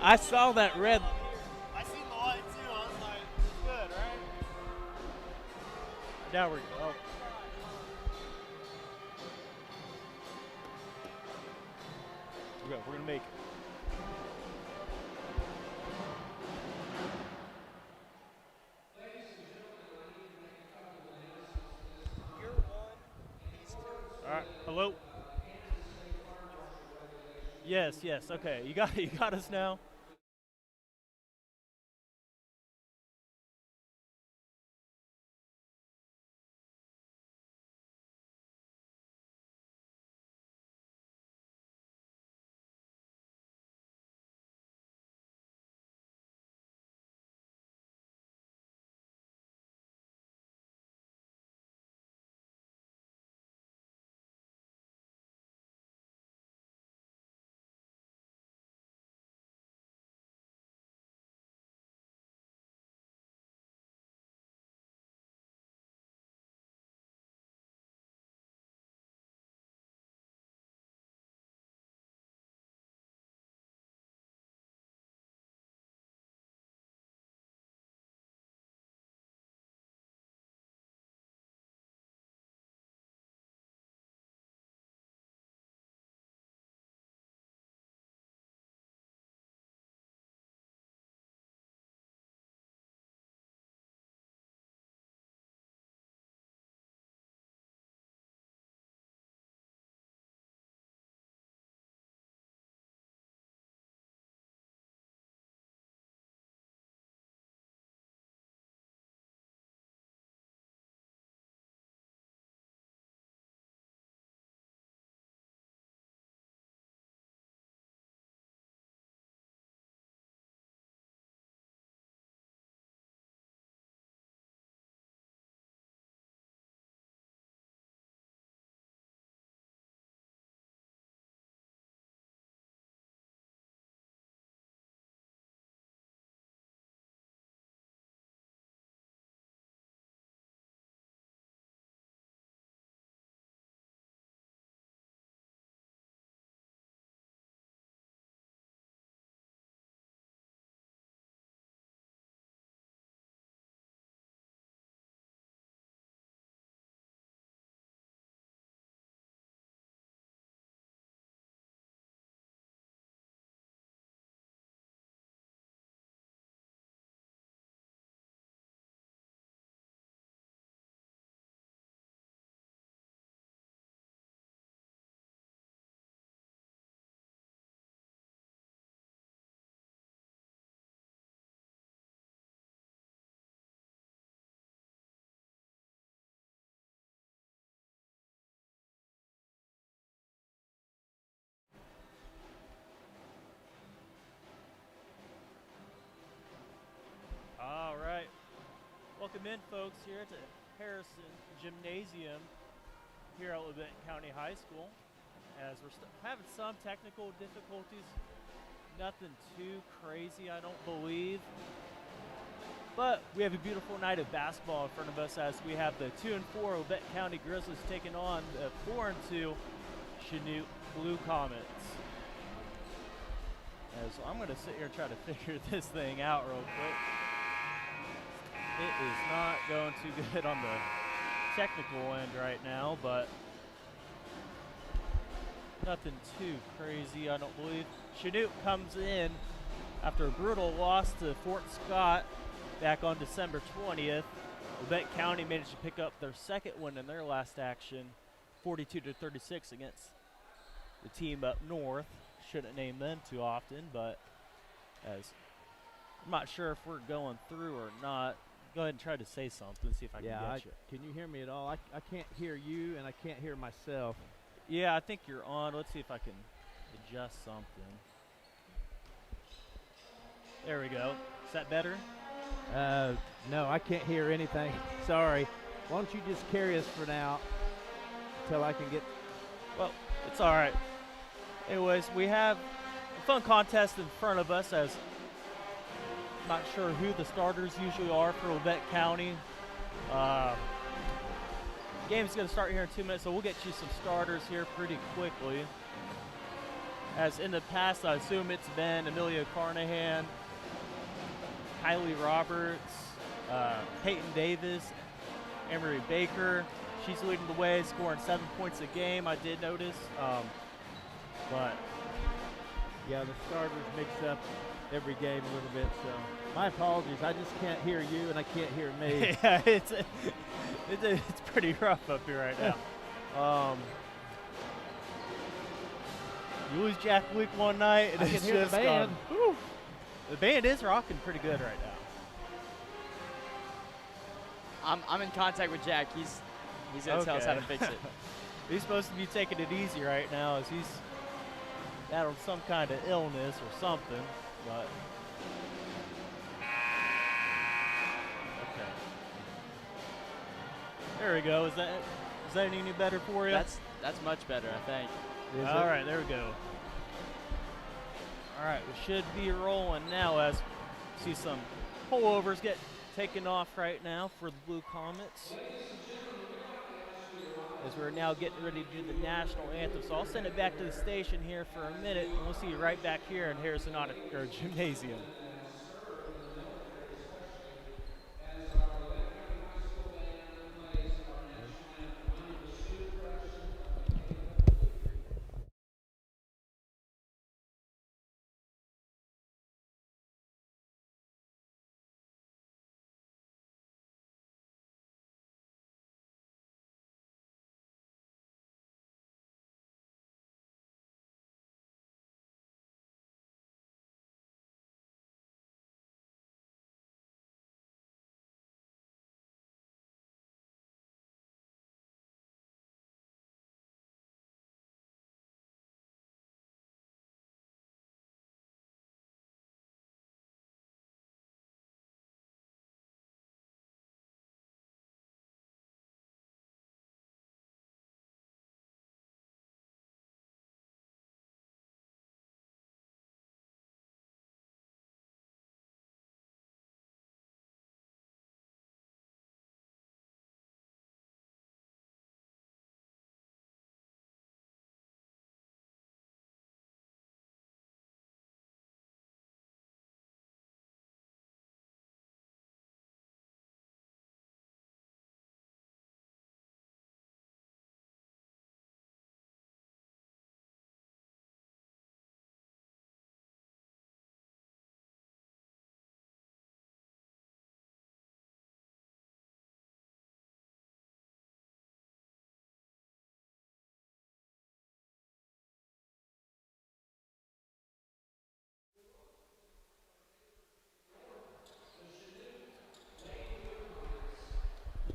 I saw that red. I seen the light too. I was like, it's good, right? Now we go. We're gonna make it. You're one, these two. All right. Hello. Yes. Yes. Okay. You got you got us now. All right. Welcome in, folks, here to Harrison Gymnasium here at LABETTE County High School. As we're having some technical difficulties, nothing too crazy, I don't believe. But we have a beautiful night of basketball in front of us as we have the 2-4 LABETTE County Grizzlies taking on the 4-2 CHANUTE Blue Comets. So I'm going to sit here and try to figure this thing out real quick. It is not going too good on the technical end right now, but nothing too crazy, I don't believe. CHANUTE comes in after a brutal loss to Fort Scott back on December 20th. LABETTE County managed to pick up their second win in their last action, 42-36 against the team up north. Shouldn't name them too often, but as I'm not sure if we're going through or not. Go ahead and try to say something, see if I can get you. Can you hear me at all? I can't hear you, and I can't hear myself. Yeah, I think you're on. Let's see if I can adjust something. There we go. Is that better? No, I can't hear anything. Sorry. Why don't you just carry us for now until I can get... Well, it's all right. Anyways, we have a fun contest in front of us as not sure who the starters usually are for LABETTE County. Game's going to start here in 2 minutes, so we'll get you some starters here pretty quickly. As in the past, I assume it's been Amelia Carnahan, Kylie Roberts, Peyton Davis, Emery Baker. She's leading the way, scoring 7 points a game, I did notice. But Yeah, the starters mix up every game a little bit, so my apologies. I just can't hear you and I can't hear me. yeah, it's pretty rough up here right now. You lose Jack Luke one night, and I it's can hear just the band. gone, whew. The band is rocking pretty good right now. I'm in contact with Jack. He's gonna tell us how to fix it. He's supposed to be taking it easy right now, as he's battling some kind of illness or something. But okay, there we go. Is that any better for you? That's much better, I think. All right, there we go. All right, we should be rolling now as we see some pullovers get taken off right now for the Blue Comets. As we're now getting ready to do the national anthem. So I'll send it back to the station here for a minute, and we'll see you right back here in Harrison Gymnasium.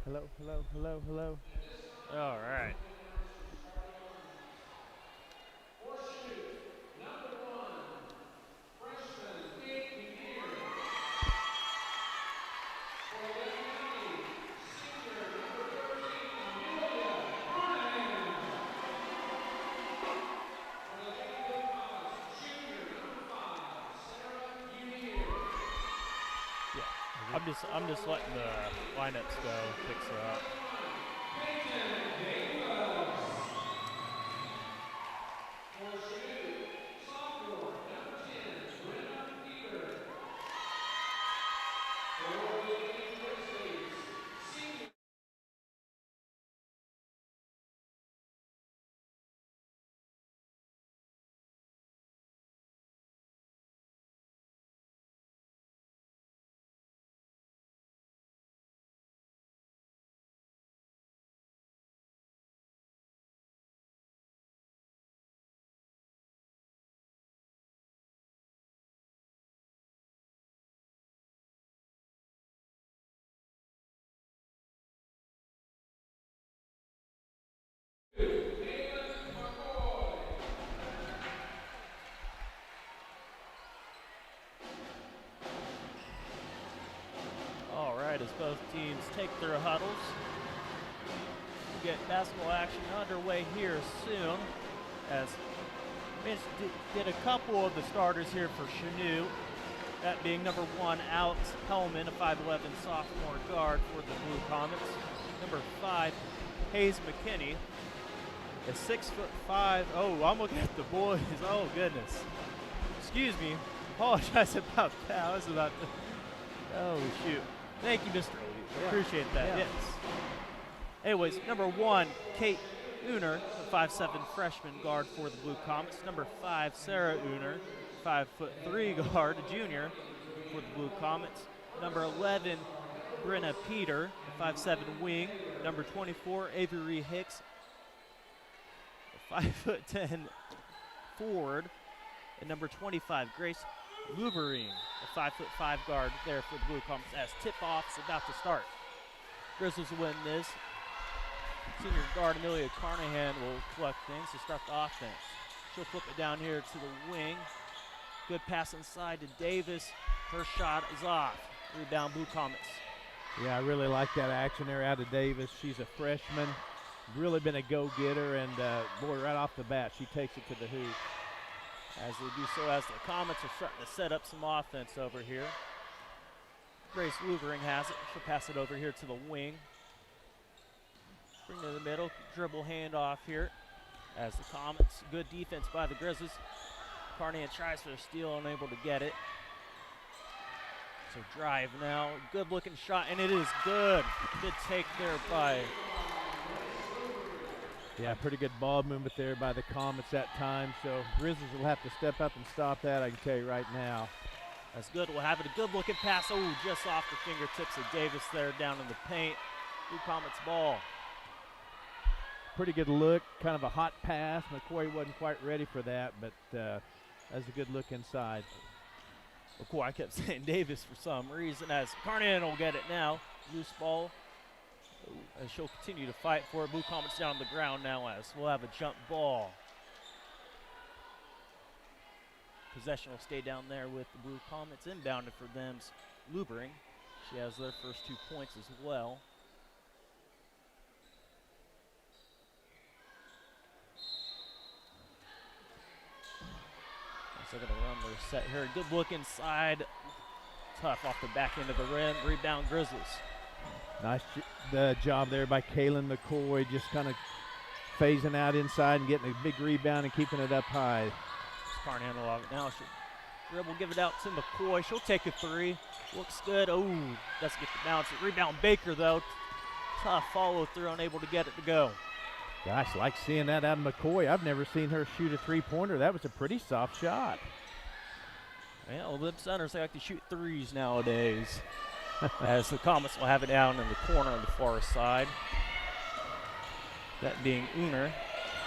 Hello, hello, hello, hello. All right. I'm just letting the lineups go, fix it up. All right, as both teams take their huddles, we'll get basketball action underway here soon. As Mitch did a couple of the starters here for Chanute, that being number 1, Alex Hellman, a 5'11 sophomore guard for the Blue Comets. Number 5, Hayes McKinney, is 6'5". Oh, I'm looking at the boys. Oh, goodness. Excuse me. Apologize about that. I was about to. Oh, shoot. Thank you, Mr. Lee. Yeah. Appreciate that. Yeah. Yes. Anyways, number 1, Kate Uner, a 5'7" freshman guard for the Blue Comets. Number 5, Sarah Uner, 5'3" guard, a junior for the Blue Comets. Number 11, Brenna Peter, a 5'7" wing. Number 24, Avery Hicks, a 5'10" forward. And number 25, Grace Lubering, a 5'5" guard there for the Blue Comets as tip-off is about to start. Grizzlies will win this. Senior guard Amelia Carnahan will collect things to start the offense. She'll flip it down here to the wing. Good pass inside to Davis. Her shot is off. Rebound Blue Comets. Yeah, I really like that action there out of Davis. She's a freshman, really been a go-getter, and boy, right off the bat, she takes it to the hoop. As they do so, as the Comets are starting to set up some offense over here. Grace Lubering has it. She'll pass it over here to the wing. Bring it to the middle, dribble handoff here. As the Comets, good defense by the Grizzlies. Carnahan tries for a steal, unable to get it. So drive now, good looking shot, and it is good. Good take there by. Yeah, pretty good ball movement there by the Comets that time. So Grizzlies will have to step up and stop that, I can tell you right now. That's good. We'll have it a good looking pass. Oh, just off the fingertips of Davis there down in the paint. Blue Comets ball. Pretty good look, kind of a hot pass. McCoy wasn't quite ready for that, but that's a good look inside. McCoy, I kept saying Davis for some reason, as Carnahan will get it now. Loose ball. As she'll continue to fight for it. Blue Comets down on the ground now as we'll have a jump ball. Possession will stay down there with the Blue Comets. Inbounded for them's Lubering. She has their first 2 points as well. So they're going to run their set here. Good look inside. Tough off the back end of the rim. Rebound Grizzlies. Nice job there by Kaylin McCoy, just kind of phasing out inside and getting a big rebound and keeping it up high. Carnahan will have it now. She'll dribble, give it out to McCoy. She'll take a 3. Looks good. Oh, doesn't get the bounce. Rebound Baker, though. Tough follow through, unable to get it to go. Gosh, like seeing that out of McCoy. I've never seen her shoot a three-pointer. That was a pretty soft shot. Yeah, well, them centers, they like to shoot 3s nowadays. As the Comets will have it down in the corner on the far side. That being Uner.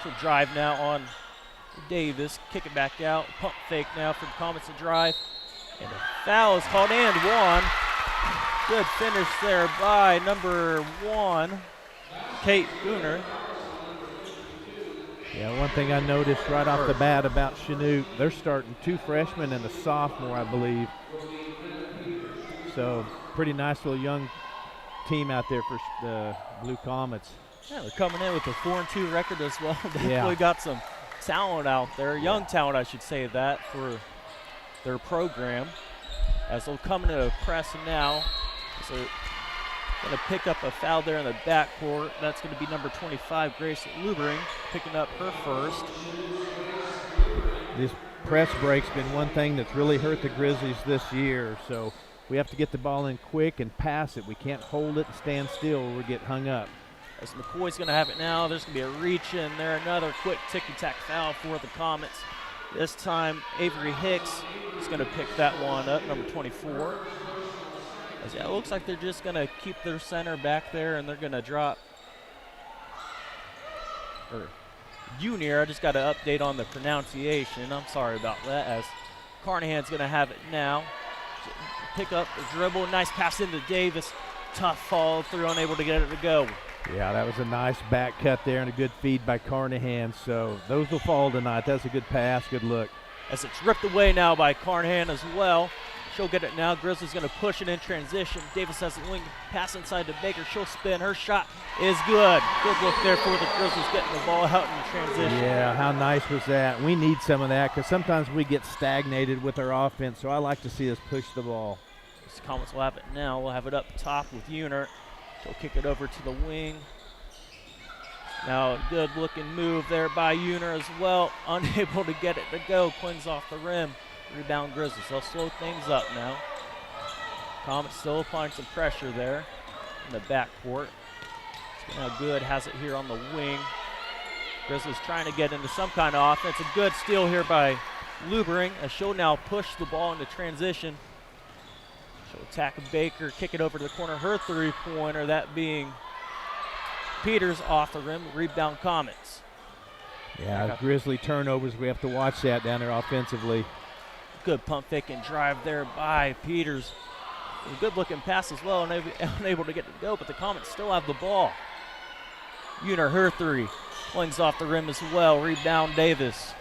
She'll drive now on Davis. Kick it back out. Pump fake now for the Comets to drive. And a foul is called and 1. Good finish there by number 1, Kate Uner. Yeah, one thing I noticed right off the bat about Chanute, they're starting 2 freshmen and a sophomore, I believe. So pretty nice little young team out there for the Blue Comets. Yeah, they're coming in with a 4-2 record as well. Definitely Yeah. got some talent out there, young talent, I should say that, for their program. As they'll come into a press now. So going to pick up a foul there in the backcourt. That's going to be number 25, Grace Lubering, picking up her first. This press break's been one thing that's really hurt the Grizzlies this year. So we have to get the ball in quick and pass it. We can't hold it and stand still or we get hung up. As McCoy's going to have it now. There's going to be a reach in there. Another quick ticky-tack foul for the Comets. This time, Avery Hicks is going to pick that one up, number 24. As, yeah, it looks like they're just going to keep their center back there, and they're going to drop. Junior, I just got to update on the pronunciation. I'm sorry about that, as Carnahan's going to have it now. Pick up the dribble. Nice pass into Davis. Tough fall through, unable to get it to go. Yeah, that was a nice back cut there and a good feed by Carnahan. So those will fall tonight. That's a good pass, good look. As it's ripped away now by Carnahan as well. She'll get it now. Grizzlies going to push it in transition. Davis has a wing pass inside to Baker. She'll spin. Her shot is good. Good look there for the Grizzlies getting the ball out in transition. Yeah, how nice was that? We need some of that because sometimes we get stagnated with our offense, so I like to see us push the ball. The Comets will have it now. We'll have it up top with Unert. She'll kick it over to the wing. Now a good looking move there by Uner as well. Unable to get it to go. Clings off the rim. Rebound Grizzlies. They'll slow things up now. Comets still applying some pressure there in the backcourt. Now Good has it here on the wing. Grizzlies trying to get into some kind of offense. A good steal here by Lubering as she'll now push the ball into transition. She'll attack Baker, kick it over to the corner. Her three-pointer, that being Peters off the rim. Rebound Comets. Yeah, Grizzly turnovers. We have to watch that down there offensively. Good pump fake and drive there by Peters. A good looking pass as well, unable to get it to go, but the Comets still have the ball. Uner, her three. Flings off the rim as well. Rebound Davis.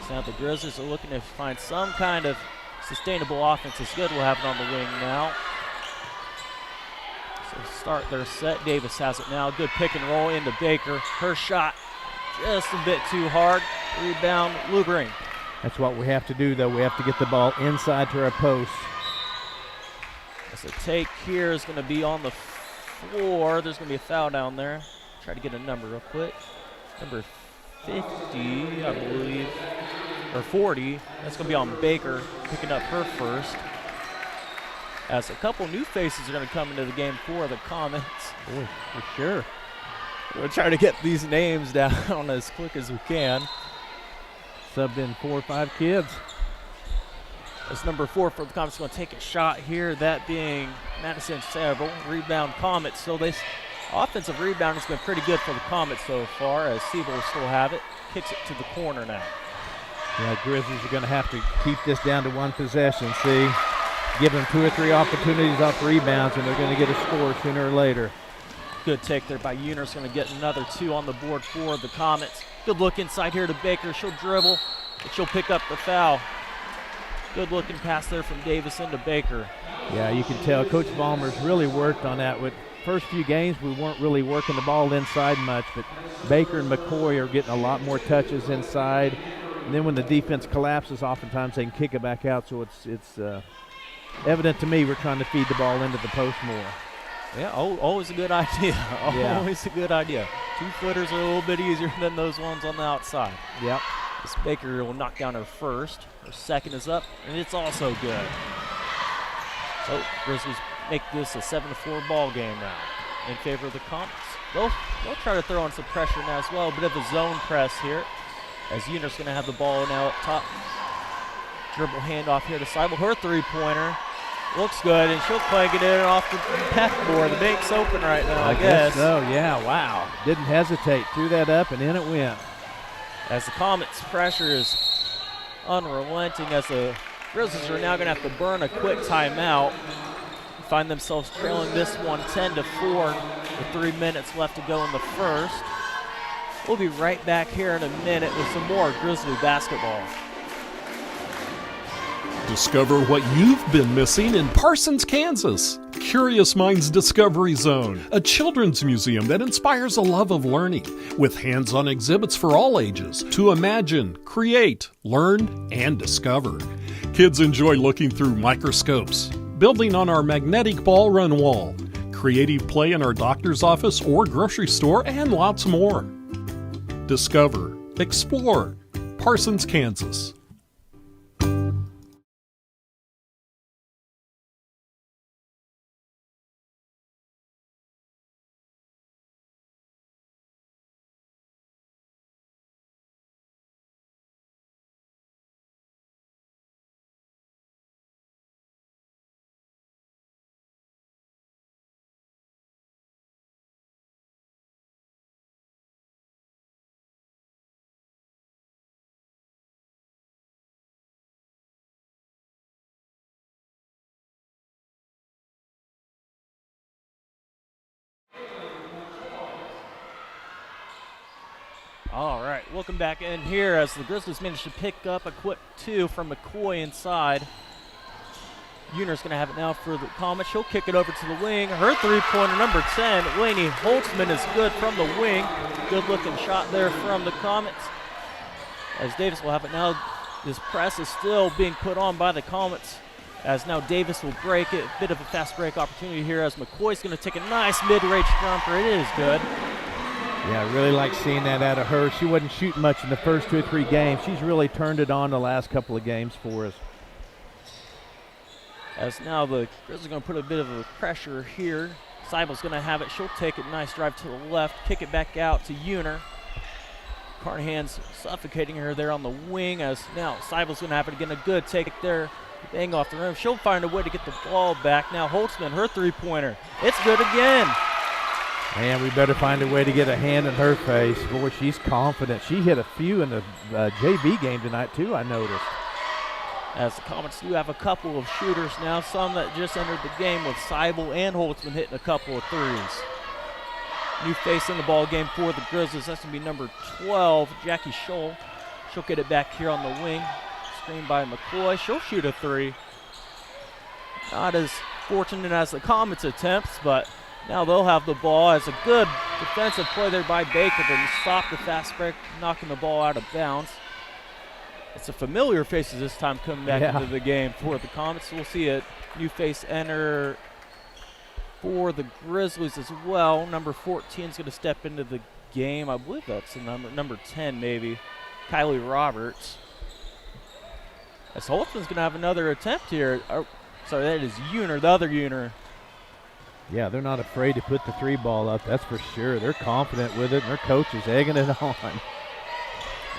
So now the Grizzlies are looking to find some kind of sustainable offense. As Good will have it on the wing now. So start their set. Davis has it now. Good pick and roll into Baker. Her shot just a bit too hard. Rebound Lubering. That's what we have to do, though. We have to get the ball inside to our post. So take here is going to be on the floor. There's going to be a foul down there. Try to get a number real quick. Number 50, I believe, or 40. That's going to be on Baker, picking up her first. As a couple new faces are going to come into the game for the Comets. Boy, for sure. We'll try to get these names down as quick as we can. Subbed in 4 or 5 kids. As number 4 for the Comets going to take a shot here, that being Madison Saville. Rebound Comets. So this offensive rebound has been pretty good for the Comets so far, as Seville will still have it. Kicks it to the corner now. Yeah, Grizzlies are going to have to keep this down to 1 possession. See, give them 2 or 3 opportunities off rebounds, and they're going to get a score sooner or later. Good take there by Uner. Going to get another 2 on the board for the Comets. Good look inside here to Baker. She'll dribble, but she'll pick up the foul. Good looking pass there from Davis into Baker. Yeah, you can tell Coach Ballmer's really worked on that. With first few games, we weren't really working the ball inside much, but Baker and McCoy are getting a lot more touches inside. And then when the defense collapses, oftentimes they can kick it back out. So it's evident to me we're trying to feed the ball into the post more. Yeah, always a good idea. Always a good idea. 2-footers are a little bit easier than those ones on the outside. Yep. This Baker will knock down her first. Her second is up, and it's also good. So Grizzlies make this a 7-4 ball game now in favor of the Comets. They'll try to throw on some pressure now as well. A bit of a zone press here, as Uner's going to have the ball now up top. Dribble handoff here to Seibel. Her three-pointer looks good, and she'll clank it in off the backboard. The bank's open right now, I guess. So, yeah, wow. Didn't hesitate. Threw that up, and in it went. As the Comets' pressure is unrelenting, as the Grizzlies are now going to have to burn a quick timeout. Find themselves trailing this one 10-4 with 3 minutes left to go in the first. We'll be right back here in a minute with some more Grizzly basketball. Discover what you've been missing in Parsons, Kansas. Curious Minds Discovery Zone, a children's museum that inspires a love of learning, with hands-on exhibits for all ages to imagine, create, learn, and discover. Kids enjoy looking through microscopes, building on our magnetic ball run wall, creative play in our doctor's office or grocery store, and lots more. Discover, explore, Parsons, Kansas. All right, welcome back in here as the Grizzlies managed to pick up a quick 2 from McCoy inside. Uner's going to have it now for the Comets. She'll kick it over to the wing. Her three-pointer, number 10, Lainey Holtzman, is good from the wing. Good-looking shot there from the Comets. As Davis will have it now, this press is still being put on by the Comets. As now Davis will break it. A bit of a fast break opportunity here as McCoy's going to take a nice mid-range jumper. It is good. Yeah, I really like seeing that out of her. She wasn't shooting much in the first 2 or 3 games. She's really turned it on the last couple of games for us. As now the Grizzlies are going to put a bit of a pressure here. Seibel's going to have it. She'll take it. Nice drive to the left. Kick it back out to Uner. Carnahan's suffocating her there on the wing, as now Seibel's going to have it again. A good take it there. Bang off the rim. She'll find a way to get the ball back. Now Holtzman, her three-pointer. It's good again. Man, we better find a way to get a hand in her face. Boy, she's confident. She hit a few in the JV game tonight, too, I noticed. As the Comets do have a couple of shooters now, some that just entered the game with Seibel and Holtzman hitting a couple of threes. New face in the ball game for the Grizzlies. That's going to be number 12, Jackie Scholl. She'll get it back here on the wing. Screened by McCoy. She'll shoot a three. Not as fortunate as the Comets' attempts, but now they'll have the ball as a good defensive play there by Baker to stop the fast break, knocking the ball out of bounds. It's a familiar faces this time coming back into the game for the Comets. So we'll see a new face enter for the Grizzlies as well. Number 14 is going to step into the game. I believe that's the number 10 maybe, Kylie Roberts. As Holtzman's going to have another attempt here. Sorry, that is Uner, the other Uner. Yeah, they're not afraid to put the three ball up, that's for sure. They're confident with it, and their coach is egging it on.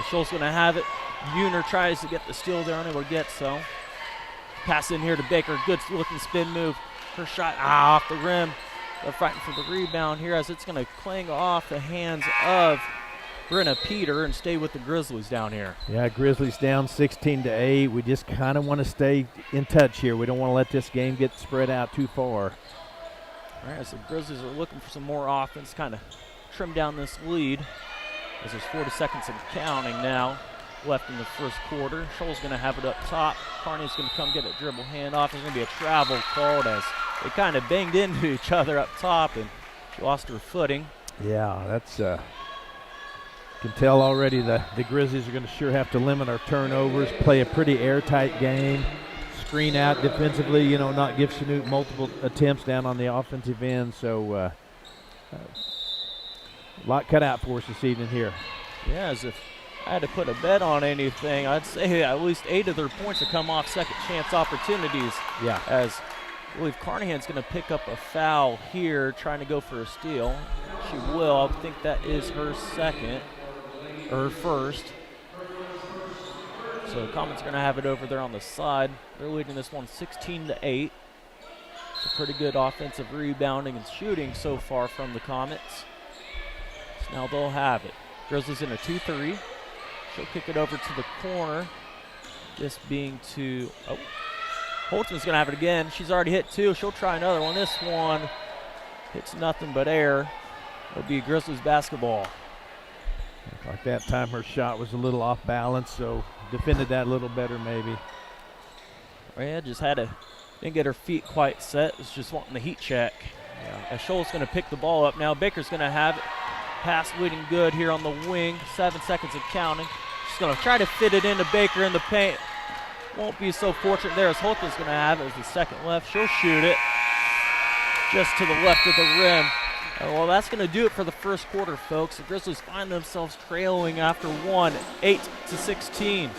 Scholl's going to have it. Uner tries to get the steal there, unable to get so. Pass in here to Baker, good looking spin move. Her shot off the rim. They're fighting for the rebound here as it's going to clang off the hands of Brenna Peter and stay with the Grizzlies down here. Yeah, Grizzlies down 16-8. We just kind of want to stay in touch here. We don't want to let this game get spread out too far. All right, so the Grizzlies are looking for some more offense, kind of trim down this lead as there's 40 seconds and counting now left in the first quarter. Scholl's going to have it up top. Carney's going to come get a dribble handoff. There's going to be a travel called as they kind of banged into each other up top, and she lost her footing. Yeah, that's you can tell already the Grizzlies are going to sure have to limit our turnovers, play a pretty airtight game, screen out defensively, you know, not give CHANUTE multiple attempts down on the offensive end. So a lot cut out for us this evening here. Yeah, as if I had to put a bet on anything, I'd say at least 8 of their points have come off second chance opportunities. Yeah. As I believe Carnahan's going to pick up a foul here, trying to go for a steal. She will. I think that is her second, or her first. So Comets going to have it over there on the side. They're leading this one 16-8. It's a pretty good offensive rebounding and shooting so far from the Comets. So now they'll have it. Grizzlies in a 2-3. She'll kick it over to the corner. This being to, Holtzman's going to have it again. She's already hit 2. She'll try another one. This one hits nothing but air. It'll be Grizzlies basketball. Like that time her shot was a little off balance, so defended that a little better maybe. Yeah, just didn't get her feet quite set. Was just wanting the heat check. Yeah. Scholl's going to pick the ball up now. Baker's going to have it. Pass leading good here on the wing. 7 seconds and counting. She's going to try to fit it into Baker in the paint. Won't be so fortunate there as Holtzman's going to have it as the second left. She'll shoot it just to the left of the rim. Well, that's going to do it for the first quarter, folks. The Grizzlies find themselves trailing after one, 8-16.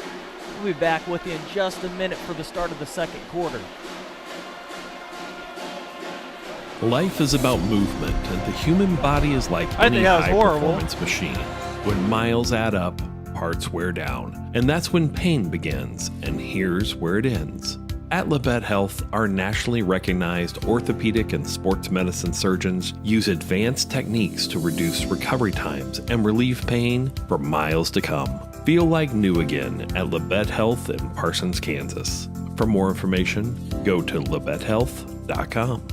We'll be back with you in just a minute for the start of the second quarter. Life is about movement, and the human body is like any high-performance machine. When miles add up, parts wear down, and that's when pain begins, and here's where it ends. At LABETTE Health, our nationally recognized orthopedic and sports medicine surgeons use advanced techniques to reduce recovery times and relieve pain for miles to come. Feel like new again at LABETTE Health in Parsons, Kansas. For more information, go to labettehealth.com.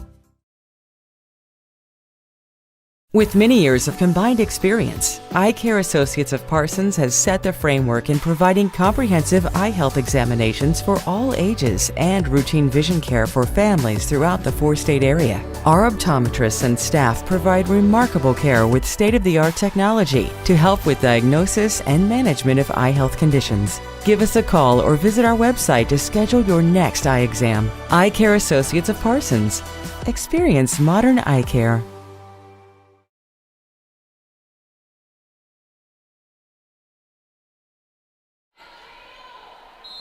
With many years of combined experience, Eye Care Associates of Parsons has set the framework in providing comprehensive eye health examinations for all ages and routine vision care for families throughout the 4-state area. Our optometrists and staff provide remarkable care with state-of-the-art technology to help with diagnosis and management of eye health conditions. Give us a call or visit our website to schedule your next eye exam. Eye Care Associates of Parsons. Experience modern eye care.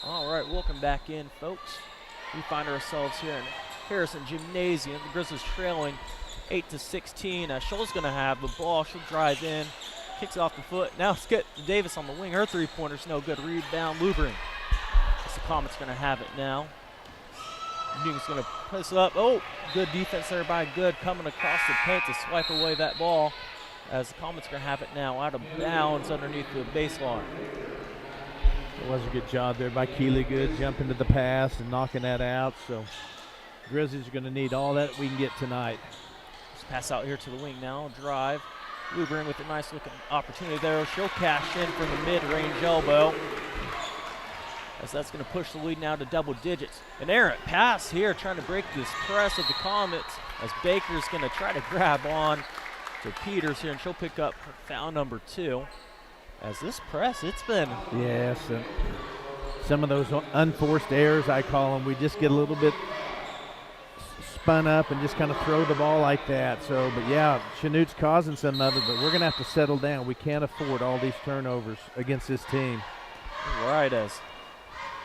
All right, welcome back in, folks. We find ourselves here in Harrison Gymnasium. The Grizzlies trailing 8-16. Scholl's going to have the ball. She'll drive in, kicks off the foot. Now it's get to Davis on the wing. Her three-pointer's no good. Rebound, Lubering. The Comets going to have it now. Newton's going to press up. Oh, good defense there by Good, coming across the paint to swipe away that ball, as the Comets going to have it now out of bounds underneath the baseline. It was a good job there by Keely Good, jumping to the pass and knocking that out. So Grizzlies are going to need all that we can get tonight. Let's pass out here to the wing now. Drive. Lubering with a nice looking opportunity there. She'll cash in from the mid-range elbow, as that's going to push the lead now to double digits. An errant pass here, trying to break this press of the Comets, as Baker's going to try to grab on to Peters here, and she'll pick up her foul number 2. As this press, it's been... Yes, and some of those unforced errors, I call them, we just get a little bit spun up and just kind of throw the ball like that. So, but yeah, Chanute's causing some of it, but we're going to have to settle down. We can't afford all these turnovers against this team. Right, as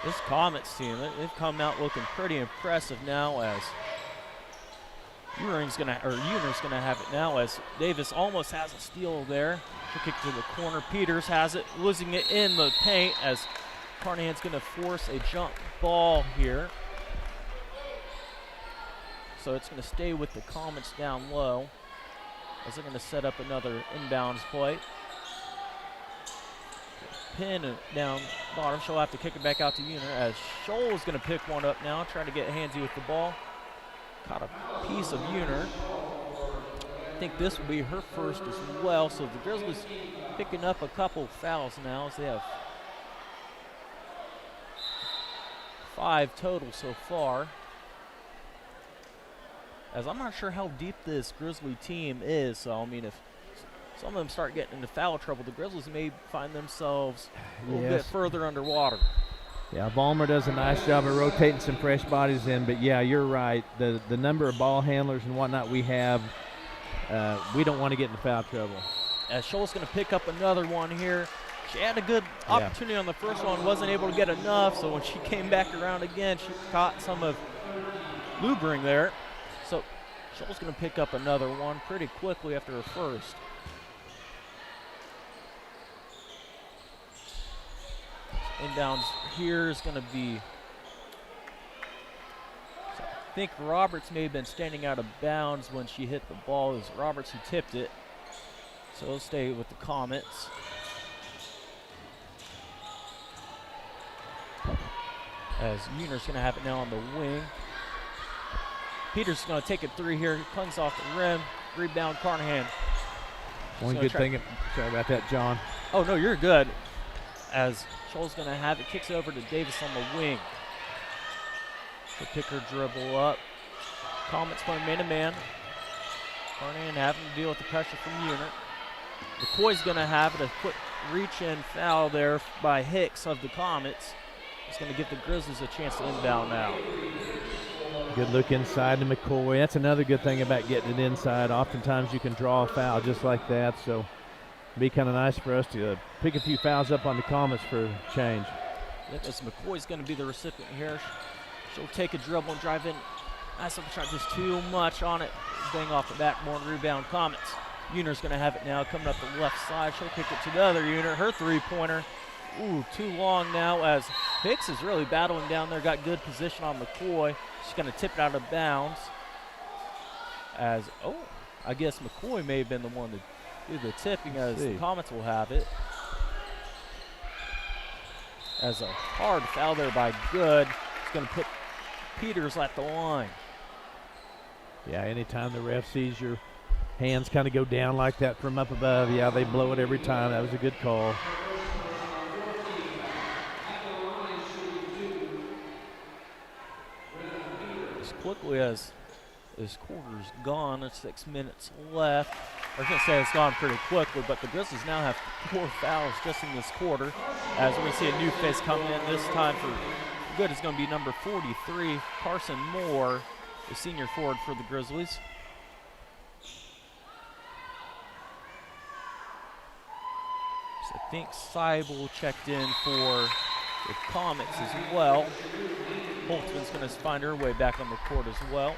this Comets team, they've come out looking pretty impressive now, as Uner's gonna have it now, as Davis almost has a steal there. She'll kick to the corner. Peters has it, losing it in the paint, as Carnahan's gonna force a jump ball here. So it's gonna stay with the Comets down low, as they're gonna set up another inbounds play. Pin down bottom. She'll have to kick it back out to Uner, as Scholl's going to pick one up now, trying to get handsy with the ball. Caught a piece of Uner. I think this will be her first as well. So the Grizzlies picking up a couple fouls now, as they have 5 total so far. As I'm not sure how deep this Grizzly team is, so I mean, if some of them start getting into foul trouble, the Grizzlies may find themselves a little bit further underwater. Yeah, Ballmer does a nice job of rotating some fresh bodies in, but yeah, you're right. The number of ball handlers and whatnot we have, we don't want to get into foul trouble. As Scholl's going to pick up another one here. She had a good opportunity on the first one, wasn't able to get enough, so when she came back around again, she caught some of Lubering there. So Scholl's going to pick up another one pretty quickly after her first. Inbounds here is going to be, so I think Roberts may have been standing out of bounds when she hit the ball. It was Roberts who tipped it. So it'll stay with the Comets. As Uner's going to have it now on the wing. Peters is going to take it 3 here. Clings off the rim. Rebound, Carnahan. One good thing, sorry about that, John. Oh, no, you're good. As Scholl's going to have it, kicks over to Davis on the wing. She'll pick her dribble up. Comets playing man-to-man. Carnahan having to deal with the pressure from Uner. McCoy's going to have it, a quick reach-in foul there by Hicks of the Comets. It's going to give the Grizzlies a chance to inbound now. Good look inside to McCoy. That's another good thing about getting it inside. Oftentimes you can draw a foul just like that, so it'd be kind of nice for us to pick a few fouls up on the Comets for a change. As McCoy's going to be the recipient here. She'll take a dribble and drive in. That's not just too much on it. Bang off the backboard, rebound Comets. Uner's going to have it now, coming up the left side. She'll kick it to the other Uner. Her three-pointer. Ooh, too long now, as Hicks is really battling down there. Got good position on McCoy. She's going to tip it out of bounds. As, I guess McCoy may have been the one to do the tipping, as the Comets will have it. As a hard foul there by Good. It's going to put Peters at the line. Yeah, anytime the ref sees your hands kind of go down like that from up above, yeah, they blow it every time. That was a good call. As quickly as this quarter's gone, there's 6 minutes left. I was going to say it's gone pretty quickly, but the Grizzlies now have 4 fouls just in this quarter. As we're going to see a new face come in, this time for Good is going to be number 43, Carson Moore, the senior forward for the Grizzlies. So I think Seibel checked in for with Comets as well. Holtzman's going to find her way back on the court as well.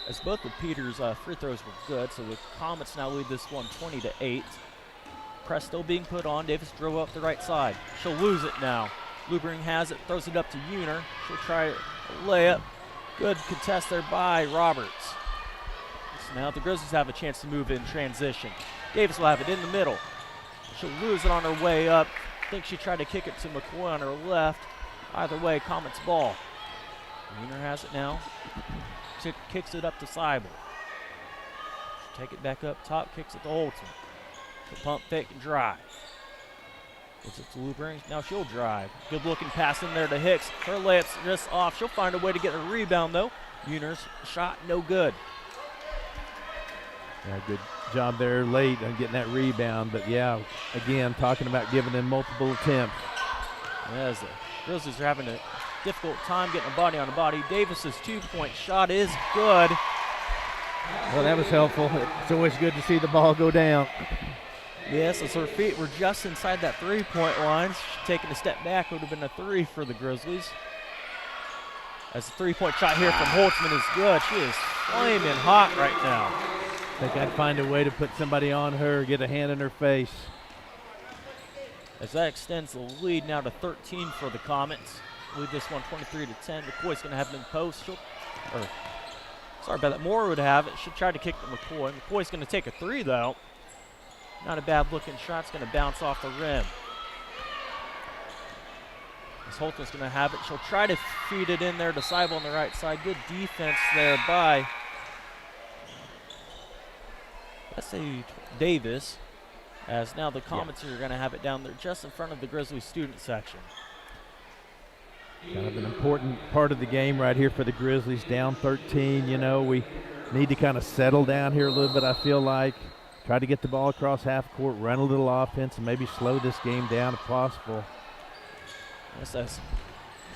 As both of Peters' free throws were good, so the Comets now lead this one 20-8. Press still being put on. Davis drove up the right side. She'll lose it now. Lubering has it, throws it up to Uner. She'll try a layup. Good contest there by Roberts. So now the Grizzlies have a chance to move in transition. Davis will have it in the middle. She'll lose it on her way up. I think she tried to kick it to McCoy on her left. Either way, Comets ball. Uner has it now. She kicks it up to Seibel. She'll take it back up top, kicks it to Holtzman. She'll pump, fake, and drive. Gets it to Lubering. Now she'll drive. Good looking pass in there to Hicks. Her layup's just off. She'll find a way to get a rebound though. Uner's shot no good. Yeah, good job there late on getting that rebound. But yeah, again, talking about giving them multiple attempts. As the Grizzlies are having a difficult time getting a body on a body. Davis's 2-point shot is good. Well, that was helpful. It's always good to see the ball go down. Yes, as her feet were just inside that 3-point line. Taking a step back would have been a 3 for the Grizzlies. As the 3-point shot here from Holtzman is good. She is flaming hot right now. I think I'd find a way to put somebody on her, get a hand in her face. As that extends the lead now to 13 for the Comets. Lead this one 23-10. McCoy's going to have them in post. Sorry about that. Moore would have it. She'll try to kick to McCoy. McCoy's going to take a 3 though. Not a bad looking shot. It's going to bounce off the rim. As Holton's going to have it. She'll try to feed it in there to Seibel on the right side. Good defense there by, let's say, Davis. As now the Comets are going to have it down there just in front of the Grizzlies student section. Kind of an important part of the game right here for the Grizzlies. Down 13, you know, we need to kind of settle down here a little bit, I feel like. Try to get the ball across half court, run a little offense, and maybe slow this game down if possible. Yes, that's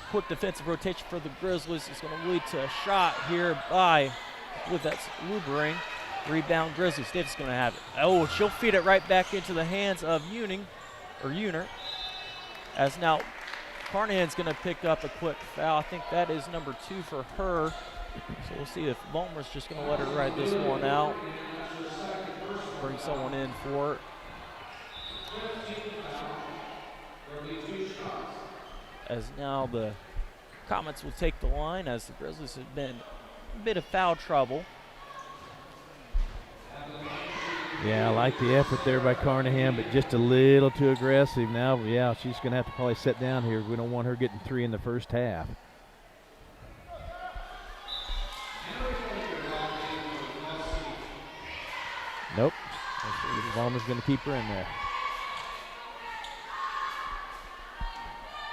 quick defensive rotation for the Grizzlies. It's going to lead to a shot here by, I believe that's Lubering. Rebound Grizzlies. Davis is going to have it. Oh, she'll feed it right back into the hands of Uner. As now Carnahan's going to pick up a quick foul. I think that is number 2 for her. So we'll see if Ballmer's just going to let her ride this one out. Bring someone in for it. As now the Comets will take the line as the Grizzlies have been a bit of foul trouble. Yeah, I like the effort there by Carnahan, but just a little too aggressive now. Yeah, she's going to have to probably sit down here. We don't want her getting 3 in the first half. Nope. Ballmer's going to keep her in there.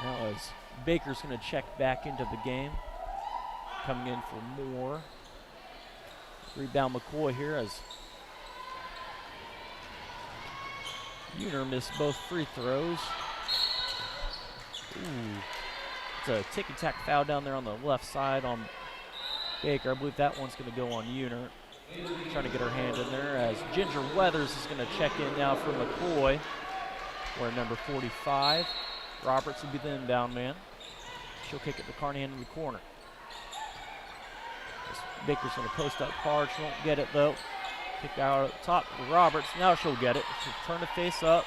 Now as Baker's going to check back into the game. Coming in for Moore. Rebound McCoy here as Uner missed both free throws. Ooh. It's a ticky-tack foul down there on the left side on Baker. I believe that one's going to go on Uner. Trying to get her hand in there as Ginger Weathers is going to check in now for McCoy. Wearing number 45. Roberts will be the inbound man. She'll kick it to Carnahan in the corner. Baker's going to post up hard. She won't get it though. Kick out up top to Roberts. Now she'll get it. She'll turn the face up.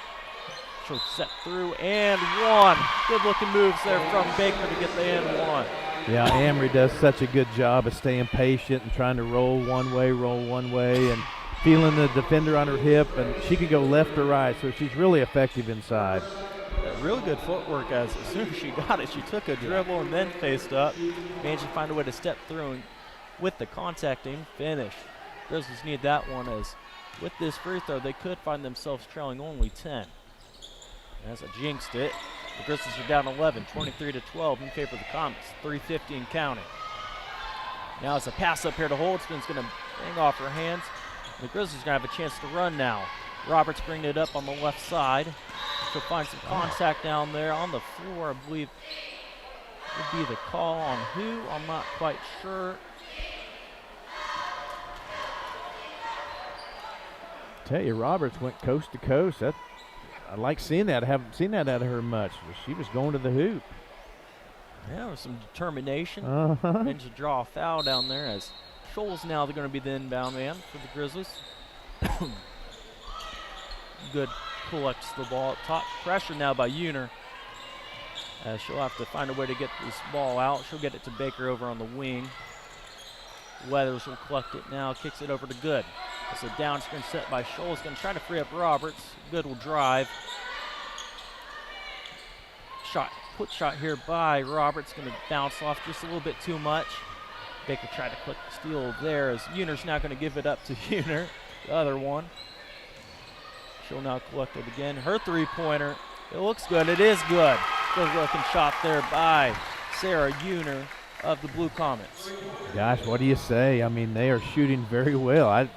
She'll set through and one. Good looking moves there from Baker to get the and one. Yeah, Amory does such a good job of staying patient and trying to roll one way, and feeling the defender on her hip, and she can go left or right, so she's really effective inside. Real good footwork as soon as she got it, she took a dribble and then faced up. Managed to find a way to step through and with the contacting finish. Grizzlies need that one as with this free throw, they could find themselves trailing only 10. As I jinxed it, the Grizzlies are down 11, 23-12 in favor of the Comets, 3:50 and counting. Now it's a pass up here to Holtzman's going to bang off her hands. The Grizzlies are going to have a chance to run now. Roberts bringing it up on the left side. She'll find some contact down there on the floor, I believe would be the call on who, I'm not quite sure. Tell you, Roberts went coast to coast. That I like seeing that. I haven't seen that out of her much. She was going to the hoop. Yeah, with some determination. Uh-huh. And to draw a foul down there as Scholl's now going to be the inbound man for the Grizzlies. Good collects the ball up top. Pressure now by Uner. As she'll have to find a way to get this ball out. She'll get it to Baker over on the wing. Weathers will collect it now, kicks it over to Good. It's a down screen set by Scholl's. Going to try to free up Roberts. Good will drive. Quick shot here by Roberts. Going to bounce off just a little bit too much. Baker tried to click the steal there as Uner's now going to give it up to Uner, the other one. She'll now collect it again. Her three-pointer, it looks good. It is good. Good looking shot there by Sarah Uner of the Blue Comets. Gosh, what do you say? I mean, they are shooting very well. I'd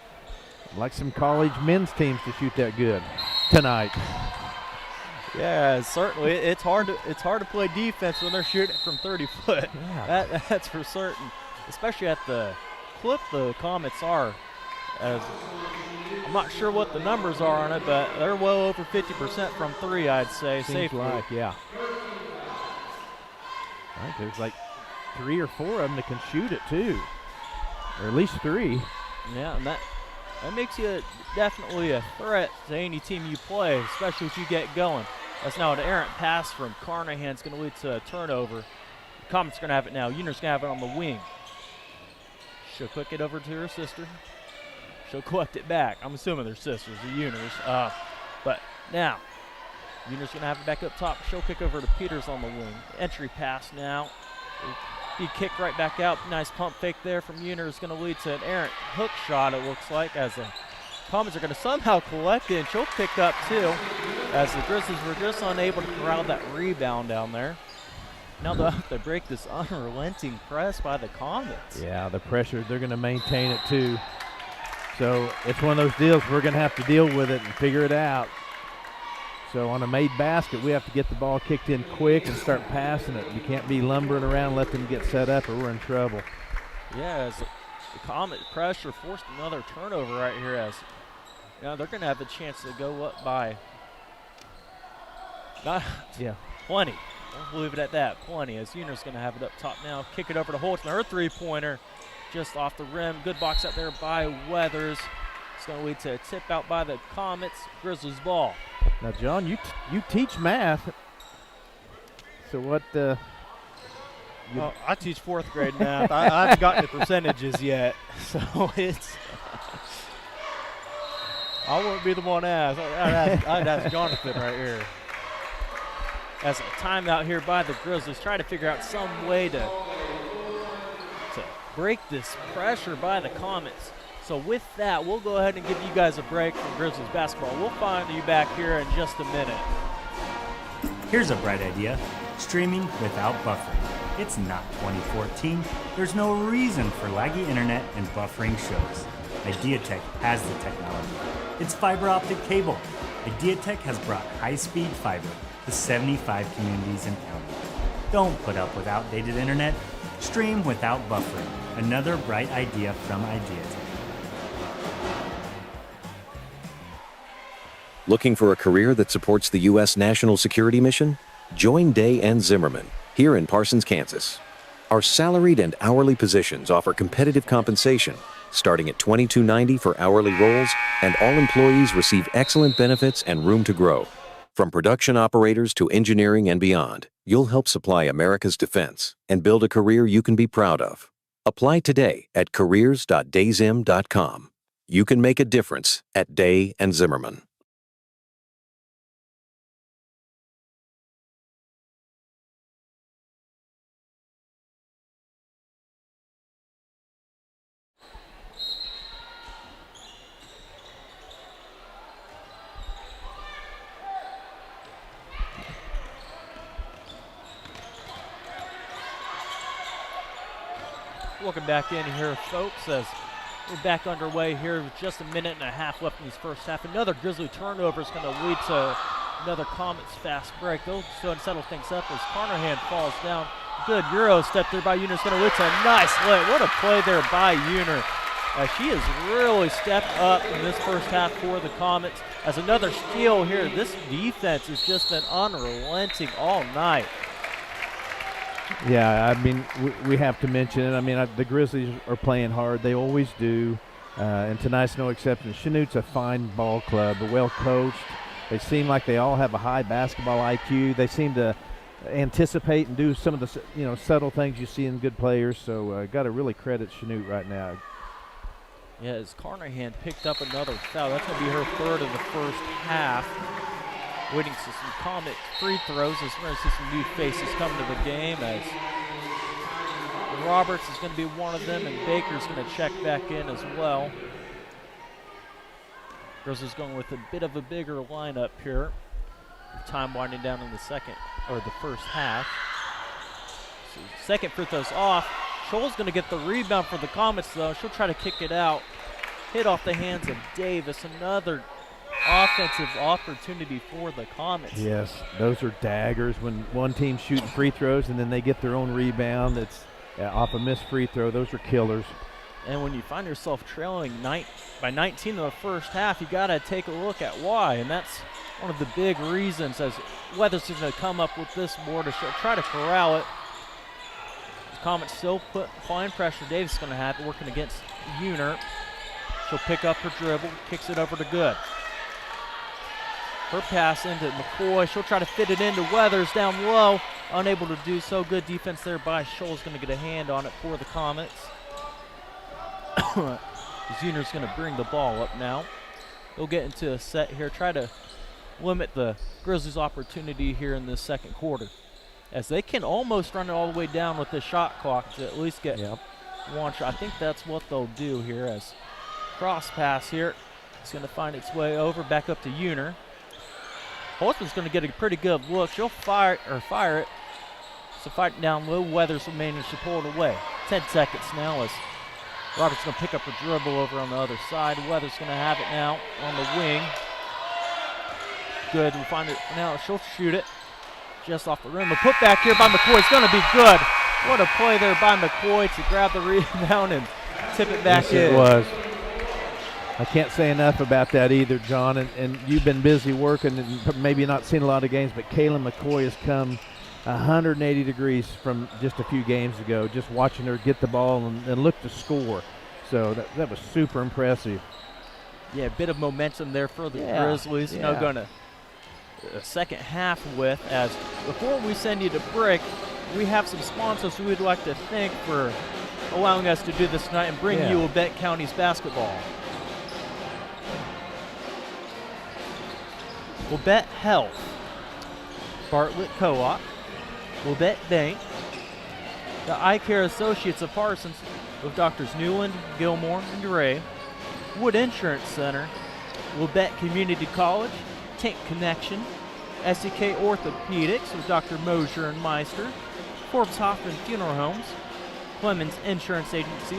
like some college men's teams to shoot that good tonight. Yeah, certainly. It's hard to play defense when they're shooting from 30 foot. Yeah. That's for certain. Especially at the clip the Comets are. As I'm not sure what the numbers are on it, but they're well over 50% from three, I'd say. Seems safely. like, yeah. I think there's like 3 or 4 of them that can shoot it too, or at least 3. Yeah, and that makes you definitely a threat to any team you play, especially if you get going. That's now an errant pass from Carnahan's going to lead to a turnover. The Comets going to have it now. Uner's going to have it on the wing. She'll click it over to her sister. She'll collect it back. I'm assuming they're sisters, the Uners. But now, Uner's going to have it back up top. She'll kick over to Peters on the wing. Entry pass now. Be kicked right back out. Nice pump fake there from Uner is going to lead to an errant hook shot, it looks like, as the Comets are going to somehow collect it, and she'll pick up too, as the Grizzlies were just unable to corral that rebound down there. Now they'll have to break this unrelenting press by the Comets. Yeah, the pressure, they're going to maintain it too. So it's one of those deals we're going to have to deal with it and figure it out. So on a made basket, we have to get the ball kicked in quick and start passing it. We can't be lumbering around, let them get set up, or we're in trouble. Yeah, as the Comet pressure forced another turnover right here, as they're going to have a chance to go up by plenty. We'll leave it at that, plenty, as Uner's going to have it up top now. Kick it over to Holton, her three-pointer just off the rim. Good box out there by Weathers. It's going to lead to a tip out by the Comets. Grizzlies ball. Now, John, you teach math. So what? Well, I teach 4th grade math. I haven't gotten the percentages yet, so it's. I won't be the one asked. I'd ask Jonathan right here. As a timeout here by the Grizzlies, trying to figure out some way to break this pressure by the Comets. So with that, we'll go ahead and give you guys a break from Grizzlies basketball. We'll find you back here in just a minute. Here's a bright idea: streaming without buffering. It's not 2014. There's no reason for laggy internet and buffering shows. Ideatech has the technology. It's fiber optic cable. Ideatech has brought high-speed fiber to 75 communities and counting. Don't put up with outdated internet. Stream without buffering. Another bright idea from Ideatech. Looking for a career that supports the U.S. national security mission? Join Day and Zimmerman here in Parsons, Kansas. Our salaried and hourly positions offer competitive compensation, starting at $22.90 for hourly roles, and all employees receive excellent benefits and room to grow. From production operators to engineering and beyond, you'll help supply America's defense and build a career you can be proud of. Apply today at careers.dayzim.com. You can make a difference at Day and Zimmerman. Welcome back in here, folks, as we're back underway here with just a minute and a half left in this first half. Another Grizzly turnover is going to lead to another Comets fast break. They'll go and settle things up as Carnahan falls down. Good Euro step there by Uner is going to lead to a nice layup. What a play there by Uner. She has really stepped up in this first half for the Comets. As another steal here, this defense has just been unrelenting all night. Yeah, I mean, we have to mention it. I mean, the Grizzlies are playing hard. They always do, and tonight's no exception. Chanute's a fine ball club, well coached. They seem like they all have a high basketball IQ. They seem to anticipate and do some of the subtle things you see in good players. So got to really credit Chanute right now. Yeah, as Carnahan picked up another foul. That's going to be her third of the first half. Waiting for some Comet free throws as we're going to see some new faces come to the game, as Roberts is going to be one of them and Baker's going to check back in as well. Grizzlies going with a bit of a bigger lineup here. Time winding down in the first half. So second free throw's off. Scholl's going to get the rebound for the Comets, though. She'll try to kick it out. Hit off the hands of Davis. Another offensive opportunity for the Comets. Yes, those are daggers when one team's shooting free throws and then they get their own rebound. It's off a missed free throw. Those are killers. And when you find yourself trailing by 19 in the first half, you got to take a look at why. And that's one of the big reasons, as Weathers is going to come up with this board to try to corral it. Comets still applying pressure. Davis is going to have it working against Unert. She'll pick up her dribble, kicks it over to Good. Her pass into McCoy. She'll try to fit it into Weathers down low. Unable to do so. Good defense there by Scholl's going to get a hand on it for the Comets. Unert's going to bring the ball up now. They'll get into a set here. Try to limit the Grizzlies' opportunity here in this second quarter, as they can almost run it all the way down with the shot clock to at least get one shot. I think that's what they'll do here, as cross pass here. It's going to find its way over, back up to Uner. Holtzman's going to get a pretty good look. She'll fire it. So fight down low. Weathers will manage to pull it away. 10 seconds now, as Roberts going to pick up her dribble over on the other side. Weathers going to have it now on the wing. Good, we'll find it now. She'll shoot it just off the rim. A putback here by McCoy is going to be good. What a play there by McCoy to grab the rebound and tip it back in. It was. I can't say enough about that either, John. And you've been busy working and maybe not seen a lot of games, but Kaylin McCoy has come 180 degrees from just a few games ago, just watching her get the ball and look to score. So that was super impressive. Yeah, a bit of momentum there for the Grizzlies. Yeah. Going to a second half with, as before we send you to break, we have some sponsors who we'd like to thank for allowing us to do this tonight and bring you LaBette County's basketball. LaBette Health, Bartlett Co-op, LaBette Bank, the Eye Care Associates of Parsons with Doctors Newland, Gilmore, and Gray, Wood Insurance Center, LaBette Community College, Tank Connection, SEK Orthopedics with Dr. Mosier and Meister, Forbes Hoffman Funeral Homes, Clemens Insurance Agency,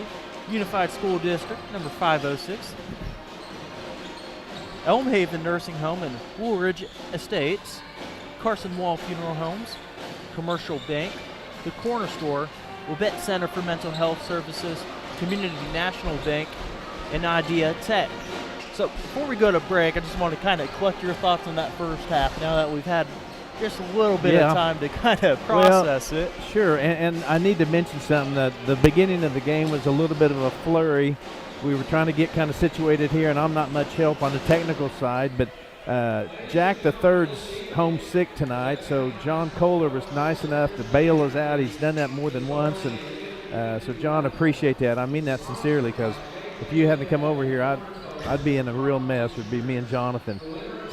Unified School District, number 506, Elmhaven Nursing Home and Woolridge Estates, Carson Wall Funeral Homes, Commercial Bank, The Corner Store, LaBette Center for Mental Health Services, Community National Bank, and Idea Tech. So before we go to break, I just want to kind of collect your thoughts on that first half now that we've had just a little bit of time to kind of process it. Sure, and I need to mention something. That the beginning of the game was a little bit of a flurry. We were trying to get kind of situated here, and I'm not much help on the technical side, but Jack the Third's home sick tonight, so John Kohler was nice enough to bail us out. He's done that more than once, and so John, appreciate that. I mean that sincerely, because if you hadn't come over here, I'd be in a real mess. It would be me and Jonathan.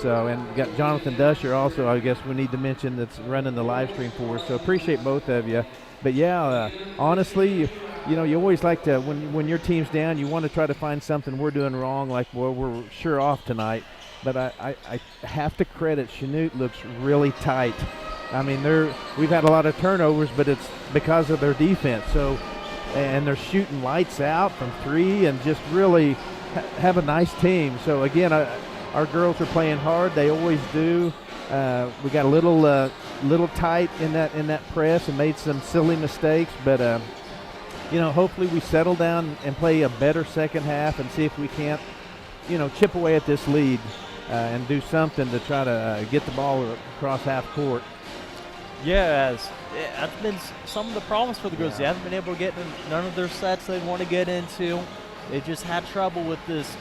So, and got Jonathan Dusher also, I guess we need to mention, that's running the live stream for us. So appreciate both of you. But yeah, honestly, you always like to, when your team's down, you want to try to find something we're doing wrong, like, well, we're sure off tonight. But I have to credit Chanute looks really tight. I mean, we've had a lot of turnovers, but it's because of their defense. So, and they're shooting lights out from three and just really have a nice team. So again, our girls are playing hard. They always do. We got a little tight in that press and made some silly mistakes, but hopefully we settle down and play a better second half and see if we can't, chip away at this lead and do something to try to get the ball across half court. Yeah, that's been some of the problems for the Grizzlies. They haven't been able to get in none of their sets they want to get into. They just had trouble with this.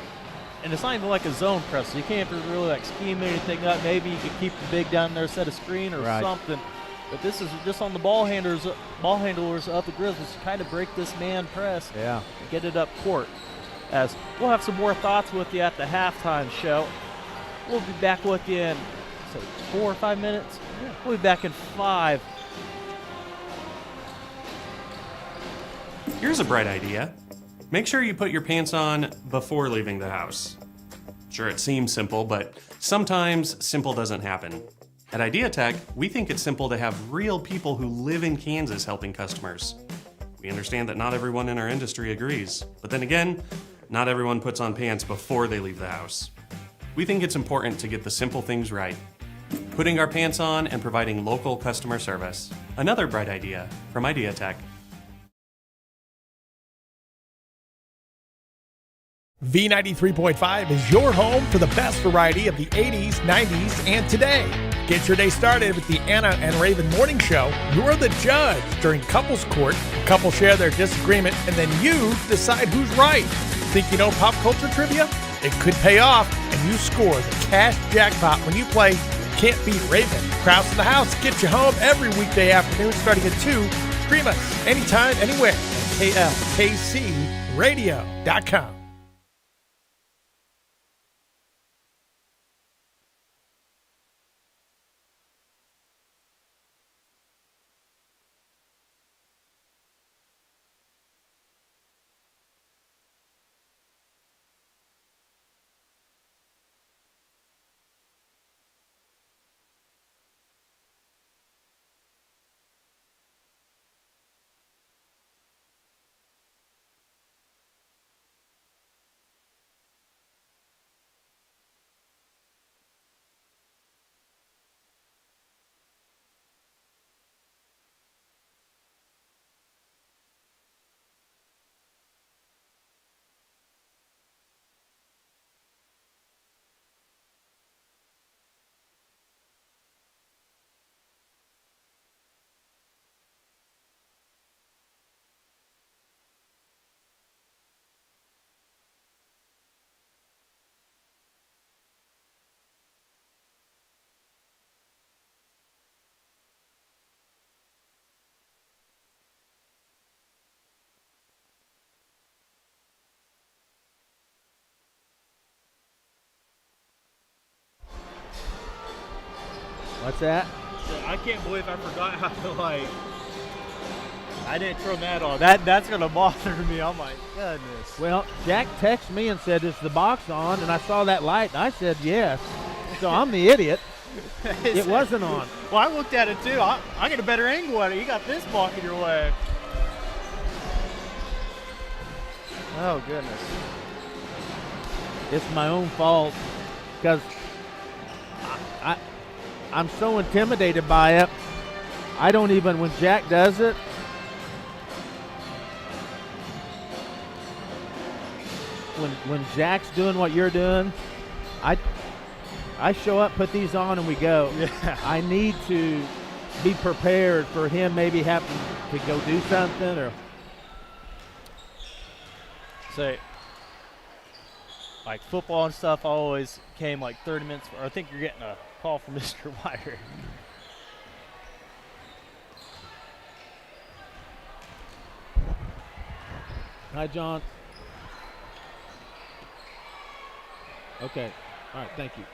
And it's not even like a zone press, so you can't really like scheme anything up. Maybe you could keep the big down there, set a screen or something. But this is just on the ball handlers of the Grizzlies to kind of break this man press and get it up court. As we'll have some more thoughts with you at the halftime show. We'll be back with you in 4 or 5 minutes. Yeah. We'll be back in 5. Here's a bright idea. Make sure you put your pants on before leaving the house. Sure, it seems simple, but sometimes simple doesn't happen. At IdeaTech, we think it's simple to have real people who live in Kansas helping customers. We understand that not everyone in our industry agrees, but then again, not everyone puts on pants before they leave the house. We think it's important to get the simple things right. Putting our pants on and providing local customer service. Another bright idea from IdeaTech. V93.5 is your home for the best variety of the 80s, 90s, and today. Get your day started with the Anna and Raven Morning Show. You're the judge during couples court. Couples share their disagreement, and then you decide who's right. Think you know pop culture trivia? It could pay off, and you score the cash jackpot when you play Can't Beat Raven. Krause in the House gets you home every weekday afternoon starting at 2. Stream us anytime, anywhere at klkcradio.com. What's that? I can't believe I forgot how to I didn't turn that on. That's gonna bother me. Oh my goodness. Well, Jack texted me and said, "Is the box on?" And I saw that light, and I said yes. So I'm the idiot. It wasn't on. Well, I looked at it too. I get a better angle at it. You got this blocking your way. Oh goodness. It's my own fault because I'm so intimidated by it. I don't even, when Jack does it, when Jack's doing what you're doing, I show up, put these on, and we go. Yeah. I need to be prepared for him maybe having to go do something or. Say, like football and stuff always came like 30 minutes. I think you're getting a call from Mr. Wire. Hi, John. Okay. All right. Thank you.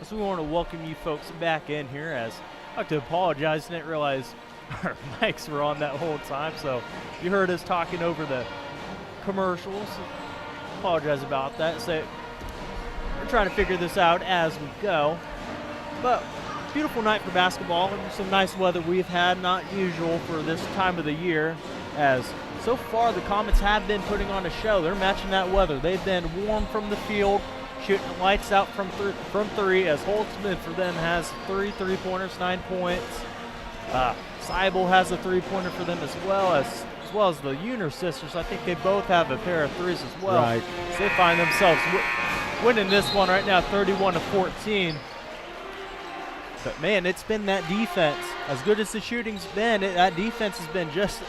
So we want to welcome you folks back in here. As I have to apologize, didn't realize our mics were on that whole time, so you heard us talking over the commercials. Apologize about that. So we're trying to figure this out as we go. But beautiful night for basketball, and some nice weather we've had, not usual for this time of the year, as so far the Comets have been putting on a show. They're matching that weather. They've been warm from the field, shooting lights out from three, as Holtzman for them has 3 3-pointers, 9 points. Seibel has a 3-pointer for them as well as the Uner sisters. I think they both have a pair of threes as well. Right. So they find themselves winning this one right now, 31-14. But man, it's been that defense. As good as the shooting's been, that defense has been just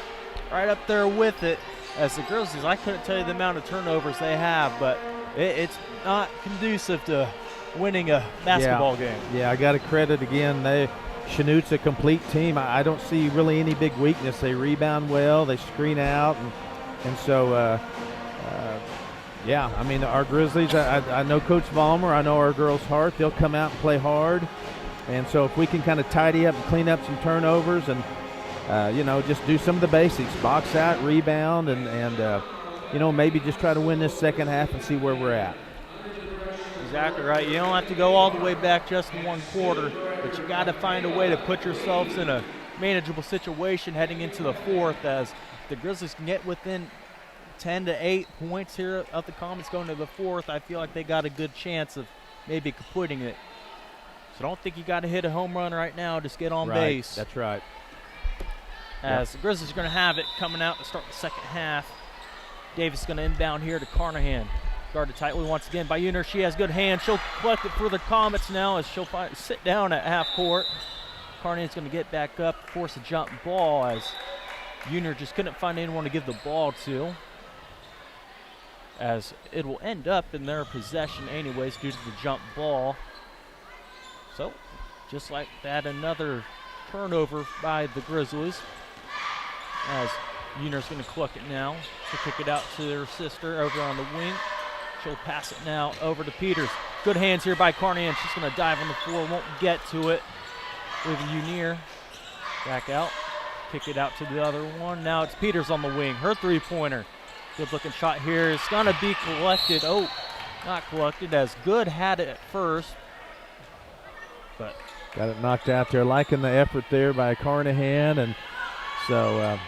right up there with it. As the Grizzlies, I couldn't tell you the amount of turnovers they have, but it's not conducive to winning a basketball game. Yeah, I got to credit again. Chanute's a complete team. I don't see really any big weakness. They rebound well, they screen out, and so yeah, I mean, our Grizzlies, I know Coach Vollmer, I know our girls' heart. They'll come out and play hard. And so if we can kind of tidy up and clean up some turnovers and, just do some of the basics, box out, rebound, and maybe just try to win this second half and see where we're at. Exactly right. You don't have to go all the way back just in one quarter, but you got to find a way to put yourselves in a manageable situation heading into the fourth, as the Grizzlies can get within 10 to 8 points here of the Comets going to the fourth. I feel like they got a good chance of maybe completing it. So I don't think you got to hit a home run right now. Just get on base. That's right. As the Grizzlies are going to have it coming out to start the second half. Davis is going to inbound here to Carnahan. Guarded tightly once again by Uner. She has good hands. She'll collect it for the Comets now as she'll sit down at half court. Carnahan's going to get back up, force a jump ball, as Uner just couldn't find anyone to give the ball to. As it will end up in their possession anyways due to the jump ball. So, just like that, another turnover by the Grizzlies. As Uner's going to collect it now. She'll kick it out to her sister over on the wing. She'll pass it now over to Peters. Good hands here by Carnahan. She's going to dive on the floor, won't get to it. With Unier back out. Kick it out to the other one. Now it's Peters on the wing. Her three-pointer. Good looking shot here. It's going to be collected. Oh, not collected, as Good had it at first. But got it knocked out there. Liking the effort there by Carnahan. And so,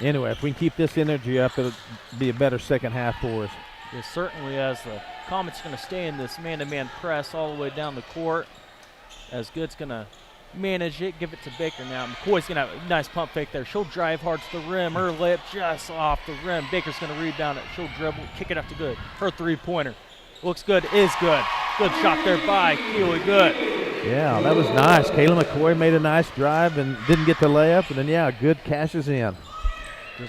anyway, if we can keep this energy up, it'll be a better second half for us. It certainly, as the Comets going to stay in this man-to-man press all the way down the court. As Good's going to manage it, give it to Baker now. McCoy's going to have a nice pump fake there. She'll drive hard to the rim. Her layup just off the rim. Baker's going to rebound it. She'll dribble, kick it up to Good. Her three-pointer looks good, is good. Good shot there by Keely Good. Yeah, that was nice. Kayla McCoy made a nice drive and didn't get the layup, and then, yeah, Good cashes in.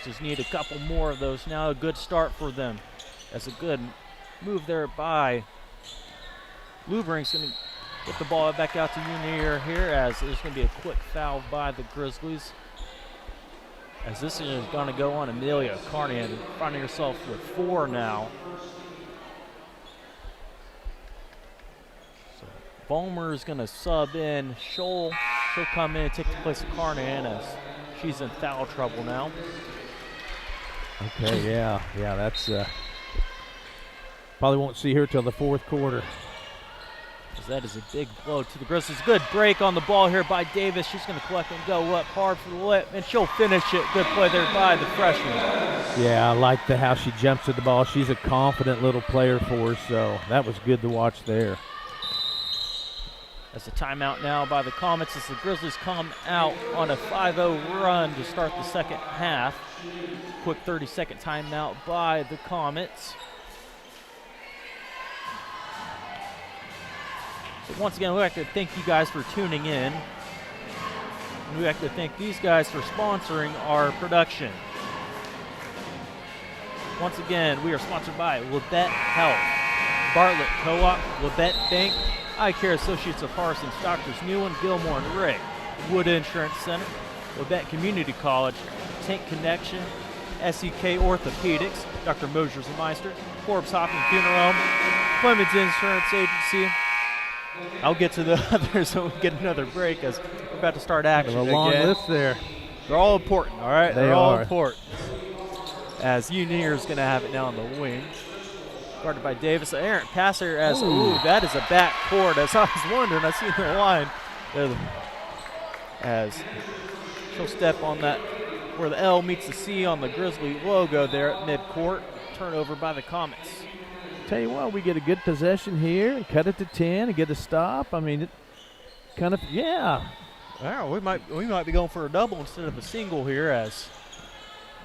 Just need a couple more of those now. A good start for them. That's a good move there by Lubering's going to get the ball back out to Unier here, as there's going to be a quick foul by the Grizzlies. As this is going to go on Amelia Carnahan, finding herself with 4 now. So Vollmer is going to sub in Scholl. She'll come in and take the place of Carnahan, as she's in foul trouble now. Okay, yeah, that's probably won't see her till the fourth quarter. As that is a big blow to the Grizzlies. Good break on the ball here by Davis. She's going to collect and go up hard for the lip, and she'll finish it. Good play there by the freshman. Yeah, I like how she jumps at the ball. She's a confident little player for us, so that was good to watch there. That's a timeout now by the Comets as the Grizzlies come out on a 5-0 run to start the second half. Quick 30-second timeout by the Comets. So once again, we'd like to thank you guys for tuning in. And we'd like to thank these guys for sponsoring our production. Once again, we are sponsored by LABETTE Health, Bartlett Co-op, LABETTE Bank, Eye Care Associates of Parsons, Doctors Newen, Gilmore, and Rigg, Wood Insurance Center, LABETTE Community College, Tank Connection, SEK Orthopedics, Dr. Mosers and Meister, Forbes Hoffman Funeral Home, Clemens Insurance Agency, I'll get to the others so we get another break as we're about to start action A long again. list there. They're all important, all right? They They're all are. important. As Unier's going to have it now on the wing. Guarded by Davis. Errant passer as, ooh, that is a back court. As I was wondering, I see the line. As she'll step on that where the L meets the C on the Grizzly logo there at midcourt. Turnover by the Comets. Tell you what, we get a good possession here and cut it to 10 and get a stop. I mean, it kind of, yeah. Well, we might be going for a double instead of a single here as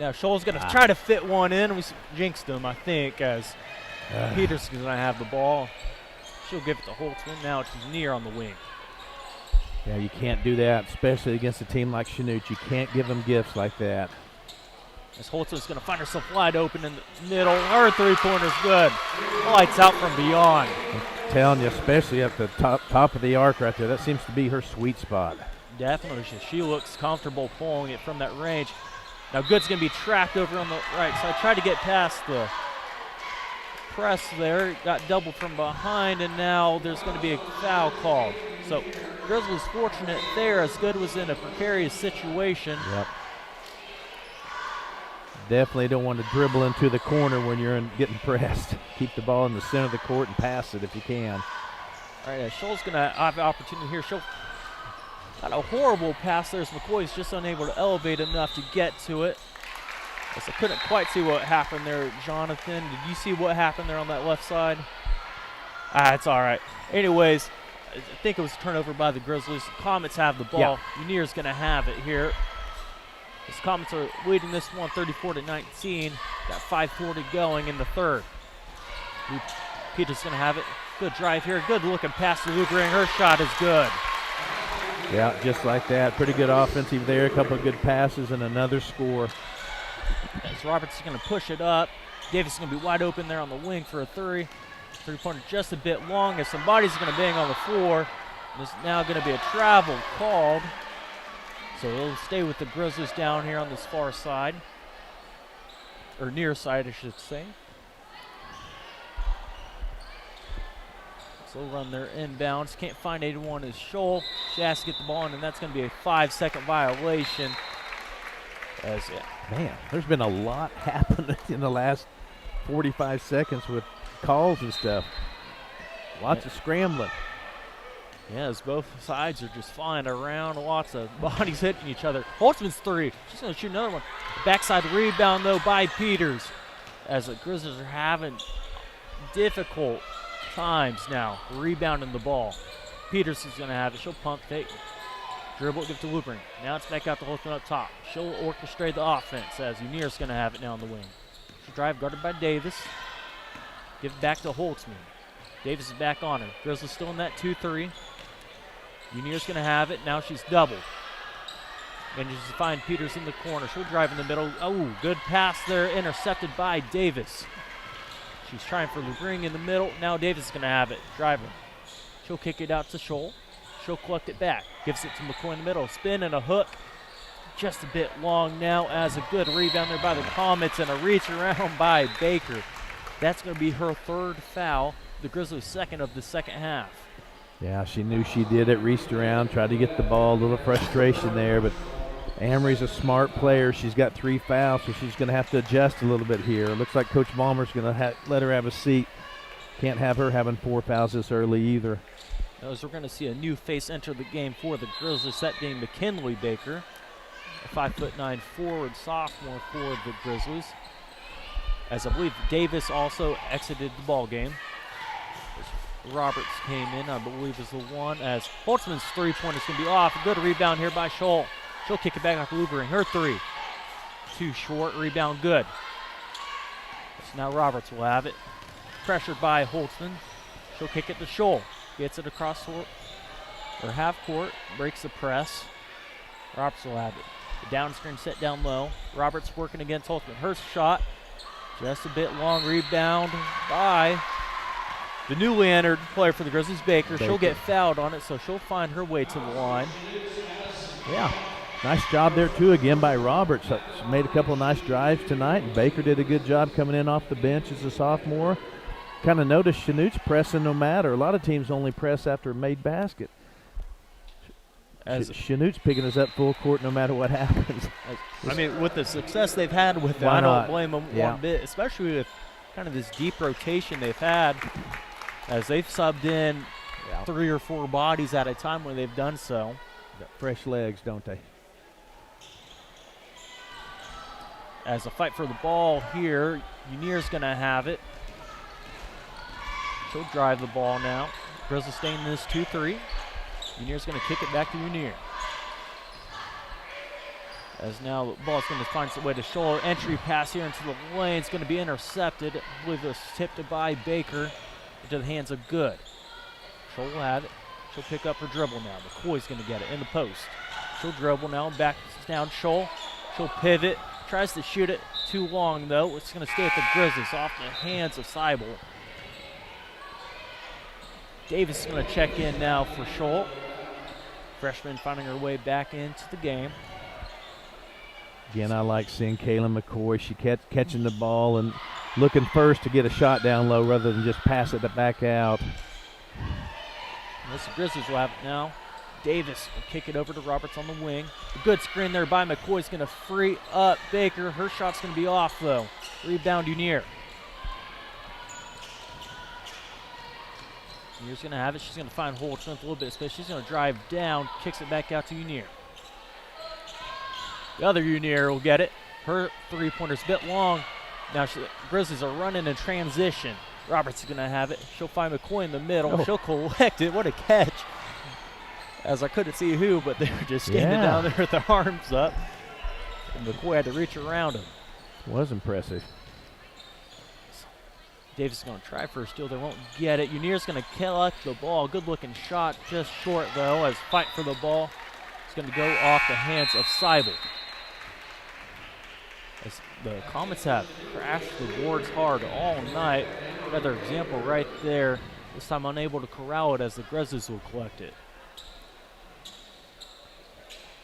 now Scholl's going to try to fit one in. We jinxed him, I think, as Peters is going to have the ball. She'll give it to Holtzman. Now it's Near on the wing. Yeah, you can't do that, especially against a team like Chanute. You can't give them gifts like that. As Holtzman's going to find herself wide open in the middle. Her three-pointer's good. Lights out from beyond. I'm telling you, especially at the top of the arc right there, that seems to be her sweet spot. Definitely. She looks comfortable pulling it from that range. Now Good's going to be tracked over on the right side. Tried to get past the press there. Got doubled from behind, and now there's going to be a foul called. So Grizzlies fortunate there as Good was in a precarious situation. Yep. Definitely don't want to dribble into the corner when you're getting pressed. Keep the ball in the center of the court and pass it if you can. All right, Scholl's going to have an opportunity here. Scholl got a horrible pass there as McCoy's just unable to elevate enough to get to it. I couldn't quite see what happened there, Jonathan. Did you see what happened there on that left side? It's all right. Anyways, I think it was a turnover by the Grizzlies. Comets have the ball. Yeah. Unier's going to have it here. The Comets are leading this one 34-19. Got 5:40 going in the third. Peters going to have it. Good drive here. Good looking pass to Luke Ring. Her shot is good. Yeah, just like that. Pretty good offensive there. A couple of good passes and another score. As Roberts is going to push it up. Davis is going to be wide open there on the wing for a three. Three-pointer just a bit long as somebody's going to bang on the floor. There's now going to be a travel called. So they'll stay with the Grizzlies down here on this far side. Or near side, I should say. So they'll run their inbounds. Can't find 81 is Scholl. She has to get the ball in, and that's going to be a 5-second violation. Man, there's been a lot happening in the last 45 seconds with calls and stuff. Lots of scrambling. Yeah, as both sides are just flying around. Lots of bodies hitting each other. Holtzman's three. She's going to shoot another one. Backside rebound, though, by Peters. As the Grizzlies are having difficult times now rebounding the ball. Peters is going to have it. She'll pump fake. Dribble, give it to Loopring. Now it's back out to Holtzman up top. She'll orchestrate the offense as Unier's going to have it now on the wing. She'll drive, guarded by Davis. Give it back to Holtzman. Davis is back on her. Grizzlies still in that 2-3. Unier's going to have it. Now she's doubled. Manages to find Peters in the corner. She'll drive in the middle. Oh, good pass there. Intercepted by Davis. She's trying for Lubring in the middle. Now Davis is going to have it. Driving. She'll kick it out to Scholl. She'll collect it back. Gives it to McCoy in the middle. Spin and a hook. Just a bit long now as a good rebound there by the Comets and a reach around by Baker. That's going to be her third foul. The Grizzlies' second of the second half. Yeah, she knew she did it. Reached around, tried to get the ball. A little frustration there, but Amory's a smart player. She's got 3 fouls, so she's going to have to adjust a little bit here. Looks like Coach Ballmer's going to let her have a seat. Can't have her having 4 fouls this early either. As we're going to see a new face enter the game for the Grizzlies, that being McKinley Baker, a 5'9" forward sophomore for the Grizzlies. As I believe Davis also exited the ball game. Roberts came in, I believe, is the one. As Holtzman's three-pointer is going to be off. A good rebound here by Scholl. She'll kick it back off Lubering. Her three. Too short. Rebound good. So now Roberts will have it. Pressured by Holtzman. She'll kick it to Scholl. Gets it across or half court. Breaks the press. Roberts will have it. The down screen set down low. Roberts working against Holtzman. Her shot. Just a bit long. Rebound by the newly entered player for the Grizzlies, Baker. She'll get fouled on it, so she'll find her way to the line. Yeah, nice job there, too, again by Roberts. She made a couple of nice drives tonight, and Baker did a good job coming in off the bench as a sophomore. kind of notice Chanute's pressing no matter. A lot of teams only press after a made basket. As Chanute's picking us up full court no matter what happens. I mean, with the success they've had with it, Why I don't not? blame them Yeah. one bit, especially with kind of this deep rotation they've had as they've subbed in 3 or 4 bodies at a time when they've done so. Got fresh legs, don't they? As a fight for the ball here, Unir's going to have it. She'll drive the ball now. Grizzlies staying in this 2-3. Unir's going to kick it back to Unir. As now the ball's going to find its way to Scholl. Entry pass here into the lane. It's going to be intercepted. I believe it was tipped by Baker into the hands of Good. Scholl will have it. She'll pick up her dribble now. McCoy's going to get it in the post. She'll dribble now. Back down Scholl. She'll pivot. Tries to shoot it too long, though. It's going to stay with the Grizzlies off the hands of Seibel. Davis is going to check in now for Scholl. Freshman finding her way back into the game. Again, I like seeing Kayla McCoy. She catching the ball and looking first to get a shot down low rather than just pass it back out. And the Grizzlies will have it now. Davis will kick it over to Roberts on the wing. A good screen there by McCoy's going to free up Baker. Her shot's going to be off, though. Rebound, Unir. Unir's going to have it. She's going to find Holtzman with a little bit of space. She's going to drive down, kicks it back out to Unir. The other Unir will get it. Her three-pointer's a bit long. Now Grizzlies are running in transition. Roberts is going to have it. She'll find McCoy in the middle. Oh. She'll collect it. What a catch. As I couldn't see who, but they were just standing down there with their arms up. And McCoy had to reach around him. Was impressive. Davis is going to try for a steal. They won't get it. Unir's going to collect the ball. Good-looking shot, just short, though, as fight for the ball. It's going to go off the hands of Seibel. As the Comets have crashed the boards hard all night. Another example right there. This time unable to corral it as the Grizzlies will collect it.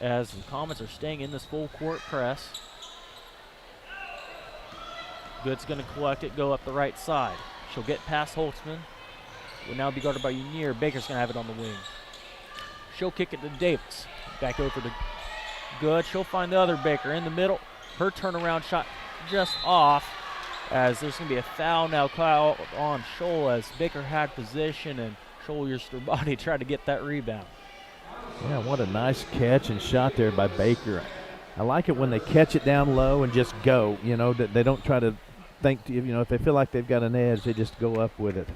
As the Comets are staying in this full court press. Good's going to collect it, go up the right side. She'll get past Holtzman. Will now be guarded by Unir. Baker's going to have it on the wing. She'll kick it to Davis. Back over to Good. She'll find the other Baker in the middle. Her turnaround shot just off, as there's going to be a foul now called on Scholl as Baker had position and Scholl used her body to try to get that rebound. Yeah, what a nice catch and shot there by Baker. I like it when they catch it down low and just go, you know, that they don't try to think, you know, if they feel like they've got an edge, they just go up with it.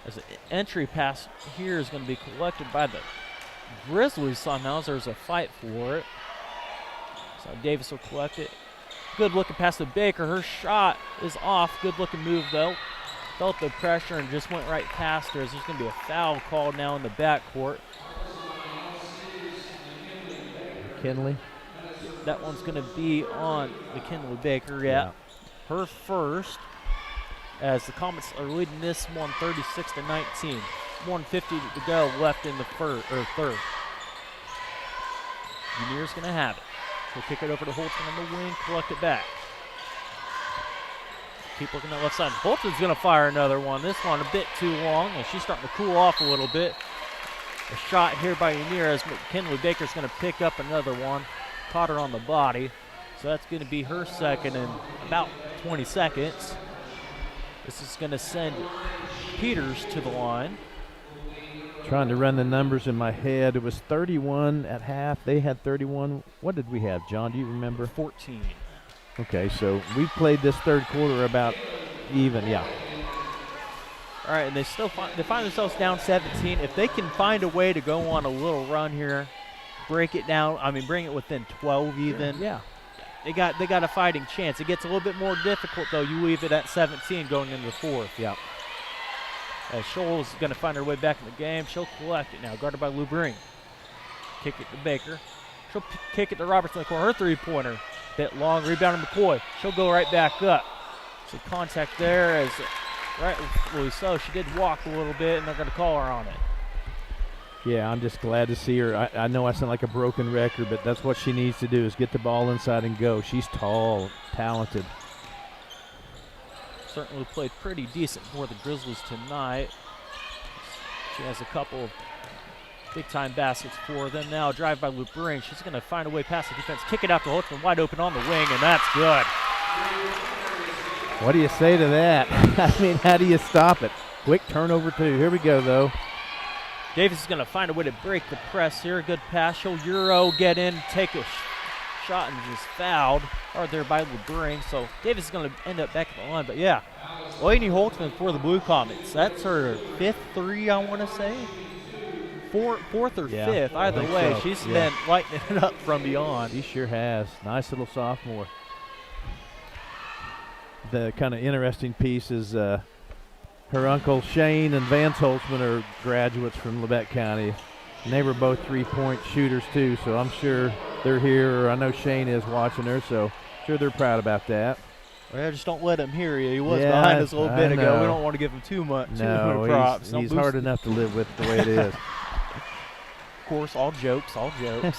As an entry pass here is going to be collected by the Grizzlies somehow. There's a fight for it. So Davis will collect it. Good looking pass to Baker. Her shot is off. Good looking move though. Felt the pressure and just went right past her. As there's going to be a foul called now in the backcourt. Kinley. That one's going to be on McKinley Baker. Yeah. Her first. As the Comets are leading this one 36-19. 1:50 to go left in the third. Unir's going to have it. She'll kick it over to Holtzman on the wing, collect it back. Keep looking at left side. Holtzman's going to fire another one. This one a bit too long, and she's starting to cool off a little bit. A shot here by Unir as McKinley Baker's going to pick up another one. Caught her on the body. So that's going to be her second in about 20 seconds. This is going to send Peters to the line. Trying to run the numbers in my head. It was 31 at half. They had 31. What did we have, John? Do you remember? 14. Okay, so we played this third quarter about even, yeah. All right, and they find themselves down 17. If they can find a way to go on a little run here, break it down, I mean, bring it within 12 even. Yeah. They got a fighting chance. It gets a little bit more difficult, though. You leave it at 17 going into the fourth. Yeah. As Scholl is going to find her way back in the game. She'll collect it now, guarded by Lubring. Kick it to Baker. She'll kick it to Roberts in the corner. Her three-pointer. Bit long, rebound to McCoy. She'll go right back up. So contact there as rightfully so. She did walk a little bit, and they're going to call her on it. Yeah, I'm just glad to see her. I know I sound like a broken record, but that's what she needs to do is get the ball inside and go. She's tall, talented. Certainly played pretty decent for the Grizzlies tonight. She has a couple of big-time baskets for them. Now drive by Luke Ring. She's going to find a way past the defense. Kick it out to Holtzman, wide open on the wing, and that's good. What do you say to that? I mean, how do you stop it? Quick turnover, too. Here we go, though. Davis is going to find a way to break the press here. Good pass. She'll Euro, get in, take a shot, and just fouled. Hard there by LeBring. So Davis is going to end up back at the line. But, yeah, Lainey Holtzman for the Blue Comets. That's her 5th three, I want to say. Fourth or fifth, either way. So. She's been lighting it up from beyond. She sure has. Nice little sophomore. The kind of interesting piece is her uncle Shane and Vance Holtzman are graduates from Labette County. And they were both three-point shooters, too, so I'm sure they're here. Or I know Shane is watching her, so sure they're proud about that. Well, just don't let him hear you. He was behind us a little bit ago. We don't want to give him too much props. He's hard enough to live with the way it is. Of course, all jokes,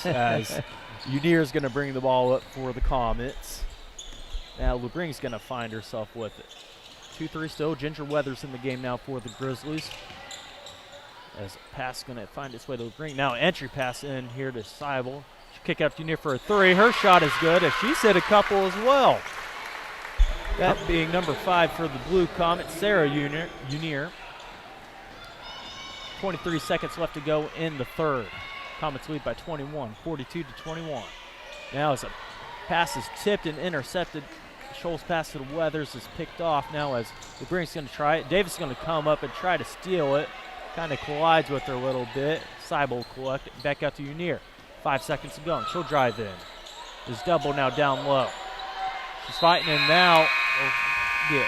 as Unier is going to bring the ball up for the Comets. Now LeBring's going to find herself with it. 2-3 still. Ginger Weathers in the game now for the Grizzlies. As a pass is going to find its way to LeBring. Now entry pass in here to Seibel. She'll kick out to Unier for a three. Her shot is good, as she's hit a couple as well. That being number 5 for the Blue Comets, Sarah Unier. 23 seconds left to go in the third. Comets lead by 21, 42-21. Now as a pass is tipped and intercepted, Scholl's pass to the Weathers is picked off now as LeBring's going to try it. Davis is going to come up and try to steal it. Kind of collides with her a little bit. Seibel collect it back out to Unier. 5 seconds to go, and she'll drive in. There's double now down low. She's fighting, and now will get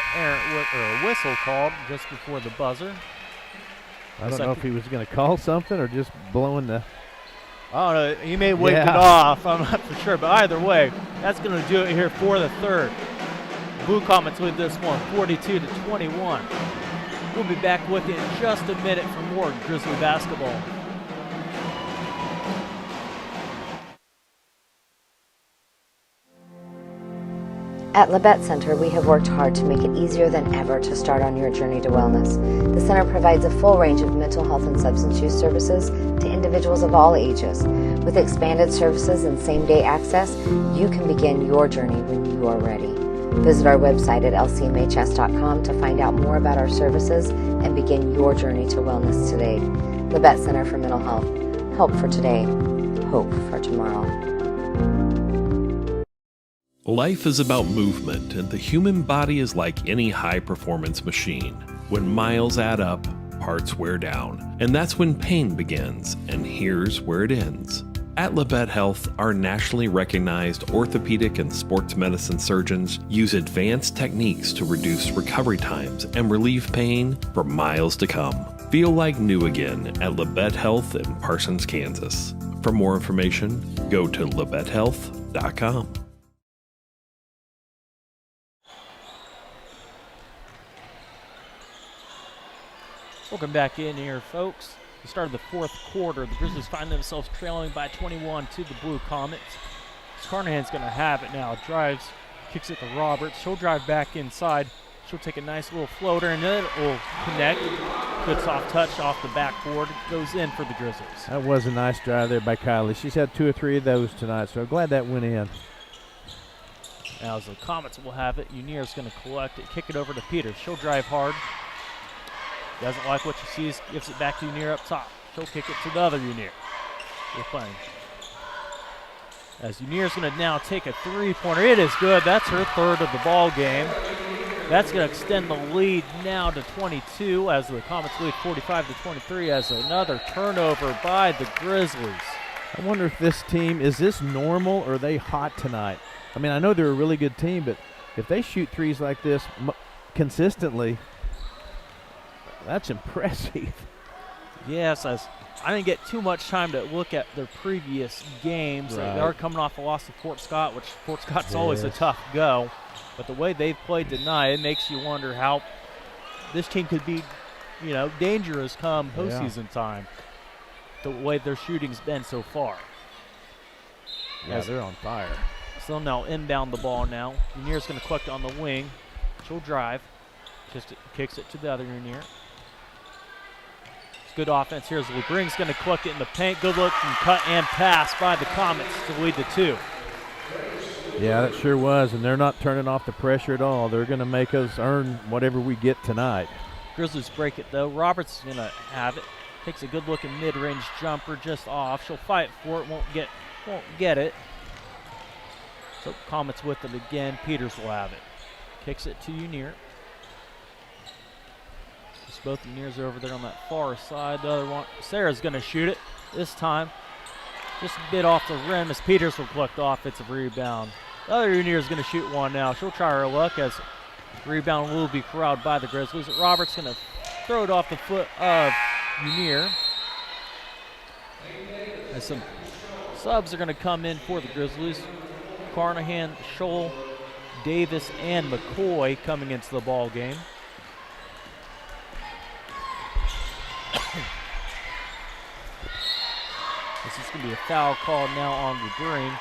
a whistle called just before the buzzer. I don't know if he was going to call something or just blowing the... I don't know. He may wave it off. I'm not for sure. But either way, that's going to do it here for the third. Blue Comets lead this one, 42-21. We'll be back with you in just a minute for more Grizzly basketball. At LABETTE Center, we have worked hard to make it easier than ever to start on your journey to wellness. The center provides a full range of mental health and substance use services to individuals of all ages. With expanded services and same-day access, you can begin your journey when you are ready. Visit our website at lcmhs.com to find out more about our services and begin your journey to wellness today. LABETTE Center for Mental Health. Help for today. Hope for tomorrow. Life is about movement, and the human body is like any high-performance machine. When miles add up, parts wear down, and that's when pain begins, and here's where it ends. At LABETTE Health, our nationally recognized orthopedic and sports medicine surgeons use advanced techniques to reduce recovery times and relieve pain for miles to come. Feel like new again at LABETTE Health in Parsons, Kansas. For more information, go to labettehealth.com. Welcome back in here, folks. The start of the fourth quarter, the Grizzlies find themselves trailing by 21 to the Blue Comets. Carnahan's going to have it now. Drives, kicks it to Roberts. She'll drive back inside. She'll take a nice little floater, and then it will connect. Good soft touch off the backboard. Goes in for the Grizzlies. That was a nice drive there by Kylie. She's had 2 or 3 of those tonight, so I'm glad that went in. Now as the Comets will have it, Unier's going to collect it, kick it over to Peters. She'll drive hard. Doesn't like what she sees, gives it back to Unier up top. She'll kick it to the other Unier. We're playing. As Unier's going to now take a three-pointer. It is good. That's her third of the ball game. That's going to extend the lead now to 22 as the Comets lead 45-23 as another turnover by the Grizzlies. I wonder if this team, is this normal or are they hot tonight? I mean, I know they're a really good team, but if they shoot threes like this consistently, that's impressive. Yes, as I didn't get too much time to look at their previous games. Right. They are coming off a loss to Fort Scott, which Fort Scott's always a tough go. But the way they've played tonight, it makes you wonder how this team could be, dangerous come postseason time. the way their shooting's been so far. Yeah, they're on fire. So now inbound the ball now. Unier's going to collect on the wing. She'll drive. Just kicks it to the other Unier. It's good offense here as LeGring's going to collect it in the paint. Good look and cut and pass by the Comets to lead the 2. Yeah, that sure was, and they're not turning off the pressure at all. They're going to make us earn whatever we get tonight. Grizzlies break it though. Roberts is going to have it. Takes a good looking mid-range jumper just off. She'll fight for it. Won't get it. So Comets with it again. Peters will have it. Kicks it to Unier. Just both Uniers are over there on that far side. The other one, Sarah's going to shoot it this time. Just a bit off the rim as Peters will collect offensive rebound. The other Unier is going to shoot one now. She'll try her luck as rebound will be corralled by the Grizzlies. Roberts going to throw it off the foot of Unier. As some subs are going to come in for the Grizzlies. Carnahan, Scholl, Davis, and McCoy coming into the ball game. This is going to be a foul call now on LeGring.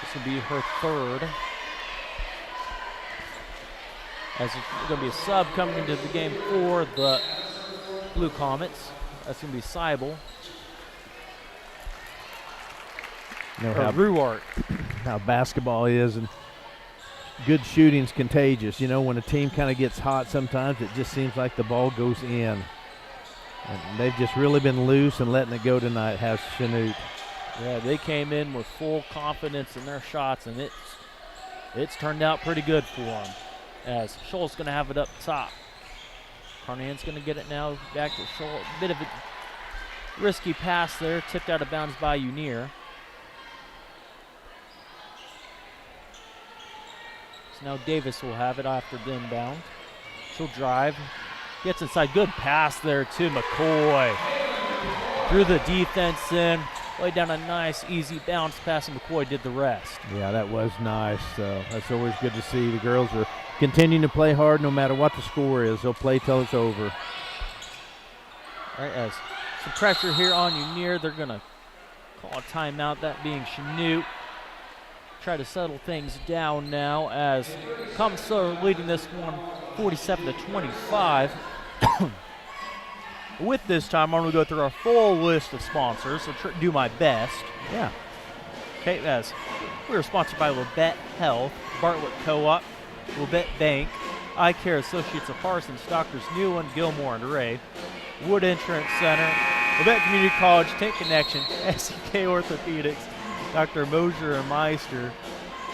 This will be her 3rd. As it's going to be a sub coming into the game for the Blue Comets. That's going to be Seibel. You know how Ruart. How basketball is, and good shooting's contagious. You know, when a team kind of gets hot sometimes, it just seems like the ball goes in. And they've just really been loose and letting it go tonight, has Chanute. Yeah, they came in with full confidence in their shots, and it's turned out pretty good for them. As Scholl's going to have it up top. Carnahan's going to get it now back to Scholl. A bit of a risky pass there, tipped out of bounds by Unier. So now Davis will have it after the inbound. She'll drive. Gets inside. Good pass there to McCoy. Threw the defense in. Laid down a nice, easy bounce pass, and McCoy did the rest. Yeah, that was nice. That's always good to see. The girls are continuing to play hard no matter what the score is. They'll play till it's over. All right, as some pressure here on Unier. They're going to call a timeout, that being Chanute. Try to settle things down now as Comets are leading this one 47-25. With this time, I'm going to go through our full list of sponsors, so do my best. Yeah. Okay, as we are sponsored by LABETTE Health, Bartlett Co-op, LABETTE Bank, Eye Care Associates of Parsons, Doctors Newland, Gilmore, and Ray, Wood Insurance Center, LABETTE Community College, Tank Connection, SEK Orthopedics, Dr. Mosier and Meister,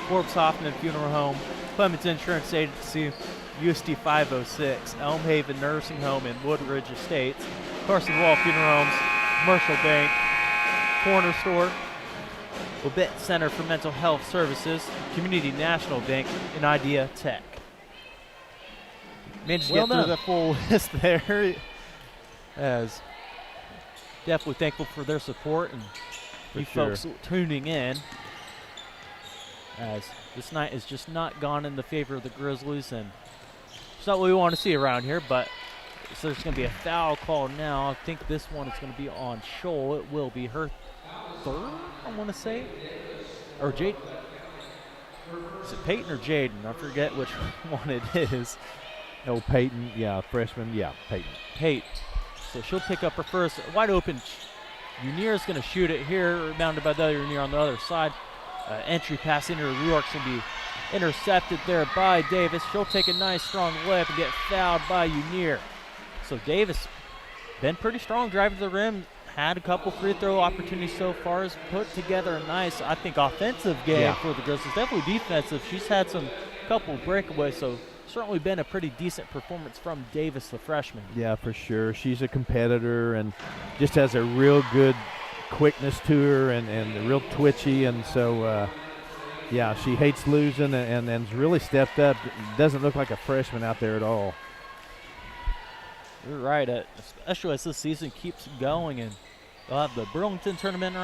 Forbes Hoffman Funeral Home, Clements Insurance Agency, USD 506, Elm Haven Nursing Home and Woodridge Estates, Carson Wall Funeral Homes, Commercial Bank, Corner Store, LABETTE Center for Mental Health Services, Community National Bank, and Idea Tech. Managed to get through the full list there. As definitely thankful for their support and you folks tuning in. As this night has just not gone in the favor of the Grizzlies, and it's not what we want to see around here, but so there's going to be a foul call now. I think this one is going to be on Scholl. It will be her 3rd, I want to say. Or Jaden. Is it Peyton or Jaden? I forget which one it is. Oh, Peyton, yeah, freshman, yeah, Peyton. So she'll pick up her first. Wide open. Unier is going to shoot it here, rebounded by the other Unier on the other side. Entry pass into Ruark's going to be intercepted there by Davis. She'll take a nice strong layup and get fouled by Unier. So Davis been pretty strong driving to the rim. Had a couple free throw opportunities so far. Has put together a nice, I think, offensive game for the Grizzlies. Definitely defensive. She's had some couple breakaways, so certainly been a pretty decent performance from Davis, the freshman. Yeah, for sure. She's a competitor and just has a real good quickness to her and real twitchy, and so yeah, she hates losing and really stepped up. Doesn't look like a freshman out there at all. You're right, especially as this season keeps going, and they'll have the Burlington tournament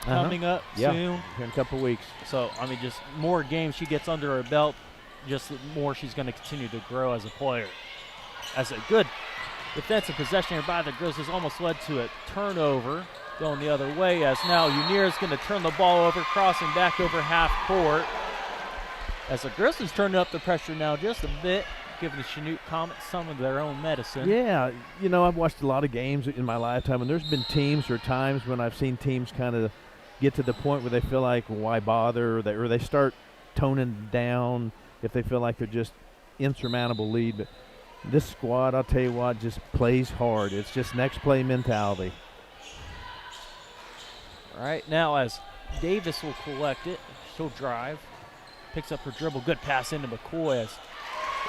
coming up soon. Here in a couple weeks. So I mean, just more games she gets under her belt, just the more she's going to continue to grow as a player. As a good defensive possession here by the Grizzlies almost led to a turnover. going the other way as now Unier is going to turn the ball over, crossing back over half court. As the Grizzlies turning up the pressure now just a bit, giving the Chanute Comets some of their own medicine. Yeah, you know, I've watched a lot of games in my lifetime, and there's been teams or times when I've seen teams kind of get to the point where they feel like, well, why bother, or they start toning down if they feel like they're just insurmountable lead. But this squad, I'll tell you what, just plays hard. It's just next play mentality. All right, now as Davis will collect it, she'll drive, picks up her dribble, good pass into McCoy. As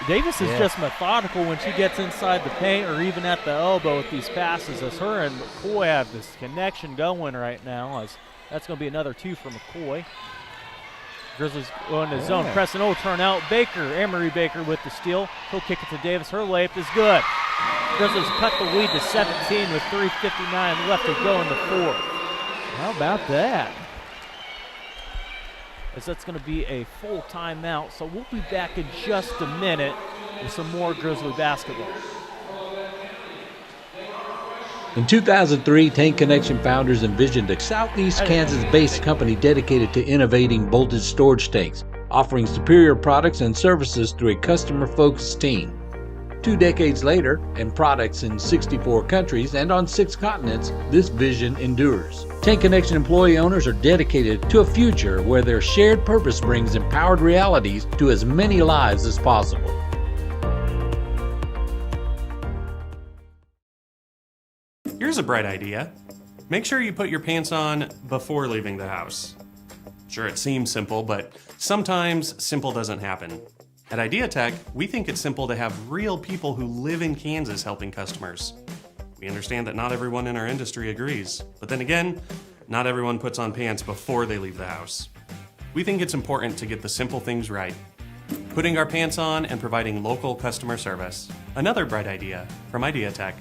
Davis is just methodical when she gets inside the paint or even at the elbow with these passes, as her and McCoy have this connection going right now, as that's going to be another 2 for McCoy. Grizzlies going to zone, pressing, turn out. Baker, Emery Baker with the steal. He'll kick it to Davis. Her layup is good. Grizzlies cut the lead to 17 with 3:59 left to go in the fourth. How about that? As that's going to be a full timeout, so we'll be back in just a minute with some more Grizzly basketball. In 2003, Tank Connection founders envisioned a Southeast Kansas-based company dedicated to innovating voltage storage tanks, offering superior products and services through a customer-focused team. 2 decades later, and products in 64 countries and on 6 continents, this vision endures. Tank Connection employee owners are dedicated to a future where their shared purpose brings empowered realities to as many lives as possible. Here's a bright idea. Make sure you put your pants on before leaving the house. Sure, it seems simple, but sometimes simple doesn't happen. At IdeaTech, we think it's simple to have real people who live in Kansas helping customers. We understand that not everyone in our industry agrees, but then again, not everyone puts on pants before they leave the house. We think it's important to get the simple things right. Putting our pants on and providing local customer service. Another bright idea from IdeaTech.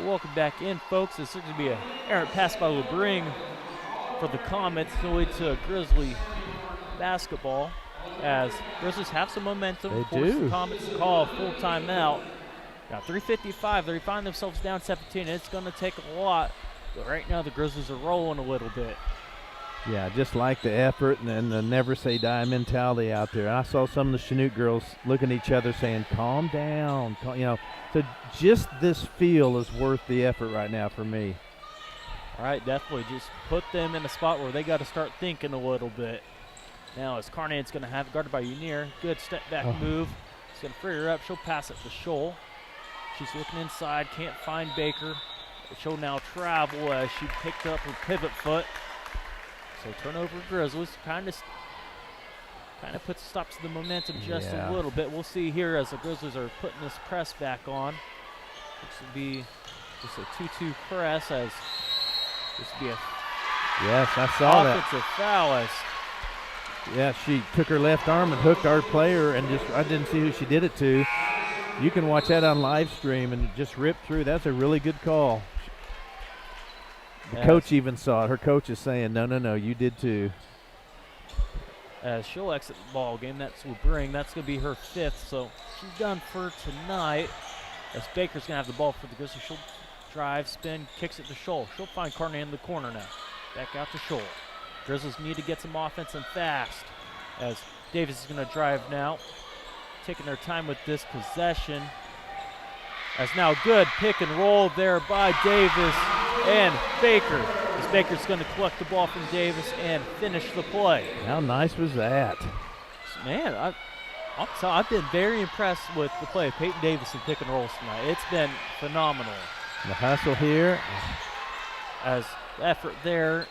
Welcome back in, folks. This is going to be an errant pass by LeBring for the Comets. No way to Grizzly basketball as Grizzlies have some momentum. They Force do. The Comets to call a full timeout. Got 3:55. They find themselves down 17. It's going to take a lot, but right now the Grizzlies are rolling a little bit. Yeah, just like the effort and the never say die mentality out there. I saw some of the Chanute girls looking at each other saying, calm down. So just this feel is worth the effort right now for me. All right, definitely. Just put them in a spot where they got to start thinking a little bit. Now as Carnahan's going to have it guarded by Unier. Good step back move. He's going to free her up. She'll pass it to Scholl. She's looking inside, can't find Baker. She'll now travel as she picked up her pivot foot. So turnover Grizzlies kind of puts a stop to the momentum just a little bit. We'll see here as the Grizzlies are putting this press back on. This will be just a 2-2 press as this will be a I saw that. offensive foul as She took her left arm and hooked our player, and I didn't see who she did it to. You can watch that on live stream and just rip through. That's a really good call. The coach even saw it. Her coach is saying, no, you did too. As she'll exit the ball game, that's LeBring. That's going to be her 5th, so she's done for tonight. As Baker's going to have the ball for the Grizzlies. She'll drive, spin, kicks it to Scholl. She'll find Carnahan in the corner now. Back out to Scholl. Grizzlies need to get some offense and fast. As Davis is going to drive now. Taking their time with this possession. As now good pick and roll there by Davis and Baker. As Baker's going to collect the ball from Davis and finish the play. How nice was that? Man, I've been very impressed with the play of Peyton Davis and pick and rolls tonight. It's been phenomenal. The hustle here. As the effort there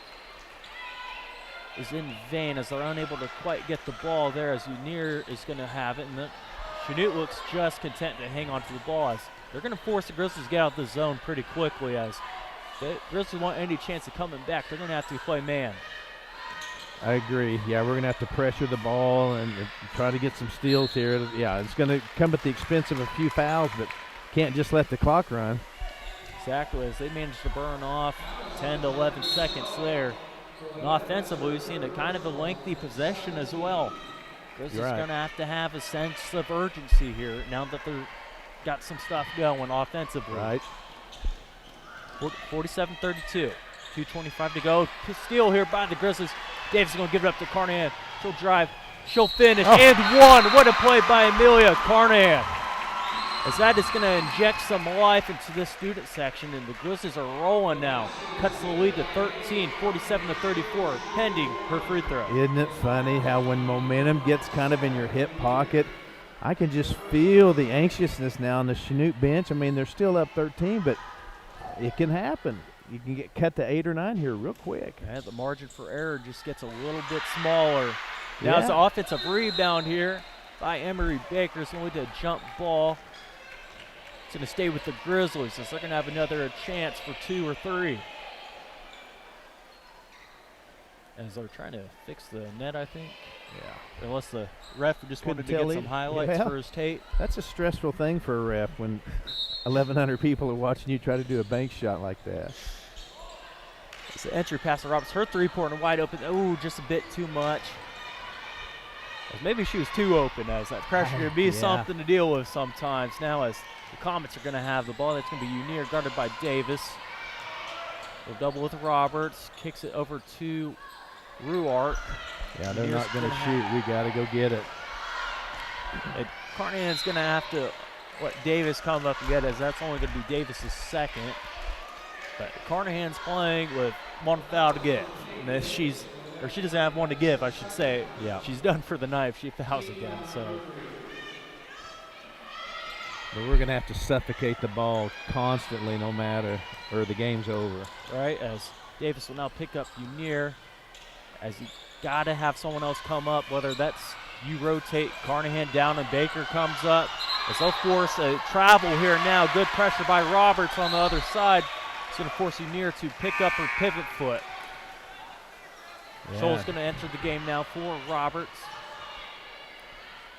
is in vain as they're unable to quite get the ball there as Unier is going to have it. And the Chanute looks just content to hang on to the ball as they're going to force the Grizzlies to get out of the zone pretty quickly as the Grizzlies want any chance of coming back. They're going to have to play man. I agree. Yeah, we're going to have to pressure the ball and try to get some steals here. Yeah, it's going to come at the expense of a few fouls, but can't just let the clock run. Exactly, as they managed to burn off 10 to 11 seconds there. And offensively, we've seen a kind of a lengthy possession as well. Grizzlies Right. going to have a sense of urgency here now that they've got some stuff going offensively. Right. 47-32. 2:25 to go. Steal here by the Grizzlies. Davis is going to give it up to Carnahan. She'll drive. She'll finish. And one. What a play by Amelia Carnahan. As that is going to inject some life into this student section, and the Grizzlies are rolling now. Cuts the lead to 13, 47-34, pending her free throw. Isn't it funny how when momentum gets kind of in your hip pocket, I can just feel the anxiousness now on the Chanute bench. I mean, they're still up 13, but it can happen. You can get cut to 8 or 9 here real quick. And the margin for error just gets a little bit smaller. Now it's an offensive rebound here by Emery Baker. It's going to lead to a jump ball. It's going to stay with the Grizzlies, as they're going to have another chance for 2 or 3. As they're trying to fix the net, I think. Yeah. Unless the ref just wanted to get some highlights for his tape. That's a stressful thing for a ref when 1,100 people are watching you try to do a bank shot like that. It's the entry pass to Roberts. Her three-pointer wide open. Oh, just a bit too much. Maybe she was too open, as that pressure could be something to deal with sometimes. Now as the Comets are going to have the ball, that's going to be Unier, guarded by Davis. They'll double with Roberts. Kicks it over to Ruart. Yeah, they're not going to shoot. We got to go get it. And Carnahan's going to have to let Davis come up and get it, as that's only going to be Davis's second. But Carnahan's playing with one foul to give. And she doesn't have one to give, I should say. Yeah. She's done for the night if she fouls again. So but we're going to have to suffocate the ball constantly no matter, or the game's over. Right, as Davis will now pick up Unier, as you got to have someone else come up, whether that's you rotate Carnahan down and Baker comes up. As they'll force a travel here now. Good pressure by Roberts on the other side. It's going to force Unier to pick up her pivot foot. Yeah. Scholl's going to enter the game now for Roberts.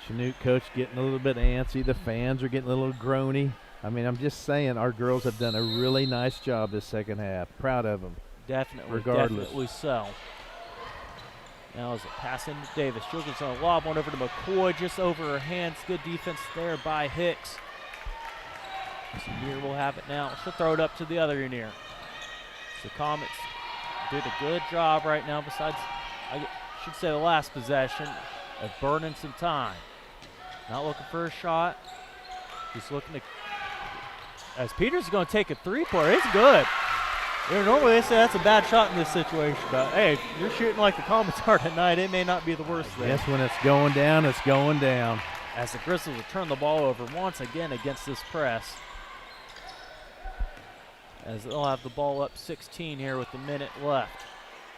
Chanute coach getting a little bit antsy. The fans are getting a little groany. I mean, I'm just saying our girls have done a really nice job this second half. Proud of them. Definitely, regardless. definitely so. Now as a pass into Davis. Children's on a lob one over to McCoy, just over her hands. Good defense there by Hicks. Unier will have it now. She'll throw it up to the other Unier. The Comets did a good job right now, besides, I should say, the last possession of burning some time. Not looking for a shot. Just looking to, as Peters is going to take a three-pointer. It's good. Normally they say that's a bad shot in this situation, but hey, you're shooting like the Comets are tonight. It may not be the worst thing. Yes, when it's going down, it's going down. As the Grizzlies will turn the ball over once again against this press. As they'll have the ball up 16 here with a minute left.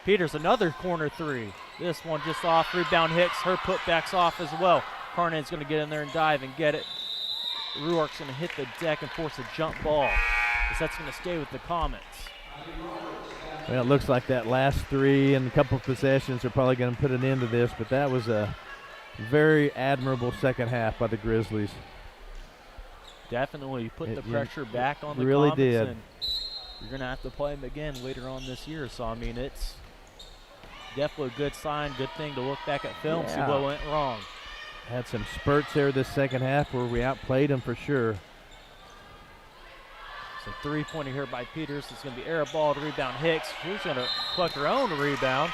Peters, another corner three. This one just off, rebound Hicks. Her putback's off as well. Carnahan's going to get in there and dive and get it. Ruark's going to hit the deck and force a jump ball, as that's going to stay with the Comets. Well, it looks like that last three and a couple of possessions are probably going to put an end to this, but that was a very admirable second half by the Grizzlies. Definitely put the pressure back on the really Comets, did. and you're going to have to play them again later on this year. So, I mean, it's definitely a good sign, good thing to look back at film, see what went wrong. Had some spurts there this second half where we outplayed them for sure. So three-pointer here by Peters. It's going to be air ball to rebound Hicks. She's going to collect her own rebound.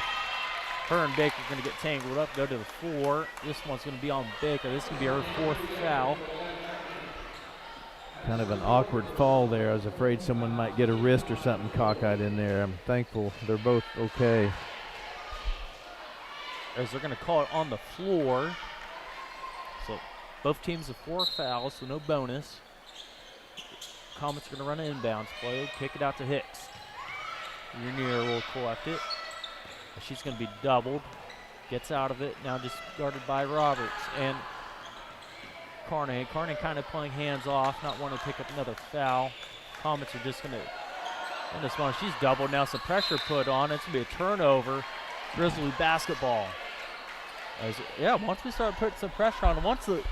Her and Baker are going to get tangled up, go to the floor. This one's going to be on Baker. This is going to be her fourth foul. Kind of an awkward fall there. I was afraid someone might get a wrist or something cockeyed in there. I'm thankful they're both okay. As they're going to call it on the floor. So both teams have 4 fouls, so no bonus. Comets are going to run an inbounds play, kick it out to Hicks. Unier will collect it. She's going to be doubled. Gets out of it, now just guarded by Roberts. And Carnahan kind of playing hands off, not wanting to pick up another foul. Comets are just going to, in this one, she's doubled now, some pressure put on. It's going to be a turnover. Grizzly basketball. Once we start putting some pressure on them, once the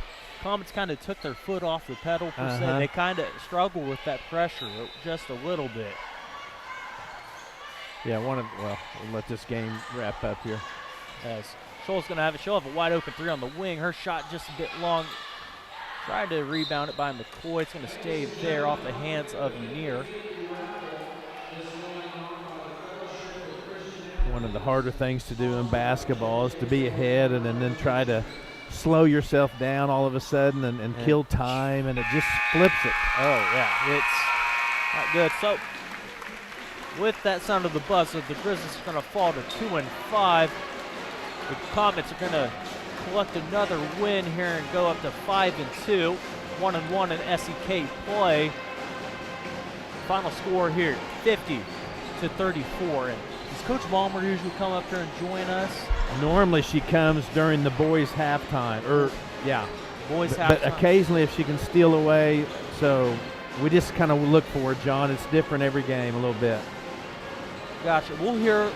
Comets kind of took their foot off the pedal per se, they kind of struggle with that pressure just a little bit. Yeah, we'll let this game wrap up here. As Scholl's going to have it. She'll have a wide open 3 on the wing. Her shot just a bit long. Tried to rebound it by McCoy. It's going to stay there off the hands of Unier. One of the harder things to do in basketball is to be ahead and then try to slow yourself down all of a sudden and kill time, and it just flips it. Oh, yeah, it's not good. So, with that sound of the buzzer, the Grizzlies are going to fall to 2-5. The Comets are going to collect another win here and go up to 5-2, 1-1 in SEK play. Final score here, 50-34. And does Coach Ballmer usually come up here and join us? Normally she comes during the boys' halftime, boys' halftime. But occasionally if she can steal away, so we just kind of look for her, John. It's different every game a little bit. Gotcha. We'll hear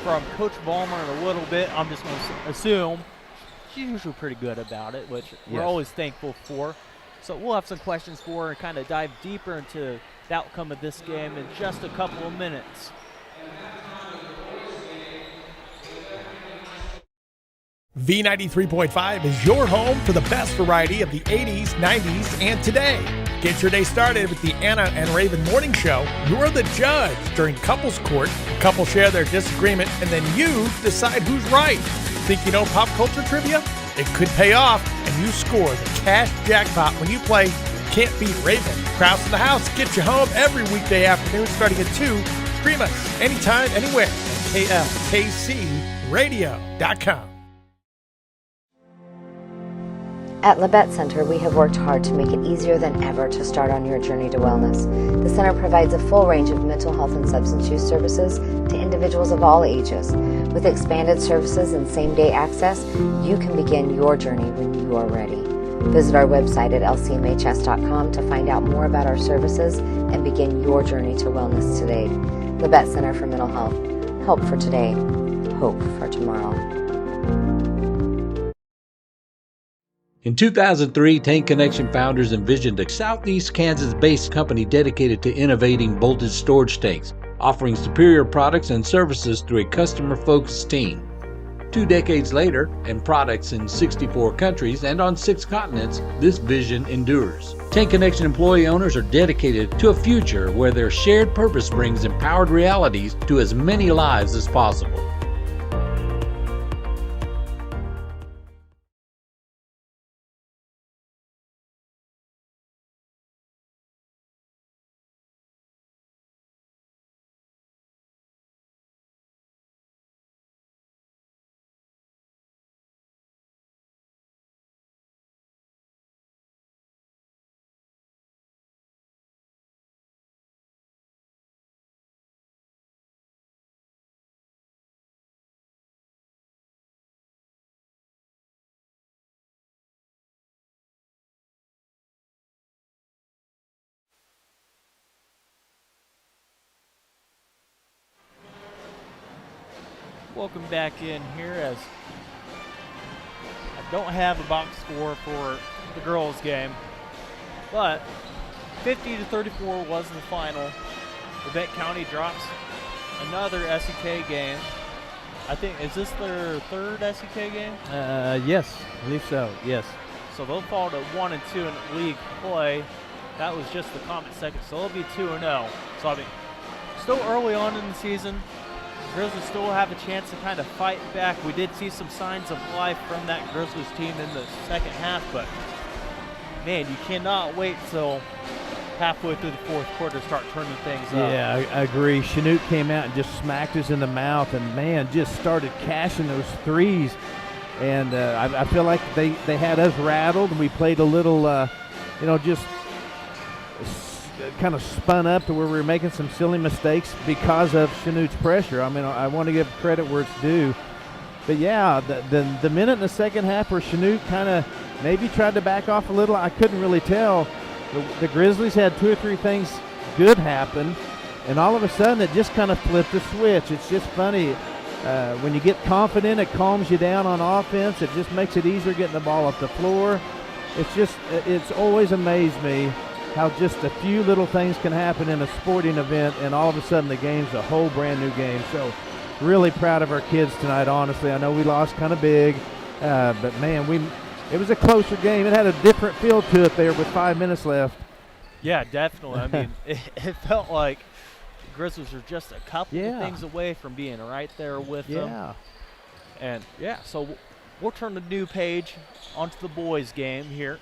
from Coach Ballmer in a little bit. I'm just going to assume she's usually pretty good about it, which we're always thankful for. So we'll have some questions for her and kind of dive deeper into the outcome of this game in just a couple of minutes. V93.5 is your home for the best variety of the 80s, 90s, and today. Get your day started with the Anna and Raven Morning Show. You're the judge during couples court. Couples share their disagreement, and then you decide who's right. Think you know pop culture trivia? It could pay off, and you score the cash jackpot when you play Can't Beat Raven. Kraus in the house gets you home every weekday afternoon starting at 2. Stream us anytime, anywhere at KFKCRadio.com. At LABETTE Center, we have worked hard to make it easier than ever to start on your journey to wellness. The center provides a full range of mental health and substance use services to individuals of all ages. With expanded services and same-day access, you can begin your journey when you are ready. Visit our website at lcmhs.com to find out more about our services and begin your journey to wellness today. LABETTE Center for Mental Health. Help for today. Hope for tomorrow. In 2003, Tank Connection founders envisioned a Southeast Kansas-based company dedicated to innovating voltage storage tanks, offering superior products and services through a customer-focused team. 2 decades later, and products in 64 countries and on 6 continents, this vision endures. Tank Connection employee owners are dedicated to a future where their shared purpose brings empowered realities to as many lives as possible. Welcome back in here, as I don't have a box score for the girls' game, but 50-34 was the final. LaBette County drops another SEK game. I think, is this their 3rd SEK game? Yes, I believe so, yes. So they'll fall to 1-2 in league play. That was just the Comet second, so they'll be 2-0. So I mean, still early on in the season. Grizzlies still have a chance to kind of fight back. We did see some signs of life from that Grizzlies team in the second half, but man, you cannot wait till halfway through the 4th quarter to start turning things up. Yeah, I agree. CHANUTE came out and just smacked us in the mouth, and man, just started cashing those threes. And I feel like they had us rattled, and we played a little, just kind of spun up to where we were making some silly mistakes because of CHANUTE's pressure. I mean, I want to give credit where it's due. But yeah, the minute in the second half where CHANUTE kind of maybe tried to back off a little, I couldn't really tell. The Grizzlies had 2 or 3 things good happen, and all of a sudden it just kind of flipped the switch. It's just funny. When you get confident, it calms you down on offense. It just makes it easier getting the ball off the floor. It's always amazed me how just a few little things can happen in a sporting event, and all of a sudden the game's a whole brand new game. So really proud of our kids tonight, honestly. I know we lost kind of big, but man, it was a closer game. It had a different feel to it there with 5 minutes left. Yeah, definitely. I mean, it felt like the Grizzlies were just a couple of things away from being right there with them. And, so we'll turn the new page onto the boys' game here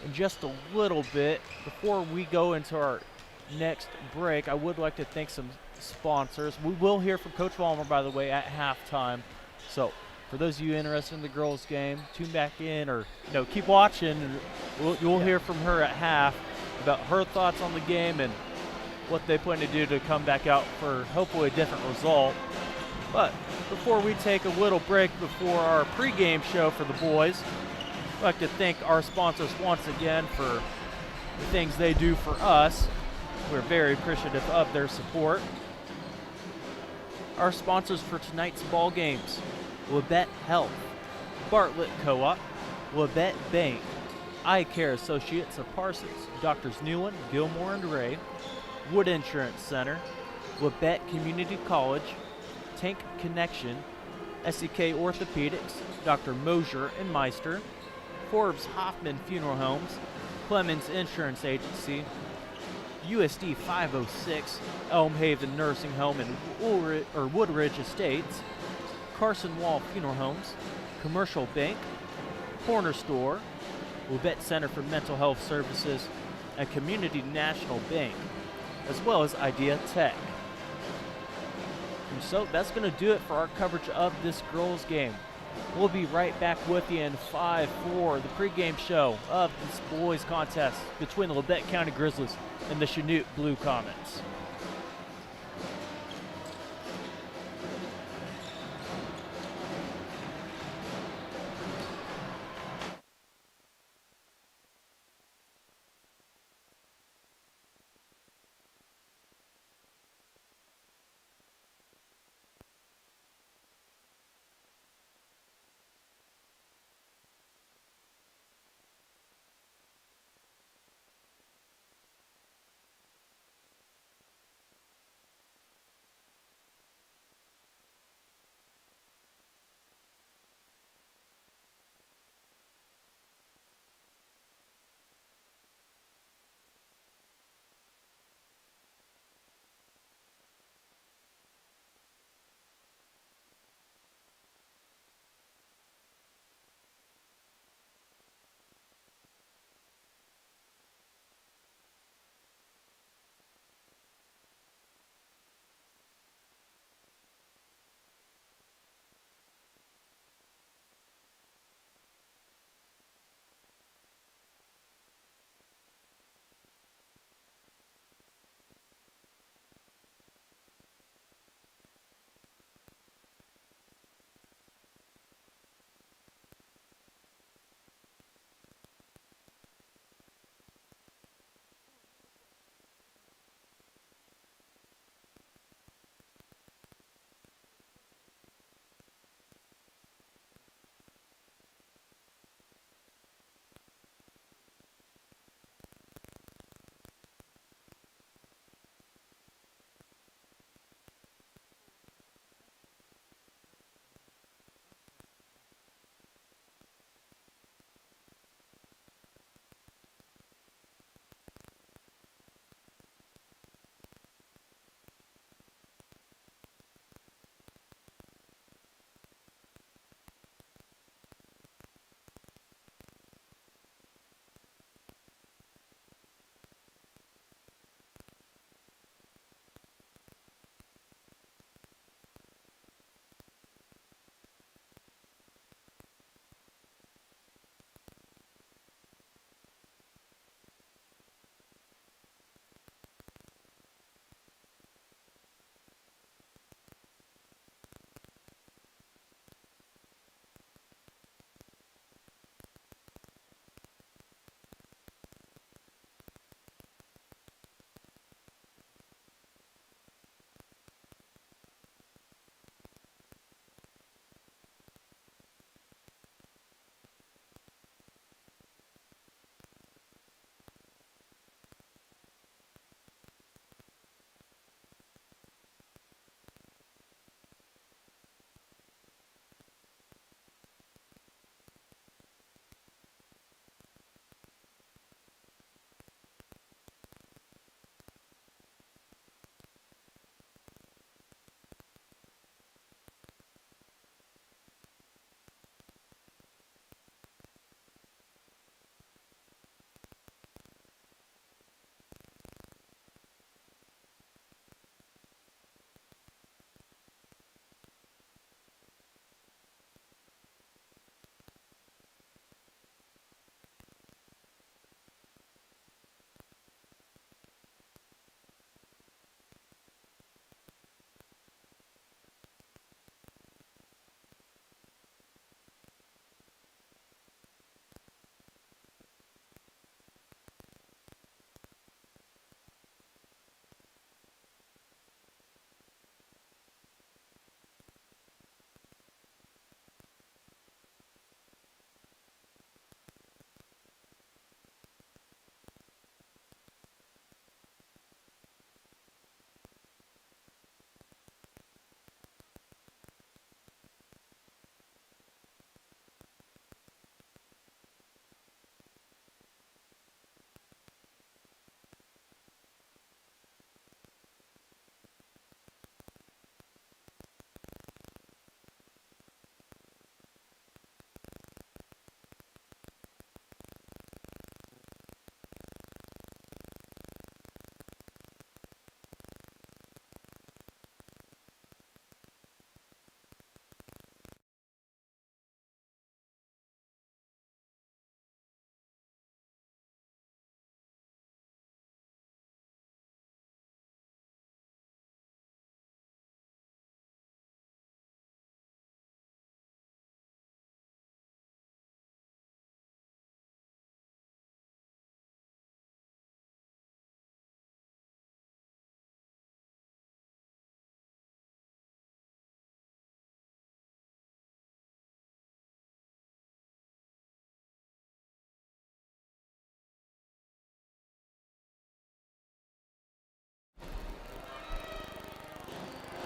in just a little bit. Before we go into our next break, I would like to thank some sponsors. We will hear from Coach Vollmer, by the way, at halftime. So for those of you interested in the girls' game, tune back in or keep watching. And you'll hear from her at half about her thoughts on the game and what they plan to do to come back out for hopefully a different result. But before we take a little break before our pregame show for the boys, I'd like to thank our sponsors once again for the things they do for us. We're very appreciative of their support. Our sponsors for tonight's ball games: LABETTE Health, Bartlett Co-op, LABETTE Bank, Eye Care Associates of Parsons, Doctors Newland, Gilmore, and Ray, Wood Insurance Center, LABETTE Community College, Tank Connection, SEK Orthopedics, Dr. Mosier and Meister, Forbes Hoffman Funeral Homes, Clemens Insurance Agency, USD 506, Elmhaven Nursing Home and Woodridge Estates, Carson Wall Funeral Homes, Commercial Bank, Corner Store, LABETTE Center for Mental Health Services, and Community National Bank, as well as Idea Tech. And so that's going to do it for our coverage of this girls' game. We'll be right back with you in 5 for the pregame show of this boys' contest between the LABETTE County Grizzlies and the CHANUTE Blue Comets.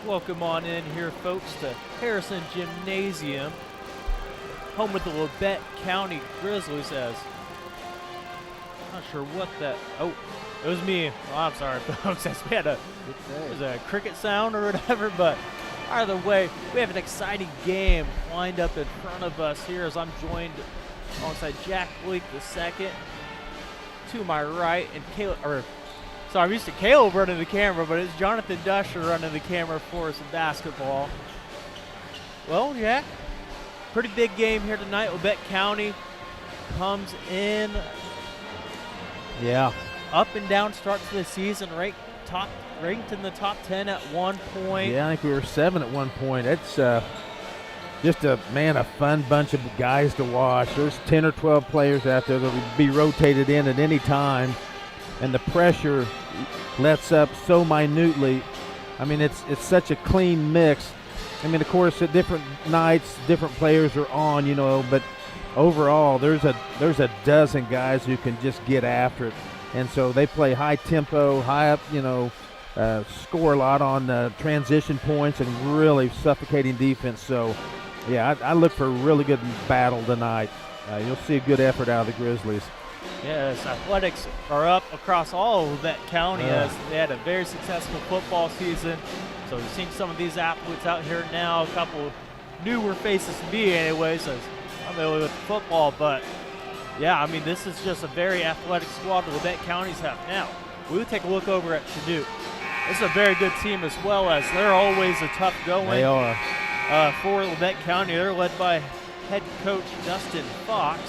Welcome on in here, folks, to Harrison Gymnasium, home with the Labette County Grizzlies. As not sure what that. Oh, it was me. Oh, I'm sorry, folks. We had a cricket sound or whatever, but either way, we have an exciting game lined up in front of us here. As I'm joined alongside Jack Bleak II to my right, and Caleb. So I'm used to Caleb running the camera, but it's Jonathan Dusher running the camera for us in basketball. Well, Jack, pretty big game here tonight. Labette County comes in. Yeah. Up and down start to the season, ranked in the top 10 at one point. Yeah, I think we were 7 at one point. It's just a fun bunch of guys to watch. There's 10 or 12 players out there that will be rotated in at any time, and the pressure lets up so minutely. I mean, it's such a clean mix. I mean, of course, at different nights, different players are on, but overall, there's a dozen guys who can just get after it. And so they play high tempo, high up, score a lot on transition points and really suffocating defense. So, yeah, I look for a really good battle tonight. You'll see a good effort out of the Grizzlies. Yes, athletics are up across all of Labette County as they had a very successful football season. So we've seen some of these athletes out here now, a couple newer faces to me anyways, as I'm familiar with football. But, yeah, I mean, this is just a very athletic squad the Labette Counties have now. We'll take a look over at CHANUTE. This is a very good team as well, as they're always a tough going. They are. For Labette County, they're led by head coach Dustin Fox,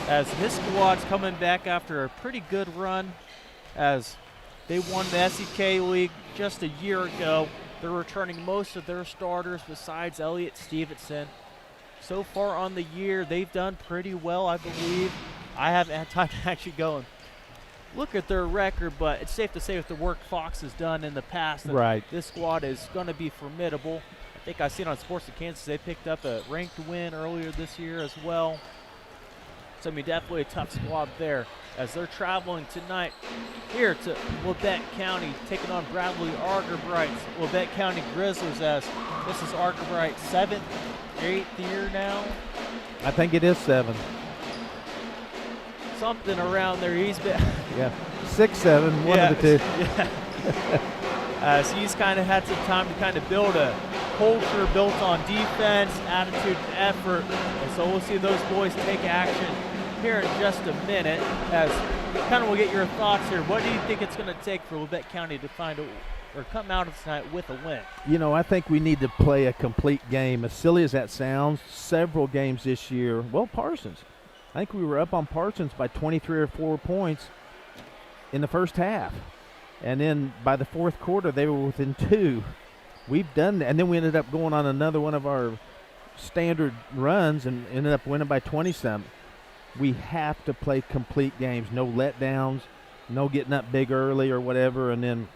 as his squad's coming back after a pretty good run, as they won the SEK League just a year ago. They're returning most of their starters besides Elliott Stevenson. So far on the year, they've done pretty well, I believe. I haven't had time to actually go and look at their record, but it's safe to say with the work Fox has done in the past, that this squad is going to be formidable. I think I seen on Sports in Kansas they picked up a ranked win earlier this year as well. So, I mean, definitely a tough squad there as they're traveling tonight here to Labette County, taking on Bradley Argerbright's Labette County Grizzlies, as this is Argerbright's 7th, 8th year now. I think it is 7. Something around there. He's been 6, 7, one of the two. Yeah. So he's kind of had some time to kind of build a culture built on defense, attitude, and effort. And so we'll see those boys take action here in just a minute, as kind of we'll get your thoughts here. What do you think it's going to take for Labette County to come out of tonight with a win? I think we need to play a complete game. As silly as that sounds, several games this year. Well, Parsons. I think we were up on Parsons by 23 or 4 points in the first half. And then by the fourth quarter, they were within 2. We've done that. And then we ended up going on another one of our standard runs and ended up winning by 20-something. We have to play complete games. No letdowns, no getting up big early or whatever, and then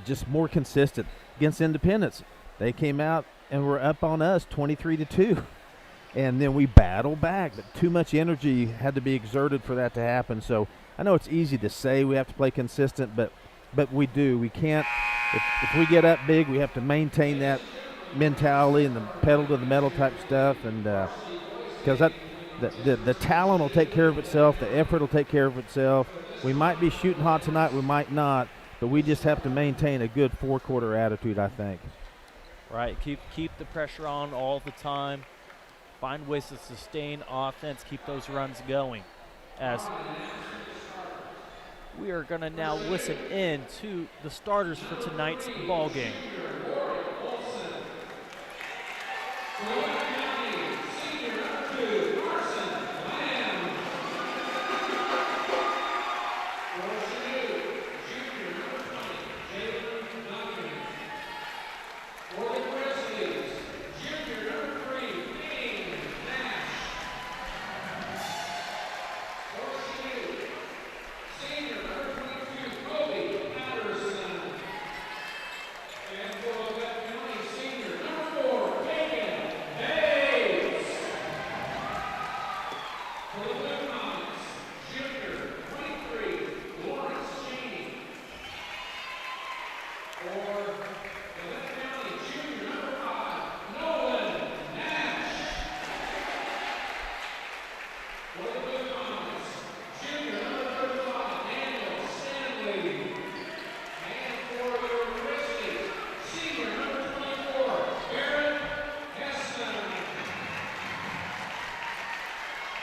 just more consistent. Against Independence, they came out and were up on us 23-2. And then we battled back, but too much energy had to be exerted for that to happen. So I know it's easy to say we have to play consistent, but we do. We can't. If we get up big, we have to maintain that mentality and the pedal to the metal type stuff, and because the talent will take care of itself, the effort will take care of itself. We might be shooting hot tonight, we might not, but we just have to maintain a good 4-quarter attitude, I think. Right, keep the pressure on all the time. Find ways to sustain offense, keep those runs going. As we are going to now listen in to the starters for tonight's ball game.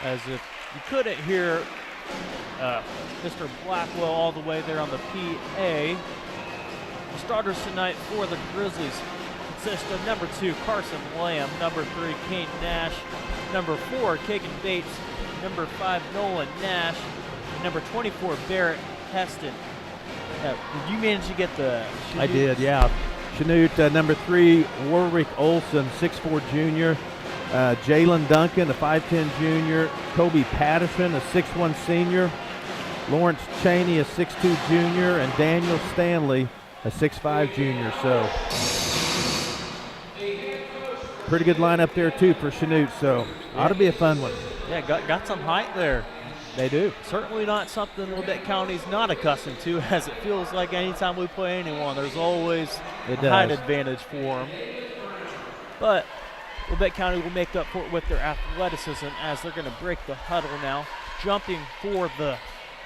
As if you couldn't hear Mr. Blackwell all the way there on the PA. The starters tonight for the Grizzlies consist of number 2, Carson Lamb, number 3, Kane Nash, number 4, Kagan Bates, number 5, Nolan Nash, and number 24, Barrett Heston. Did you manage to get the Chanute? I did, yeah. Chanute, number 3, Warwick Olson, 6'4 junior. Jalen Duncan, a 5'10 junior. Kobe Patterson, a 6'1 senior. Lawrence Cheney, a 6'2 junior. And Daniel Stanley, a 6'5 junior. So pretty good lineup there too for Chanute. So ought to be a fun one. Yeah, got some height there. They do. Certainly not something Labette County's not accustomed to, as it feels like anytime we play anyone, there's always a height advantage for them. But Labette County will make up for it with their athleticism as they're going to break the huddle now. Jumping for the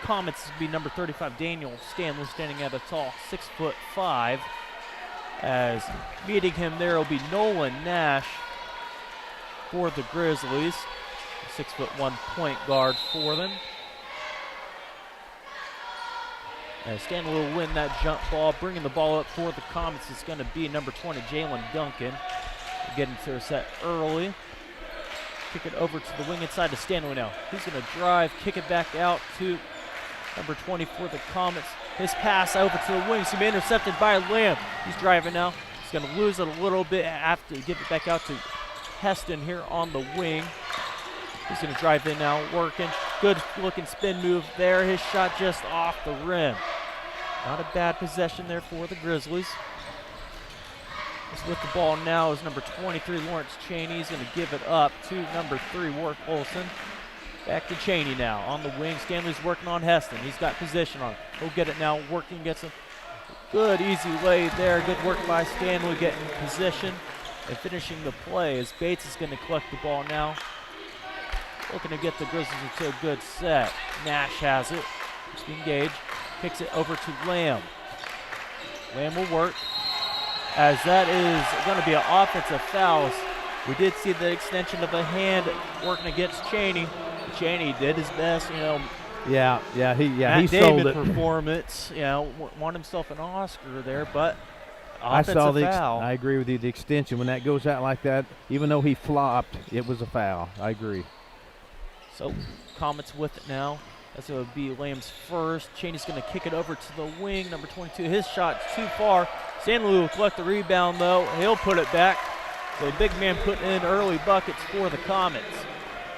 Comets will be number 35, Daniel Stanley, standing at a tall 6'5". As meeting him there will be Nolan Nash for the Grizzlies, a 6'1" point guard for them. As Stanley will win that jump ball, bringing the ball up for the Comets is going to be number 20, Jalen Duncan. Get into their set early. Kick it over to the wing inside to Stanley now. He's going to drive, kick it back out to number 20 for the Comets. His pass over to the wing. He's going to be intercepted by Lamb. He's driving now. He's going to lose it a little bit after give it back out to Heston here on the wing. He's going to drive in now, working. Good looking spin move there. His shot just off the rim. Not a bad possession there for the Grizzlies. With the ball now is number 23, Lawrence Cheney. He's going to give it up to number 3, Warwick Olson. Back to Cheney now on the wing. Stanley's working on Heston. He's got position on it. He'll get it now, working, gets a good, easy lay there. Good work by Stanley getting position and finishing the play as Bates is going to collect the ball now. Looking to get the Grizzlies into a good set. Nash has it. Just engaged. Kicks it over to Lamb. Lamb will work, as that is going to be an offensive foul. We did see the extension of a hand working against Cheney. Cheney did his best, you know. He sold it. Performance, won himself an Oscar there, but I saw the foul. I agree with you. The extension, when that goes out like that, even though he flopped, it was a foul. I agree. So Comets with it now. That's going to be Lamb's first. Cheney's going to kick it over to the wing. Number 22, his shot's too far. Stanley will collect the rebound, though. He'll put it back. So big man putting in early buckets for the Comets.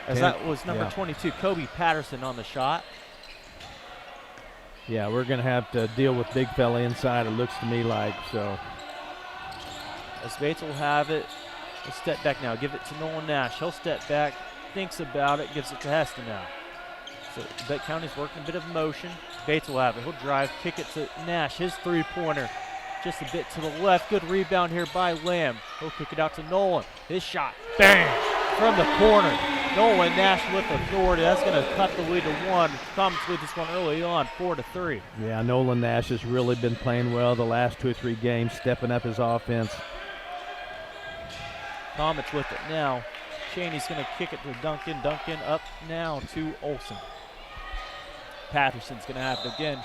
As that was number 22, Kobe Patterson on the shot. Yeah, we're going to have to deal with big fella inside, it looks to me like. So as Bates will have it. He'll step back now. Give it to Nolan Nash. He'll step back, thinks about it, gives it to Heston now. So Labette County's working a bit of motion. Bates will have it. He'll drive, kick it to Nash. His three-pointer just a bit to the left. Good rebound here by Lamb. He'll kick it out to Nolan. His shot, bang, from the corner. Nolan Nash with authority. That's going to cut the lead to 1. Comets lead this one early on, 4-3. Yeah, Nolan Nash has really been playing well the last 2 or 3 games, stepping up his offense. Comets with it now. Cheney's going to kick it to Duncan. Duncan up now to Olson. Patterson's going to have it again.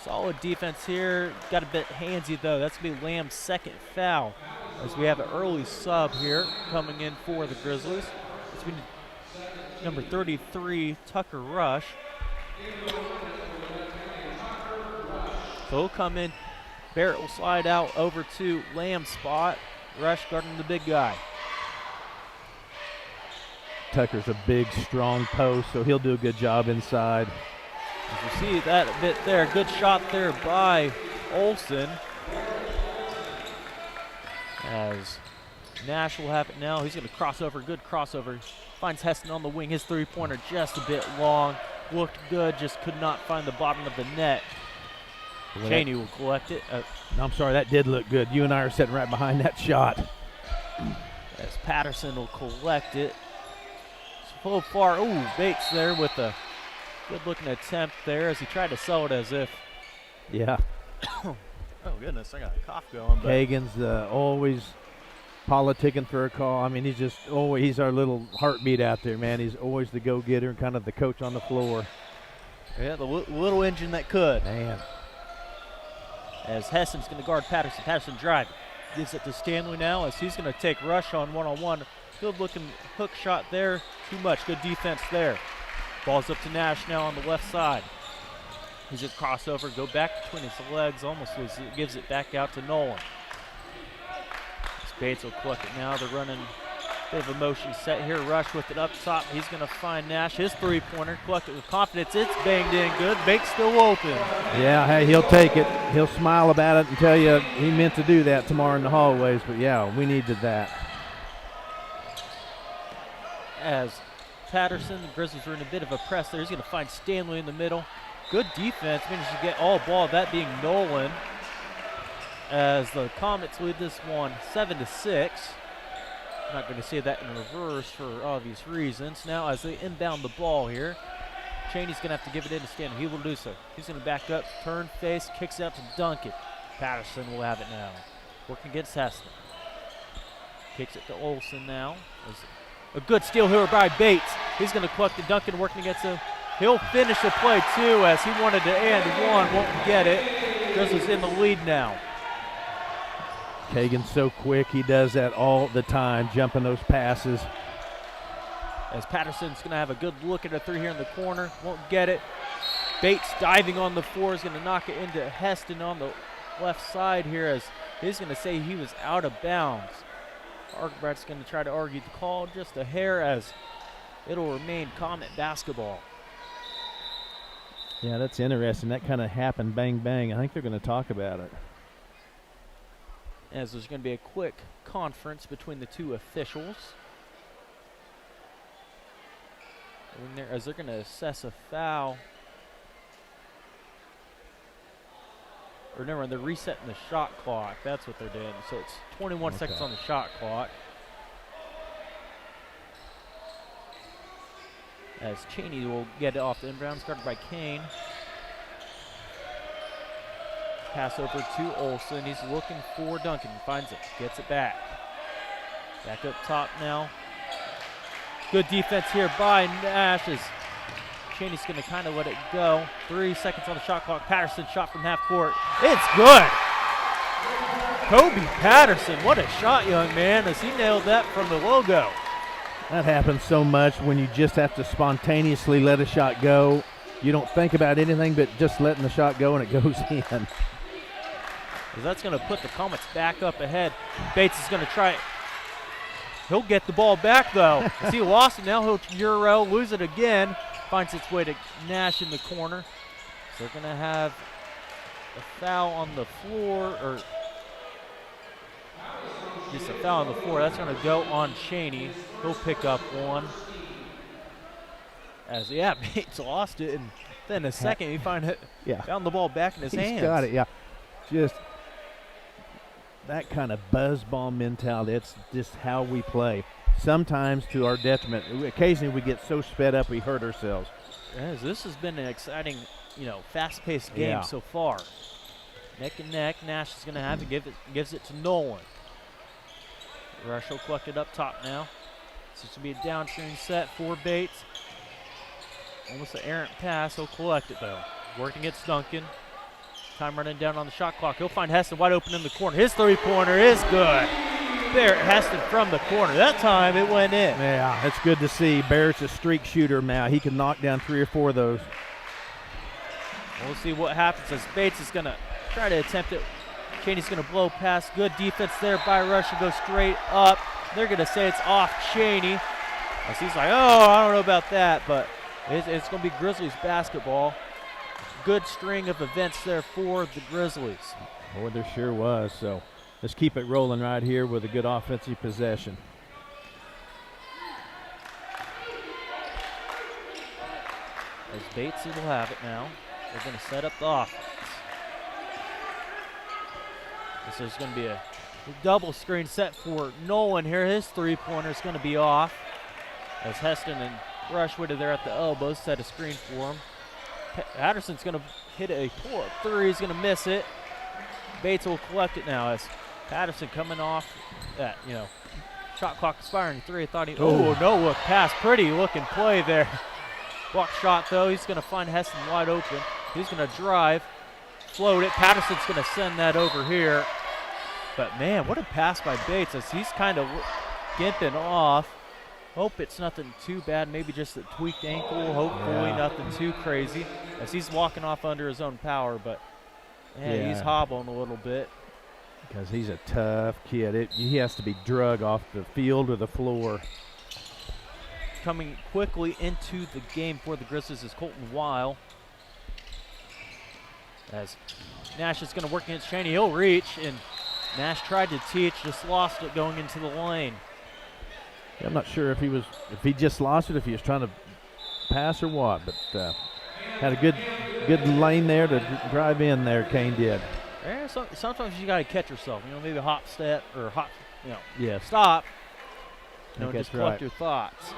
Solid defense here. Got a bit handsy, though. That's going to be Lamb's second foul, as we have an early sub here coming in for the Grizzlies. It's been number 33, Tucker Rush. So he'll come in. Barrett will slide out over to Lamb's spot. Rush guarding the big guy. Tucker's a big, strong post, so he'll do a good job inside. As you see that a bit there. Good shot there by Olson. As Nash will have it now. He's going to cross over. Good crossover. Finds Heston on the wing. His three-pointer just a bit long. Looked good. Just could not find the bottom of the net. Cheney will collect it. No, I'm sorry. That did look good. You and I are sitting right behind that shot. As Patterson will collect it. So far, ooh, Bates there with a good-looking attempt there as he tried to sell it as if Yeah. Oh, goodness, I got a cough going. But Hagen's always politicking for a call. I mean, he's our little heartbeat out there, man. He's always the go-getter and kind of the coach on the floor. yeah, the little engine that could. Man. As Heston's going to guard Patterson. Patterson driving. Gives it to Stanley now as he's going to take Rush on one-on-one. Good looking hook shot there. Too much. Good defense there. Ball's up to Nash now on the left side. He's a crossover. Go back between his legs. Almost gives it back out to Nolan. Bates will collect it now. They're running a bit of a motion set here. Rush with it up top. He's going to find Nash. His three-pointer. Collect it with confidence. It's banged in good. Bates still open. Yeah, hey, he'll take it. He'll smile about it and tell you he meant to do that tomorrow in the hallways. But, yeah, we needed that. As Patterson, the Grizzlies are in a bit of a press there. He's going to find Stanley in the middle. Good defense. Managed to get all ball. That being Nolan. As the Comets lead this one 7-6. Not going to say that in reverse for obvious reasons. Now as they inbound the ball here, Cheney's going to have to give it in to Stanley. He will do so. He's going to back up, turn face, kicks out to Duncan. Patterson will have it now. Working against Heston. Kicks it to Olsen now. A good steal here by Bates. He's going to collect the Duncan working against him. He'll finish the play too as he wanted to end one. Won't get it. Grizzlies in the lead now. Kagan's so quick. He does that all the time, jumping those passes. As Patterson's going to have a good look at a three here in the corner. Won't get it. Bates diving on the floor is going to knock it into Heston on the left side here as he's going to say he was out of bounds. Arkwright's going to try to argue the call just a hair as it'll remain Comet basketball. Yeah, that's interesting. That kind of happened bang, bang. I think they're going to talk about it. As there's going to be a quick conference between the two officials. As they're going to assess a foul. Or never mind, they're resetting the shot clock. That's what they're doing. So it's 21 seconds on the shot clock. As Cheney will get it off the inbounds, guarded by Kane. Pass over to Olsen. He's looking for Duncan. Finds it. Gets it back. Back up top now. Good defense here by Nash as Cheney's going to kind of let it go. 3 seconds on the shot clock. Patterson shot from half court. It's good. Kobe Patterson. What a shot, young man, as he nailed that from the logo. That happens so much when you just have to spontaneously let a shot go. You don't think about anything but just letting the shot go and it goes in. That's going to put the Comets back up ahead. Bates is going to try it. He'll get the ball back, though. As he lost it, now he'll Euro, lose it again. Finds its way to Nash in the corner. So they're going to have a foul on the floor, or just a foul on the floor. That's going to go on Cheney. He'll pick up one. As, yeah, Bates lost it, and then a second he found the ball back in his hands. He's got it, yeah. Just that kind of buzz ball mentality, that's just how we play. Sometimes to our detriment. Occasionally we get so sped up we hurt ourselves. Yes, this has been an exciting, fast-paced game so far. Neck and neck. Nash is going to have to gives it to Nolan. Rush will collect it up top now. This is going to be a downstream set for Bates. Almost an errant pass. He'll collect it, though. Working against Duncan. Time running down on the shot clock. He'll find Heston wide open in the corner. His three-pointer is good. Barrett Heston from the corner. That time it went in. Yeah, it's good to see. Barrett's a streak shooter now. He can knock down 3 or 4 of those. We'll see what happens as Bates is going to try to attempt it. Cheney's going to blow past. Good defense there by Rush and go straight up. They're going to say it's off Cheney. As he's like, I don't know about that, but it's going to be Grizzlies basketball. Good string of events there for the Grizzlies. Boy, there sure was. So let's keep it rolling right here with a good offensive possession. As Bates will have it now. They're going to set up the offense. This is going to be a double screen set for Nolan here. His three-pointer is going to be off. As Heston and Rush were there at the elbows, set a screen for him. Patterson's going to hit a pull-up three. He's going to miss it. Bates will collect it now as Patterson coming off that, shot clock expiring 3. I thought he, no look pass. Pretty looking play there. Block shot though. He's going to find Heston wide open. He's going to drive, float it. Patterson's going to send that over here. But man, what a pass by Bates as he's kind of gimping off. Hope it's nothing too bad, maybe just a tweaked ankle. Hopefully nothing too crazy as he's walking off under his own power, but man, he's hobbling a little bit. Because he's a tough kid. He has to be drug off the field or the floor. Coming quickly into the game for the Grizzlies is Colton Weil. As Nash is going to work against Cheney. He'll reach, and Nash tried to teach, just lost it going into the lane. Yeah, I'm not sure if he just lost it, if he was trying to pass or what, but had a good lane there to drive in there, Kane did. Yeah, sometimes you got to catch yourself, maybe hop, step, or hop, yes. Stop. Just collect your thoughts.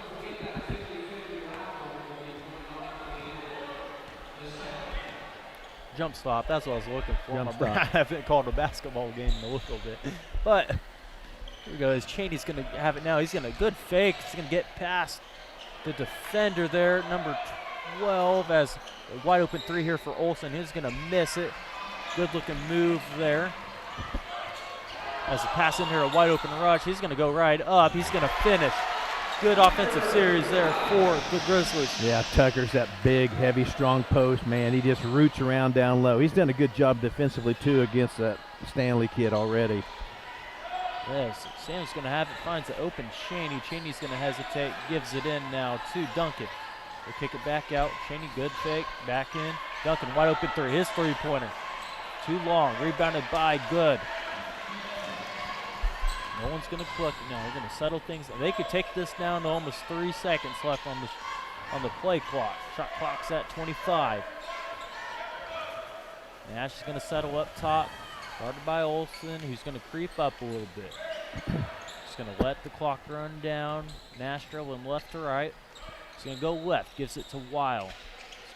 Jump stop, that's what I was looking for. Jump stop. I haven't called a basketball game in a little bit. But here we go, Cheney's going to have it now. He's going to good fake. He's going to get past the defender there, number 12, as a wide open three here for Olsen. He's going to miss it. Good looking move there. As a pass in here, a wide open rush. He's going to go right up. He's going to finish. Good offensive series there for the Grizzlies. Yeah, Tucker's that big, heavy, strong post, man. He just roots around down low. He's done a good job defensively, too, against that Stanley kid already. Yes, Sam's going to have it, finds the open Cheney. Cheney's going to hesitate, gives it in now to Duncan. They kick it back out. Cheney, good fake, back in. Duncan, wide open three, his three-pointer. Too long, rebounded by Good. No one's going to collect it now. They're going to settle things. They could take this down to almost 3 seconds left on the play clock. Shot clock's at 25. Nash is going to settle up top. Started by Olsen, who's going to creep up a little bit. Just going to let the clock run down. Nash dribbling left to right. He's going to go left, gives it to Weil.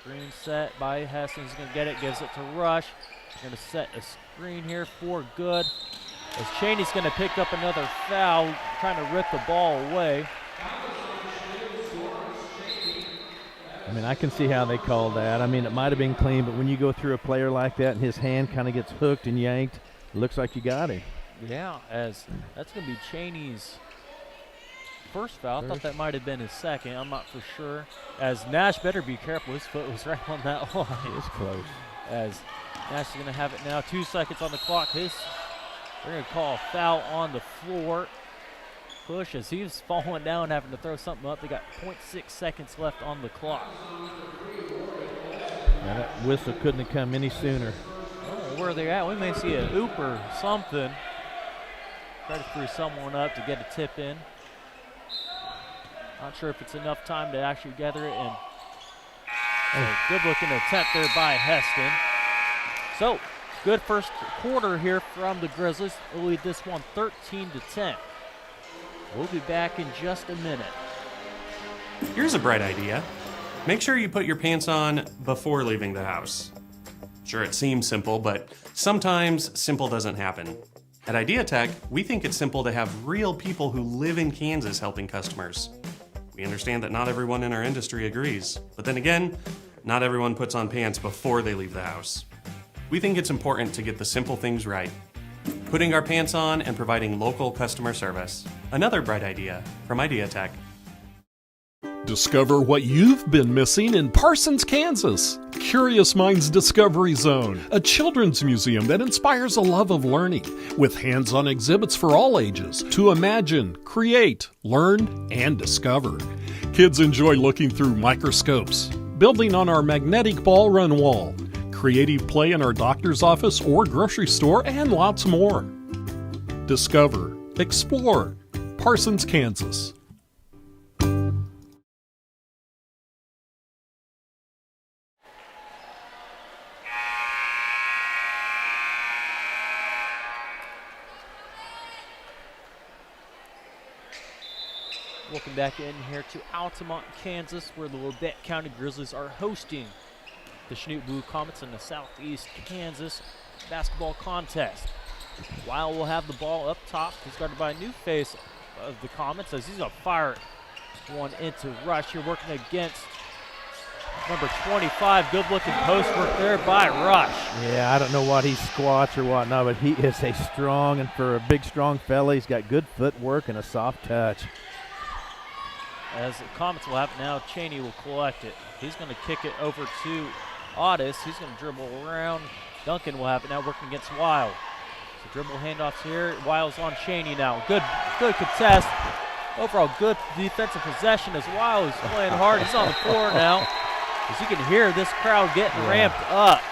Screen set by Heston. He's going to get it, gives it to Rush. He's going to set a screen here for Good. As Cheney's going to pick up another foul, trying to rip the ball away. I mean, I can see how they called that. I mean, it might have been clean, but when you go through a player like that and his hand kind of gets hooked and yanked, it looks like you got him. Yeah, as that's going to be Cheney's first foul. I thought that might have been his second. I'm not for sure. As Nash better be careful. His foot was right on that line. It's close. As Nash is going to have it now. 2 seconds on the clock. They're going to call a foul on the floor. Push as he was falling down, having to throw something up. They got 0.6 seconds left on the clock. Yeah, that whistle couldn't have come any sooner. Oh, where are they at? We may see a hoop or something. Try to free someone up to get a tip in. Not sure if it's enough time to actually gather it. And good looking attempt there by Heston. So, good first quarter here from the Grizzlies. They'll lead this one 13-10. We'll be back in just a minute. Here's a bright idea. Make sure you put your pants on before leaving the house. Sure, it seems simple, but sometimes simple doesn't happen. At Idea Tech, we think it's simple to have real people who live in Kansas helping customers. We understand that not everyone in our industry agrees, but then again, not everyone puts on pants before they leave the house. We think it's important to get the simple things right. Putting our pants on and providing local customer service. Another bright idea from Idea Tech. Discover what you've been missing in Parsons, Kansas. Curious Minds Discovery Zone, a children's museum that inspires a love of learning, with hands-on exhibits for all ages to imagine, create, learn, and discover. Kids enjoy looking through microscopes, building on our magnetic ball run wall, creative play in our doctor's office or grocery store, and lots more. Discover, explore, Parsons, Kansas. Welcome back in here to Altamont, Kansas, where the Labette County Grizzlies are hosting the Chanute Blue Comets in the Southeast Kansas basketball contest. Weil will have the ball up top. He's guarded by a new face of the Comets as he's going to fire one into Rush. You're working against number 25. Good looking post work there by Rush. Yeah, I don't know what he squats or whatnot, but he is a strong, and for a big, strong fella, he's got good footwork and a soft touch. As the Comets will have it now, Cheney will collect it. He's going to kick it over to Otis. He's going to dribble around. Duncan will have it now working against Weil. So dribble handoffs here. Weil's on Cheney now. Good contest. Overall good defensive possession as Weil is playing hard. He's on the floor now. As you can hear this crowd getting ramped up.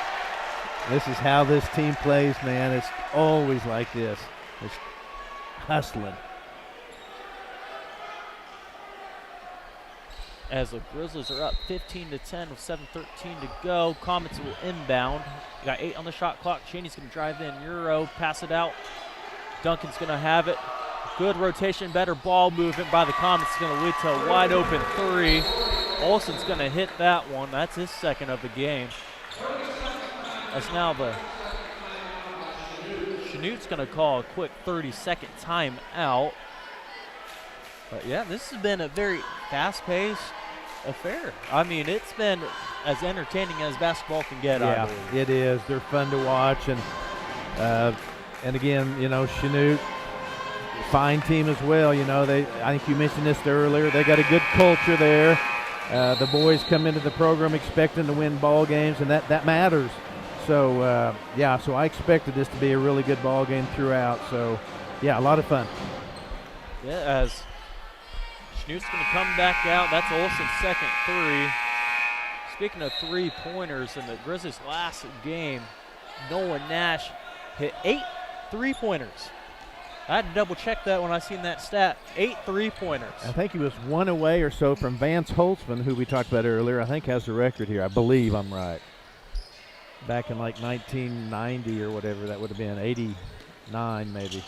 This is how this team plays, man. It's always like this. It's hustling. As the Grizzlies are up 15-10 with 7:13 to go. Comets will inbound. Got 8 on the shot clock. Cheney's going to drive in. Euro, pass it out. Duncan's going to have it. Good rotation, better ball movement by the Comets. It's going to lead to a wide open 3. Olsen's going to hit that one. That's his second of the game. That's now the Chanute's going to call a quick 30-second timeout. But yeah, this has been a very fast-paced affair. I mean, it's been as entertaining as basketball can get. Yeah, it is. They're fun to watch, and again, you know, Chanute, fine team as well. You know, I think you mentioned this earlier. They got a good culture there. The boys come into the program expecting to win ball games, and that matters. So yeah, so I expected this to be a really good ball game throughout. So yeah, a lot of fun. Yeah, as Chanute's going to come back out. That's Olsen's second 3. Speaking of 3-pointers, in the Grizzlies' last game, Nolan Nash hit 8 3-pointers. I had to double check that when I seen that stat. 8 3-pointers. I think he was 1 away or so from Vance Holtzman, who we talked about earlier. I think has the record here. I believe I'm right. Back in like 1990 or whatever that would have been, 89 maybe.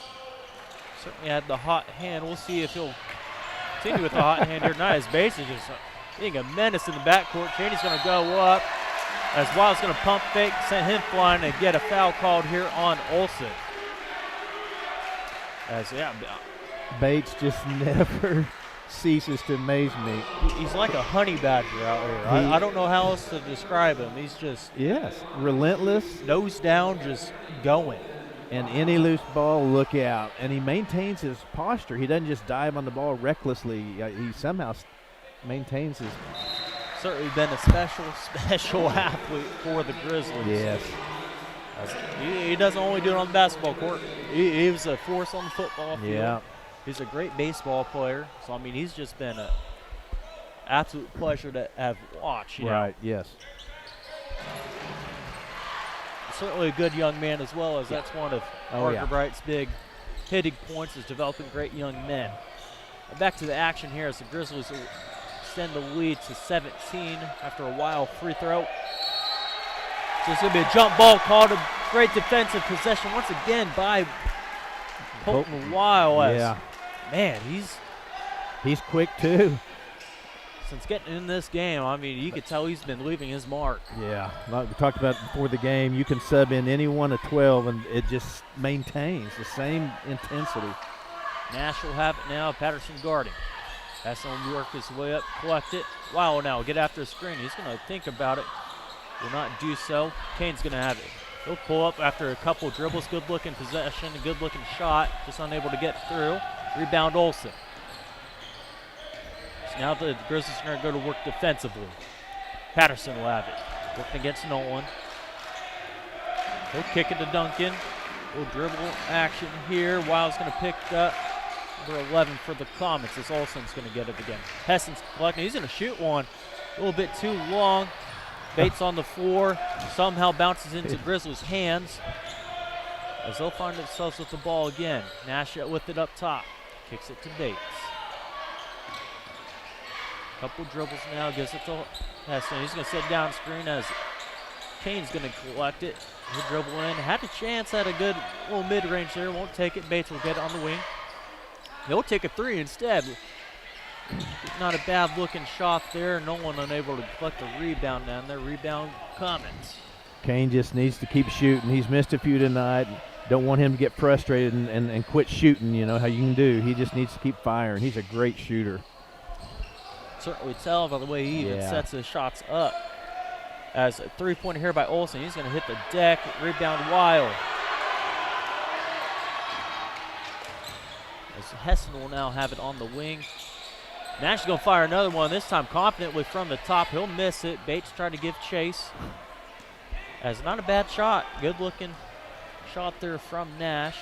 Certainly had the hot hand. We'll see if he'll continue with the hot hand here tonight. His base is just being a menace in the backcourt. Cheney's going to go up as Wild's going to pump fake, send him flying, and get a foul called here on Olsen. As Bates just never ceases to amaze me. He's like a honey badger out here. I don't know how else to describe him. He's just relentless, nose down, just going. And any loose ball, look out. And he maintains his posture. He doesn't just dive on the ball recklessly. He somehow maintains his. Certainly been a special athlete for the Grizzlies. Yes. He doesn't only do it on the basketball court. He was a force on the football field. Yeah. He's a great baseball player. So, I mean, he's just been an absolute pleasure to have watched. Right, yes. Certainly a good young man as well, as that's one of Parker Bright's big hitting points, is developing great young men. Back to the action here as the Grizzlies extend the lead to 17 after a wild free throw. So it's going to be a jump ball called, a great defensive possession once again by Colton Weil. Yeah. Man, he's quick too. Since getting in this game, I mean, you could tell he's been leaving his mark. Yeah, like we talked about before the game, you can sub in any one of 12 and it just maintains the same intensity. Nash will have it now. Patterson guarding. That's going to work his way up, collect it. Wow, now get after the screen. He's going to think about it. Will not do so. Kane's going to have it. He'll pull up after a couple dribbles. Good-looking possession, a good-looking shot. Just unable to get through. Rebound Olsen. So now the Grizzlies are going to go to work defensively. Patterson will have it. Working against Nolan. He'll kick it to Duncan. Little dribble action here. Wild's going to pick up number 11 for the Comets as Olsen's going to get it again. Hessen's collecting. He's going to shoot one a little bit too long. Bates on the floor. Somehow bounces into Grizzlies' hands as they'll find themselves with the ball again. Nash with it up top. Kicks it to Bates. Couple dribbles now. Gives it to Hessen. He's going to sit down screen as Kane's going to collect it. He'll dribble in. Had a chance at a good little mid-range there. Won't take it. Bates will get it on the wing. He'll take a 3 instead. Not a bad looking shot there. No one unable to collect a rebound down there. Rebound Comets. Kane just needs to keep shooting. He's missed a few tonight. Don't want him to get frustrated and quit shooting, you know how you can do. He just needs to keep firing. He's a great shooter. Certainly tell by the way he even sets his shots up. As a three-pointer here by Olsen. He's going to hit the deck. Rebound Weil. As Hessen will now have it on the wing. Nash is going to fire another one, this time confidently from the top. He'll miss it. Bates tried to give chase. As not a bad shot. Good-looking shot there from Nash.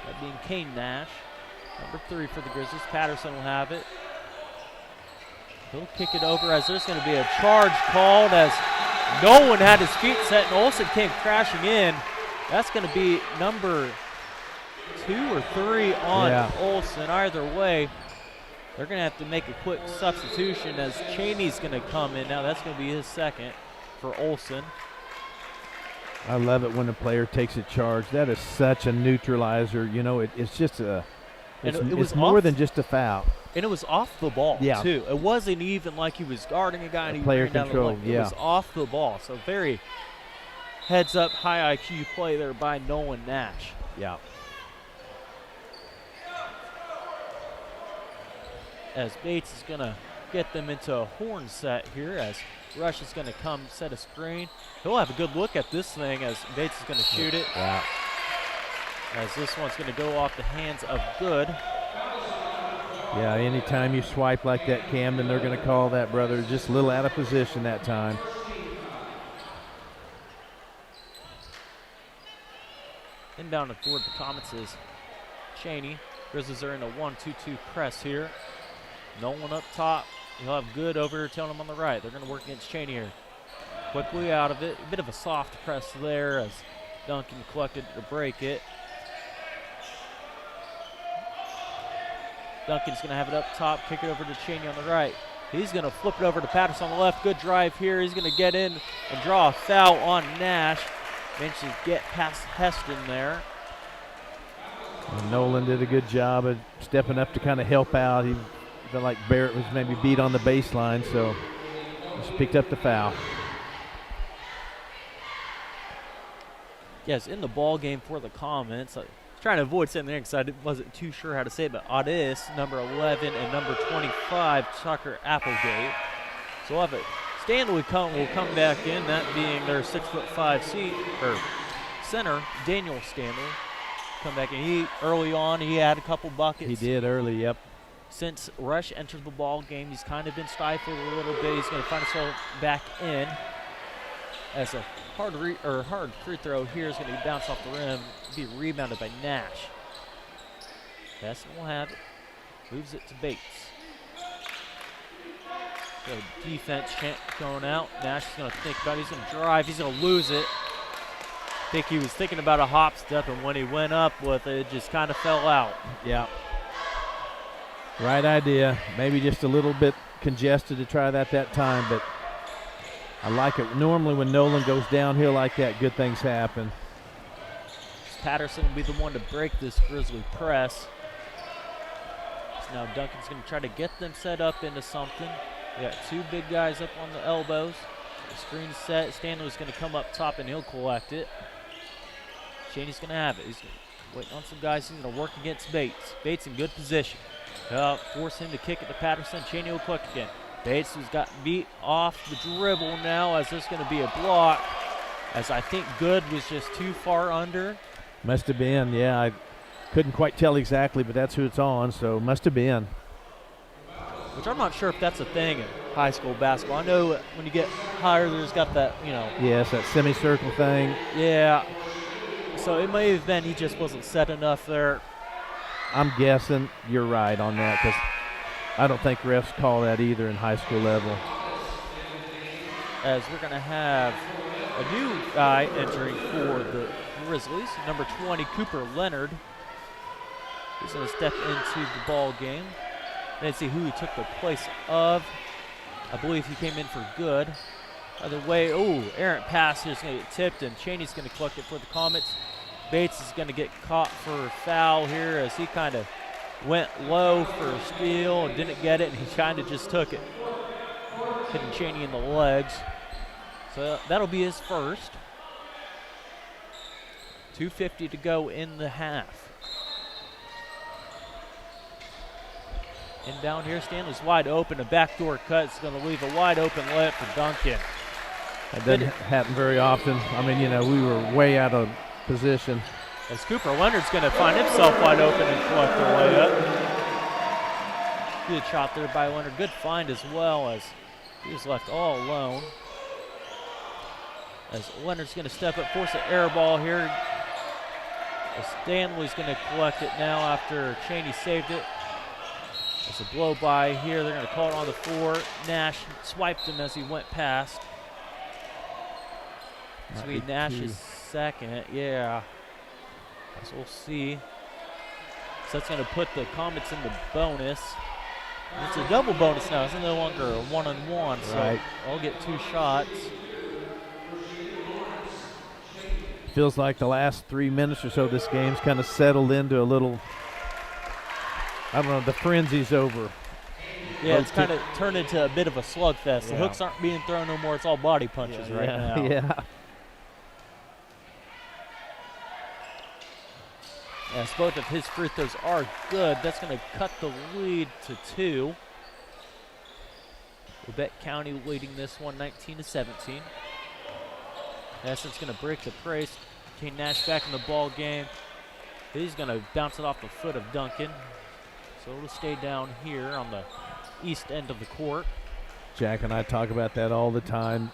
That being Kane Nash. Number 3 for the Grizzlies. Patterson will have it. He'll kick it over as there's going to be a charge called as Nolan had his feet set and Olsen came crashing in. That's going to be number 2 or 3 on Olsen. Either way, they're going to have to make a quick substitution as Cheney's going to come in. Now that's going to be his second for Olsen. I love it when a player takes a charge. That is such a neutralizer. You know, it's just a it's more than just a foul. And it was off the ball, too. It wasn't even like he was guarding a guy and he player ran down control, the lane. It was off the ball. So very heads-up, high IQ play there by Nolan Nash. Yeah. As Bates is going to get them into a horn set here as Rush is going to come set a screen. He'll have a good look at this thing as Bates is going to shoot it. Yeah. As this one's going to go off the hands of Good. Yeah, anytime you swipe like that, Camden, they're going to call that, brother. Just a little out of position that time. Inbound and forward the Comets is Cheney. Grizzlies are in a 1-2-2 press here. No one up top. He'll have Good over here telling him on the right. They're going to work against Cheney here. Quickly out of it. A bit of a soft press there as Duncan collected to break it. Duncan's going to have it up top, kick it over to Cheney on the right. He's going to flip it over to Patterson on the left. Good drive here. He's going to get in and draw a foul on Nash. Manages to get past Heston there. And Nolan did a good job of stepping up to kind of help out. He felt like Barrett was maybe beat on the baseline, so just picked up the foul. Yes, in the ball game for the Comets. Trying to avoid saying there because I wasn't too sure how to say it, but Audis, number 11, and number 25, Tucker Applegate. So we'll have it. Stanley will come back in, that being their 6'5" center, Daniel Stanley. Come back in. Early on, he had a couple buckets. He did early, yep. Since Rush entered the ball game, he's kind of been stifled a little bit. He's going to find himself back in. As a hard free throw here is going to bounce off the rim, be rebounded by Nash. Heston will have it, moves it to Bates. So defense going out. Nash is going to think about it. He's going to drive. He's going to lose it. I think he was thinking about a hop step, and when he went up with it, it just kind of fell out. Yeah. Right idea. Maybe just a little bit congested to try that time, but I like it. Normally when Nolan goes downhill like that, good things happen. Patterson will be the one to break this Grizzly press. So now Duncan's going to try to get them set up into something. We got 2 big guys up on the elbows. The screen set. Stanley's going to come up top and he'll collect it. Cheney's going to have it. He's waiting on some guys. He's going to work against Bates. Bates in good position. Force him to kick it to Patterson. Cheney will collect again. Bates has got beat off the dribble now as there's going to be a block. As I think Good was just too far under. Must have been, yeah. I couldn't quite tell exactly, but that's who it's on, so must have been. Which I'm not sure if that's a thing in high school basketball. I know when you get higher, there's got that, Yes, that semicircle thing. Yeah. So it may have been he just wasn't set enough there. I'm guessing you're right on that because I don't think refs call that either in high school level. As we're going to have a new guy entering for the Grizzlies, number 20, Cooper Leonard. He's going to step into the ball game. Let's see who he took the place of. I believe he came in for Good. Other way, errant pass here is going to get tipped, and Cheney's going to collect it for the Comets. Bates is going to get caught for a foul here as he kind of went low for a steal and didn't get it, and he kind of just took it, hitting Cheney in the legs. So that'll be his first. 2:50 to go in the half. And down here, Stanley's wide open. A backdoor cut is going to leave a wide open layup for Duncan. That doesn't happen very often. I mean, you know, we were way out of position. As Cooper Leonard's going to find himself wide open and collect the layup. Good shot there by Leonard. Good find as well, as he was left all alone. As Leonard's going to step up, force an air ball here. As Stanley's going to collect it now after Cheney saved it. It's a blow by here. They're going to call it on the floor. Nash swiped him as he went past. This will be Nash's second. Yeah. So we'll see. So that's going to put the Comets in the bonus. It's a double bonus now. It's no longer a one-on-one. So I'll get 2 shots. Feels like the last 3 minutes or so this game's kind of settled into a little, I don't know, the frenzy's over. Yeah, it's kind of turned into a bit of a slugfest. The hooks aren't being thrown no more. It's all body punches right now. Yeah. Yes, both of his free throws are good. That's going to cut the lead to 2. Labette County leading this one 19-17. Nesson's going to break the brace. Kane Nash back in the ball game. He's going to bounce it off the foot of Duncan. So it'll stay down here on the east end of the court. Jack and I talk about that all the time.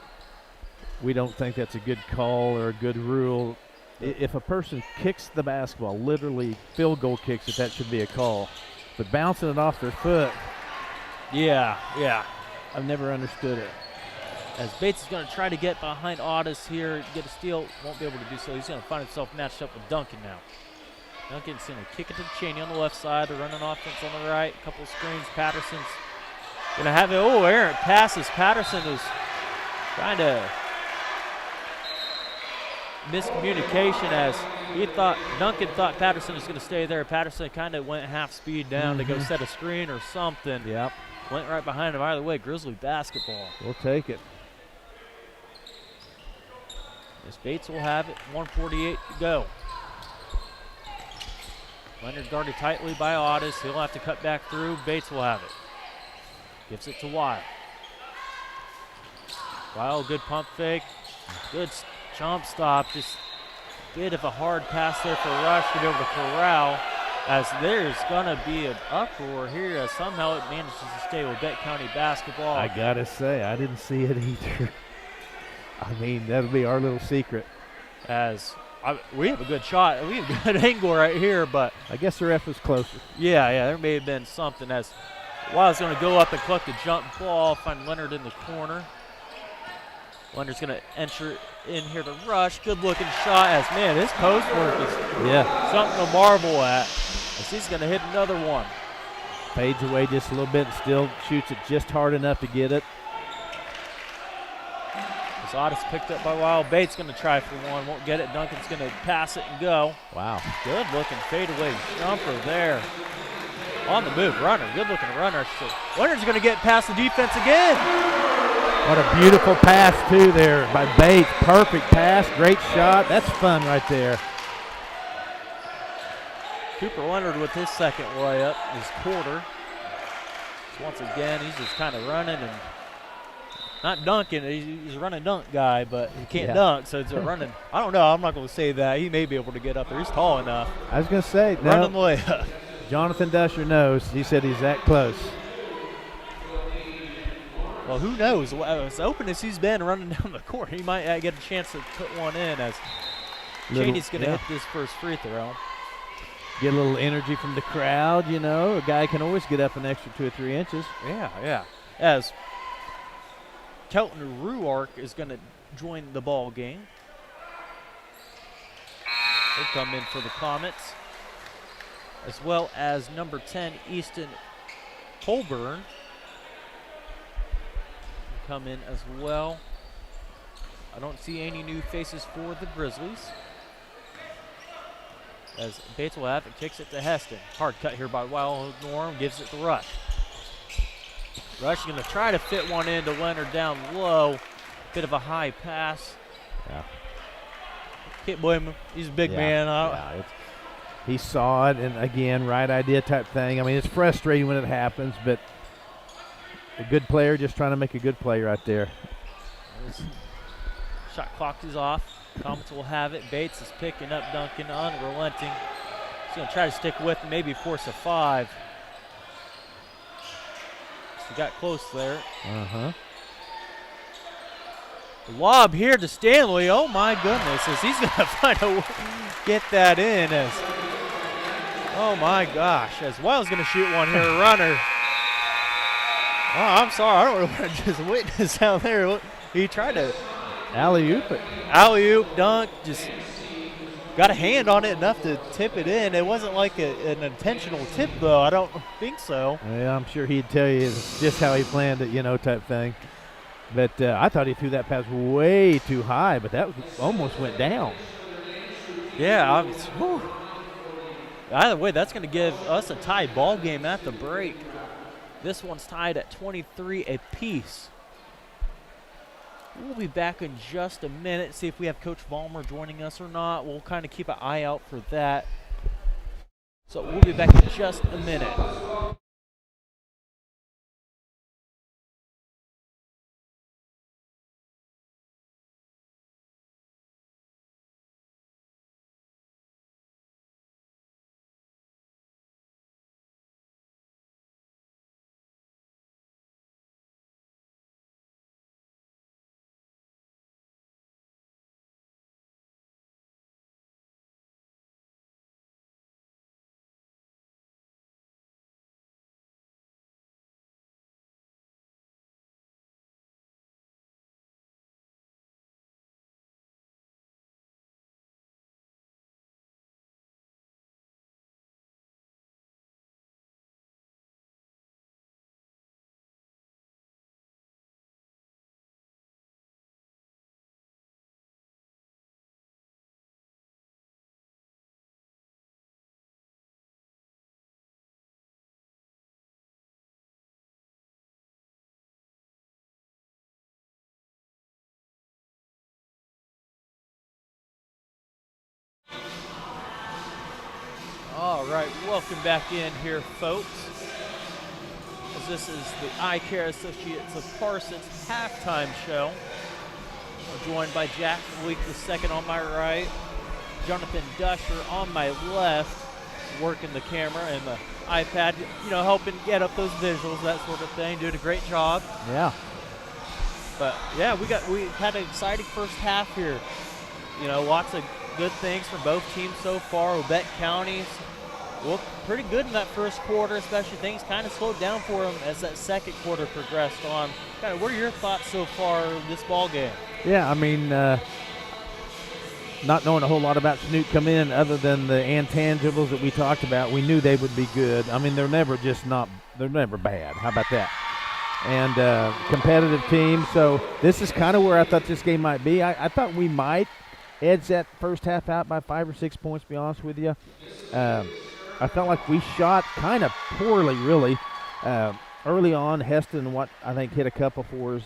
We don't think that's a good call or a good rule. If a person kicks the basketball, literally field goal kicks it, that should be a call. But bouncing it off their foot, yeah. I've never understood it. As Bates is going to try to get behind Otis here, get a steal, won't be able to do so. He's going to find himself matched up with Duncan now. Duncan's going to kick it to Cheney on the left side. They're running offense on the right. A couple of screens. Patterson's going to have it. Oh, errant passes. Patterson is trying to miscommunication as Duncan thought Patterson was going to stay there. Patterson kind of went half speed down to go set a screen or something. Yep. Went right behind him. Either way, Grizzly basketball. We'll take it. As Bates will have it. 1:48 to go. Leonard guarded tightly by Otis. He'll have to cut back through. Bates will have it. Gives it to Weil. Weil, good pump fake. Good jump stop. Just a bit of a hard pass there for Rush to be able to corral. As there's going to be an uproar here as somehow it manages to stay with Labette County basketball. I got to say, I didn't see it either. I mean, that'll be our little secret. As we have a good shot. We have a good angle right here, but I guess the ref was closer. Yeah, there may have been something. As Wild's going to go up and collect the jump ball, find Leonard in the corner. Leonard's going to enter in here to Rush. Good-looking shot. As man, his post work is something to marvel at. As he's going to hit another one. Fades away just a little bit and still shoots it just hard enough to get it. As Otis picked up by Wild. Bates going to try for one. Won't get it. Duncan's going to pass it and go. Wow. Good-looking fadeaway jumper there. On the move runner. Good-looking runner. So Leonard's going to get past the defense again. What a beautiful pass, too, there by Bates. Perfect pass. Great shot. That's fun right there. Cooper Leonard with his second layup, his quarter. So once again, he's just kind of running and not dunking. He's a running dunk guy, but he can't dunk, so it's a running. I don't know. I'm not going to say that. He may be able to get up there. He's tall enough. I was going to say, running layup. Jonathan Dusher knows. He said he's that close. Well, who knows? As open as he's been running down the court, he might get a chance to put one in as Cheney's going to hit this first free throw. Get a little energy from the crowd, you know. A guy can always get up an extra 2 or 3 inches. Yeah. As Kelton Ruark is going to join the ball game. He'll come in for the Comets. As well as number 10, Easton Colburn. Come in as well. I don't see any new faces for the Grizzlies. as Bates will have it, kicks it to Heston. Hard cut here by Wild Norm, gives it to Rush. Rush is going to try to fit one into Leonard down low. Bit of a high pass. Yeah. Can't blame him. He's a big man. He saw it, and again, right idea type thing. I mean, it's frustrating when it happens, but a good player just trying to make a good play right there. Shot clock is off. Comets will have it. Bates is picking up Duncan, unrelenting. He's going to try to stick with him, maybe force a 5. So he got close there. Lob here to Stanley. Oh my goodness, as he's going to find a way to get that in. Oh my gosh, as Wild's going to shoot one here, a runner. Oh, I'm sorry, I don't really want to just witness out there. He tried to alley-oop it. Alley-oop, dunk, just got a hand on it enough to tip it in. It wasn't like an intentional tip, though. I don't think so. Yeah, I'm sure he'd tell you just how he planned it, type thing. But I thought he threw that pass way too high, but that almost went down. Yeah, either way, that's going to give us a tie ball game at the break. This one's tied at 23 apiece. We'll be back in just a minute, see if we have Coach Vollmer joining us or not. We'll kind of keep an eye out for that. So we'll be back in just a minute. All right, welcome back in here, folks. As this is the Eye Care Associates of Parsons halftime show. We're joined by Jack Leak II on my right, Jonathan Dusher on my left, working the camera and the iPad, helping get up those visuals, that sort of thing, doing a great job. Yeah. But yeah, we had an exciting first half here. Lots of good things from both teams so far. Labette County's looked pretty good in that first quarter, especially things kind of slowed down for them as that second quarter progressed on. Kind of, what are your thoughts so far in this ball game? Yeah, I mean, not knowing a whole lot about Chanute come in other than the intangibles that we talked about, we knew they would be good. I mean, they're never bad. How about that? And competitive team. So this is kind of where I thought this game might be. I thought we might edge that first half out by 5 or 6 points, to be honest with you. I felt like we shot kind of poorly, really. Early on, Heston, I think, hit a couple fours.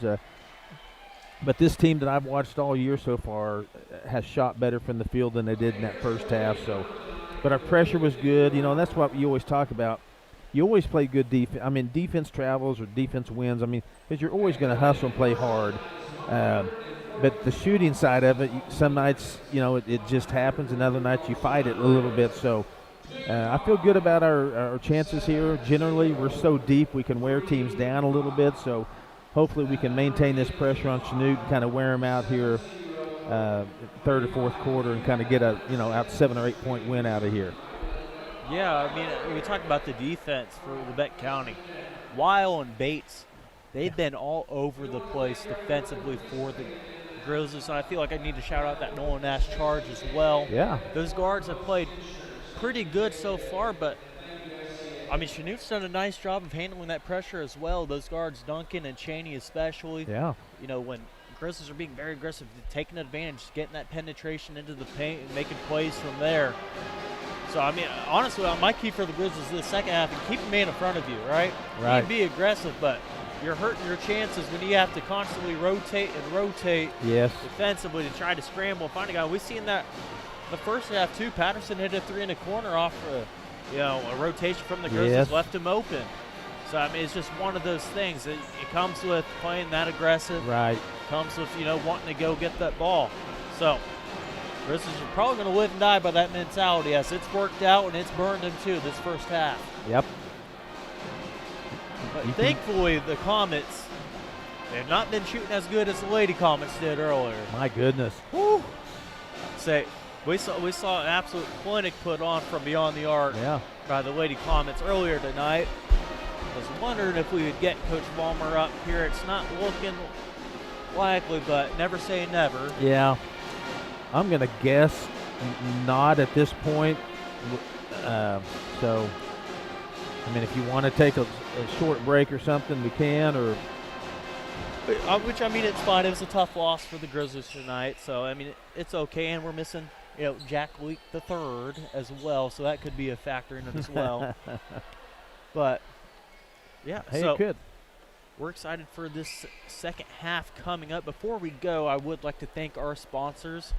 But this team that I've watched all year so far has shot better from the field than they did in that first half. But our pressure was good. And that's what you always talk about. You always play good defense. I mean, defense travels or defense wins. I mean, because you're always going to hustle and play hard. But the shooting side of it, some nights, it just happens, and other nights you fight it a little bit. So I feel good about our chances here. Generally, we're so deep we can wear teams down a little bit. So hopefully we can maintain this pressure on Chanute and kind of wear them out here third or fourth quarter and kind of get a, out 7 or 8 point win out of here. Yeah, I mean, we talked about the defense for Labette County. Weil and Bates, they've been all over the place defensively for the Grizzlies, and I feel like I need to shout out that Nolan Nash charge as well. Yeah. Those guards have played pretty good so far, but, I mean, Chanute's done a nice job of handling that pressure as well. Those guards, Duncan and Cheney especially. Yeah. When Grizzlies are being very aggressive, taking advantage, getting that penetration into the paint and making plays from there. So, I mean, honestly, my key for the Grizzlies this second half is keep the man in front of you, right? Right. You can be aggressive, but you're hurting your chances when you have to constantly rotate and rotate defensively to try to scramble and find a guy. We've seen that the first half, too. Patterson hit a 3 in the corner off a rotation from the Grizzlies, left him open. So, I mean, it's just one of those things. It comes with playing that aggressive. Right. It comes with, wanting to go get that ball. So, Grizzlies are probably going to live and die by that mentality. Yes, it's worked out, and it's burned them, too, this first half. Yep. But thankfully, the Comets, they've not been shooting as good as the Lady Comets did earlier. My goodness. Woo! Say, we saw an absolute clinic put on from beyond the arc by the Lady Comets earlier tonight. I was wondering if we would get Coach Ballmer up here. It's not looking likely, but never say never. Yeah. I'm going to guess not at this point. So, I mean, if you want to take a short break or something, we can. Or which, I mean, it's fine. It was a tough loss for the Grizzlies tonight. So, I mean, it's okay. And we're missing, Jack Leak III as well. So that could be a factor in it as well. But, yeah. Hey, so it could. We're excited for this second half coming up. Before we go, I would like to thank our sponsors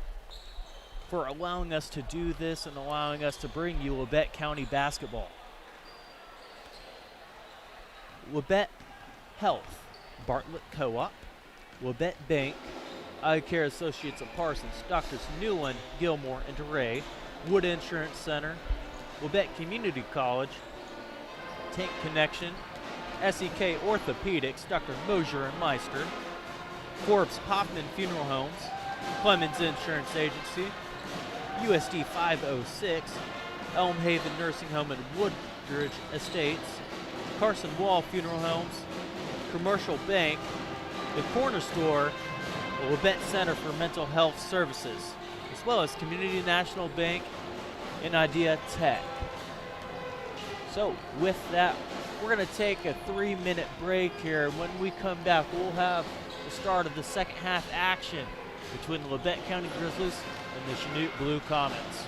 for allowing us to do this and allowing us to bring you Labette County basketball. Labette Health, Bartlett Co-op, Labette Bank, Eye Care Associates of Parsons, Doctors Newland, Gilmore, and DeRay, Wood Insurance Center, Labette Community College, Tank Connection, SEK Orthopedics, Dr. Mosier and Meister, Forbes Hoffman Funeral Homes, Clemens Insurance Agency, USD 506, Elm Haven Nursing Home and Woodridge Estates, Carson Wall Funeral Homes, Commercial Bank, the Corner Store, the Labette Center for Mental Health Services, as well as Community National Bank and Idea Tech. So with that, we're going to take a 3-minute break here. When we come back, we'll have the start of the second half action between the Labette County Grizzlies and the Chanute Blue Comets.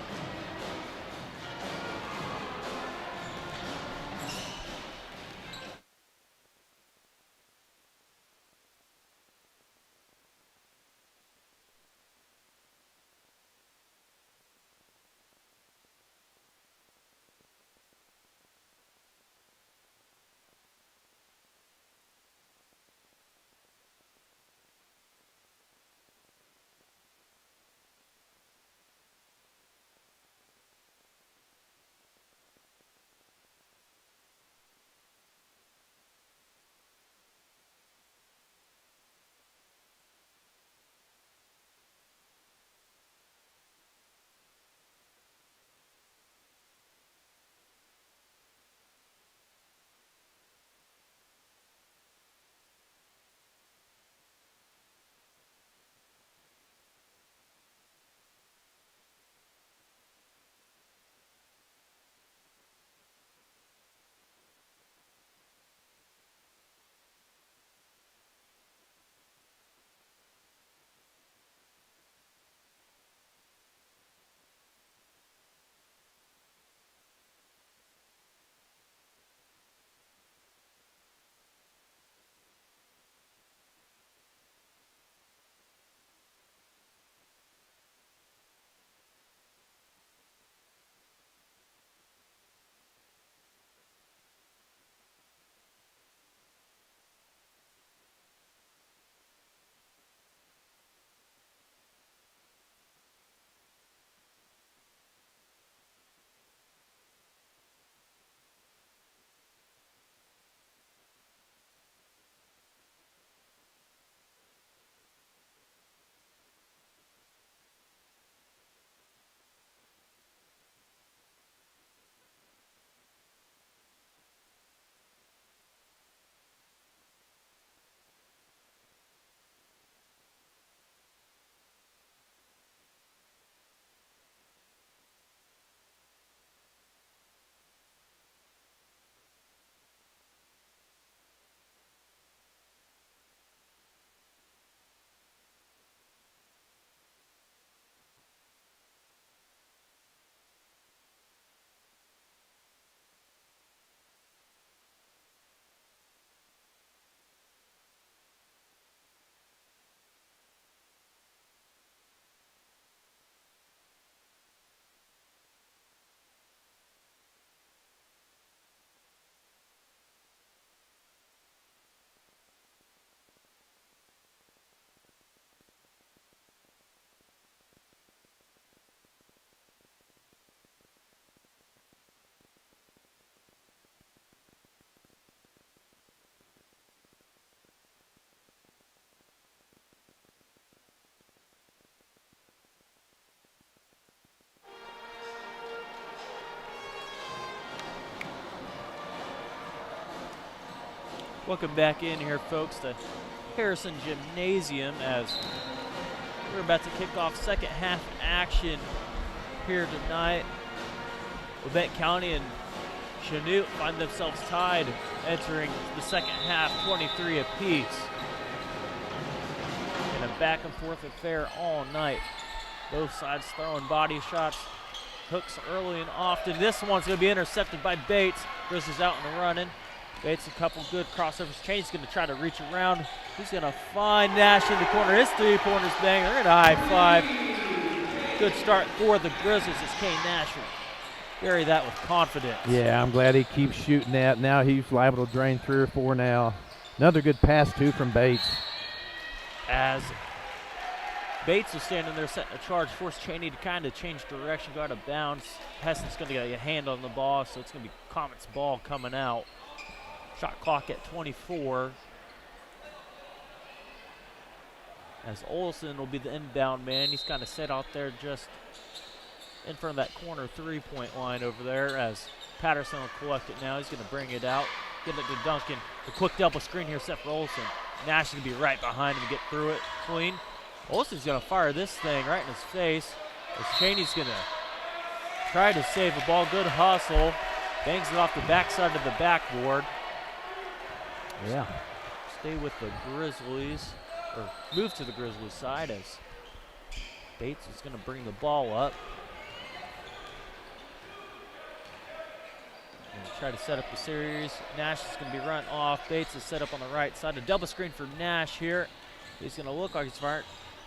Welcome back in here, folks, to Harrison Gymnasium as we're about to kick off second half action here tonight. Labette County and Chanute find themselves tied entering the second half, 23 apiece. In a back and forth affair all night. Both sides throwing body shots, hooks early and often. This one's going to be intercepted by Bates. Grizzlies out and running. Bates a couple good crossovers. Chaney's going to try to reach around. He's going to find Nash in the corner. His three-pointer's bang. They're going to high five. Good start for the Grizzlies as Kane Nash will carry that with confidence. Yeah, I'm glad he keeps shooting that. Now he's liable to drain 3 or 4 now. Another good pass, too, from Bates. As Bates was standing there setting a charge, forced Chaney to kind of change direction, go out of bounds. Heston's going to get a hand on the ball, so it's going to be Comet's ball coming out. Shot clock at 24. As Olson will be the inbound man. He's kind of set out there just in front of that corner three-point line over there as Patterson will collect it now. He's going to bring it out, get it to Duncan. The quick double screen here set for Olson. Nash is going to be right behind him and get through it clean. Olson's going to fire this thing right in his face as Chaney's going to try to save the ball. Good hustle. Bangs it off the backside of the backboard. Yeah. Stay with the Grizzlies, or move to the Grizzlies side as Bates is going to bring the ball up. And try to set up the series. Nash is going to be run off. Bates is set up on the right side. A double screen for Nash here. He's going to look like he's fired,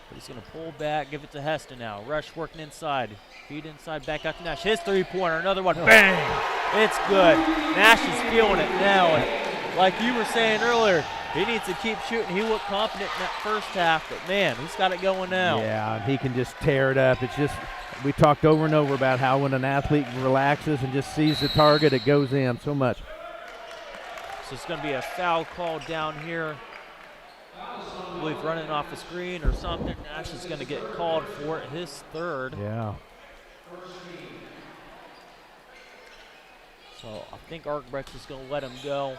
but he's going to pull back, give it to Heston now. Rush working inside. Feed inside, back out to Nash. His three-pointer, another one. Bang! It's good. Nash is feeling it now. And like you were saying earlier, he needs to keep shooting. He looked confident in that first half, but man, he's got it going now. Yeah, he can just tear it up. It's just, we talked over and over about how when an athlete relaxes and just sees the target, it goes in so much. So it's going to be a foul call down here. I believe running off the screen or something. Nash is going to get called for it, his third. Yeah. So I think Arkbrecht is going to let him go.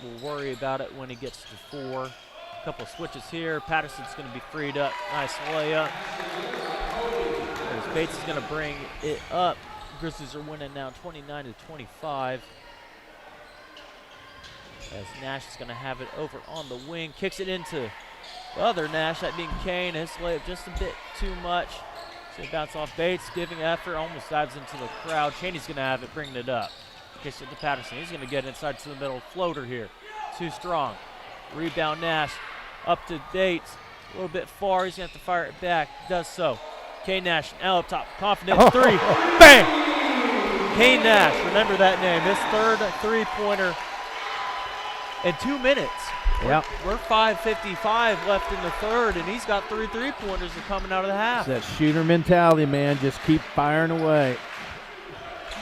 We'll worry about it when he gets to 4. A couple of switches here. Patterson's going to be freed up. Nice layup. As Bates is going to bring it up. Grizzlies are winning now 29-25. As Nash is going to have it over on the wing. Kicks it into the other Nash, that being Kane. His layup just a bit too much. So bounce off Bates, giving effort, almost dives into the crowd. Chaney's going to have it, bringing it up. Kicks it to Patterson. He's going to get inside to the middle. Floater here. Too strong. Rebound Nash. Up to Bates. A little bit far. He's going to have to fire it back. Does so. Kane Nash now up top. Confident three. Bang! Kane Nash. Remember that name. His third three-pointer in 2 minutes. Yep. We're 5:55 left in the third, and he's got 3 three-pointers coming out of the half. It's that shooter mentality, man. Just keep firing away.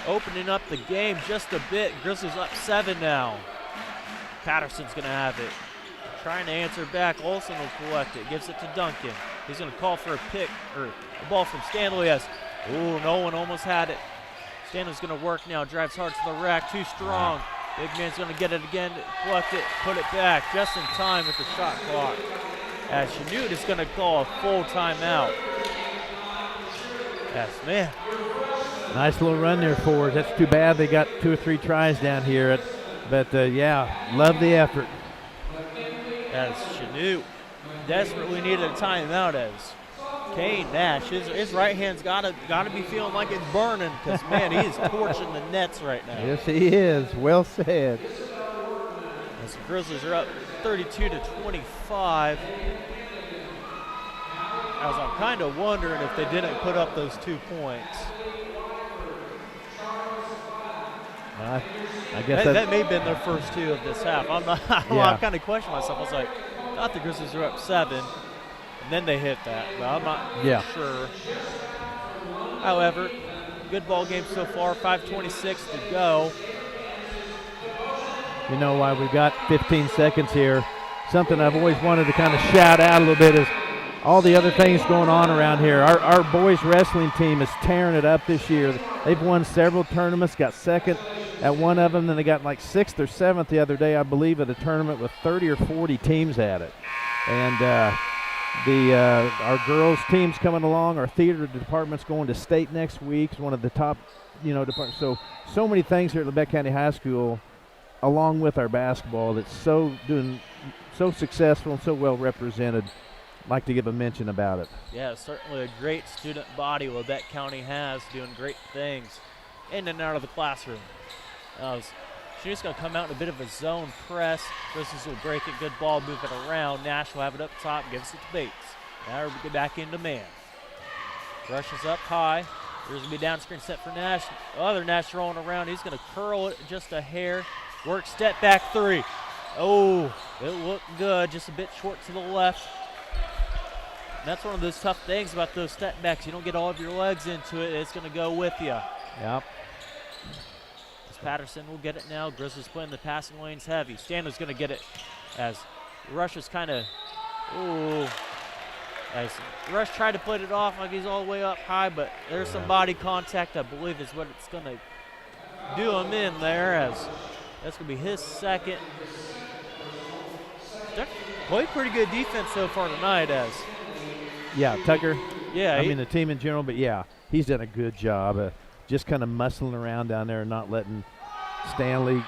Opening up the game just a bit. Grizzlies up 7 now. Patterson's going to have it. Trying to answer back. Olson will collect it. Gives it to Duncan. He's going to call for a pick, or a ball from Stanley. Ooh, Nolan almost had it. Stanley's going to work now. Drives hard to the rack. Too strong. Big man's going to get it again. Collect it. Put it back. Just in time with the shot clock. As Chanute is going to call a full timeout. Yes, man. Nice little run there for us. That's too bad they got 2 or 3 tries down here. But, yeah, love the effort. As Chanute desperately needed a timeout as Kane Nash, his right hand's gotta be feeling like it's burning because, man, he is torching the nets right now. Yes, he is. Well said. As the Grizzlies are up 32-25. As I'm kind of wondering if they didn't put up those 2 points. I guess that may have been their first 2 of this half. I'm not. I'm kind of questioning myself. I was like, I thought the Grizzlies were up 7, and then they hit that. But I'm not sure. However, good ball game so far. 5:26 to go. You know why we've got 15 seconds here. Something I've always wanted to kind of shout out a little bit is all the other things going on around here. Our boys wrestling team is tearing it up this year. They've won several tournaments, got second at one of them. Then they got like 6th or 7th the other day, I believe, at a tournament with 30 or 40 teams at it. And our girls team's coming along. Our theater department's going to state next week. It's one of the top, departments. So many things here at LaBette County High School, along with our basketball, that's so successful and so well represented. I'd like to give a mention about it. Yeah, certainly a great student body LaBette County has, doing great things in and out of the classroom. She's just going to come out in a bit of a zone press. Grizzlies will break it, good ball, move it around. Nash will have it up top, gives it to Bates. Now we'll get back into man. Rushes up high. There's going to be down screen set for Nash. Other Nash rolling around. He's going to curl it just a hair. Work step back three. Oh, it looked good, just a bit short to the left. And that's one of those tough things about those step backs. You don't get all of your legs into it, it's going to go with you. Yep. Patterson will get it now. Grizzlies playing the passing lanes heavy. Stanley's going to get it as Rush is kind of, as Rush tried to put it off like he's all the way up high, but there's some body contact, I believe, is what it's going to do him in there, as that's going to be his second. Played pretty good defense so far tonight, as. Yeah, Tucker. Yeah. I mean, the team in general, but yeah, he's done a good job of just kind of muscling around down there and not letting Stanley,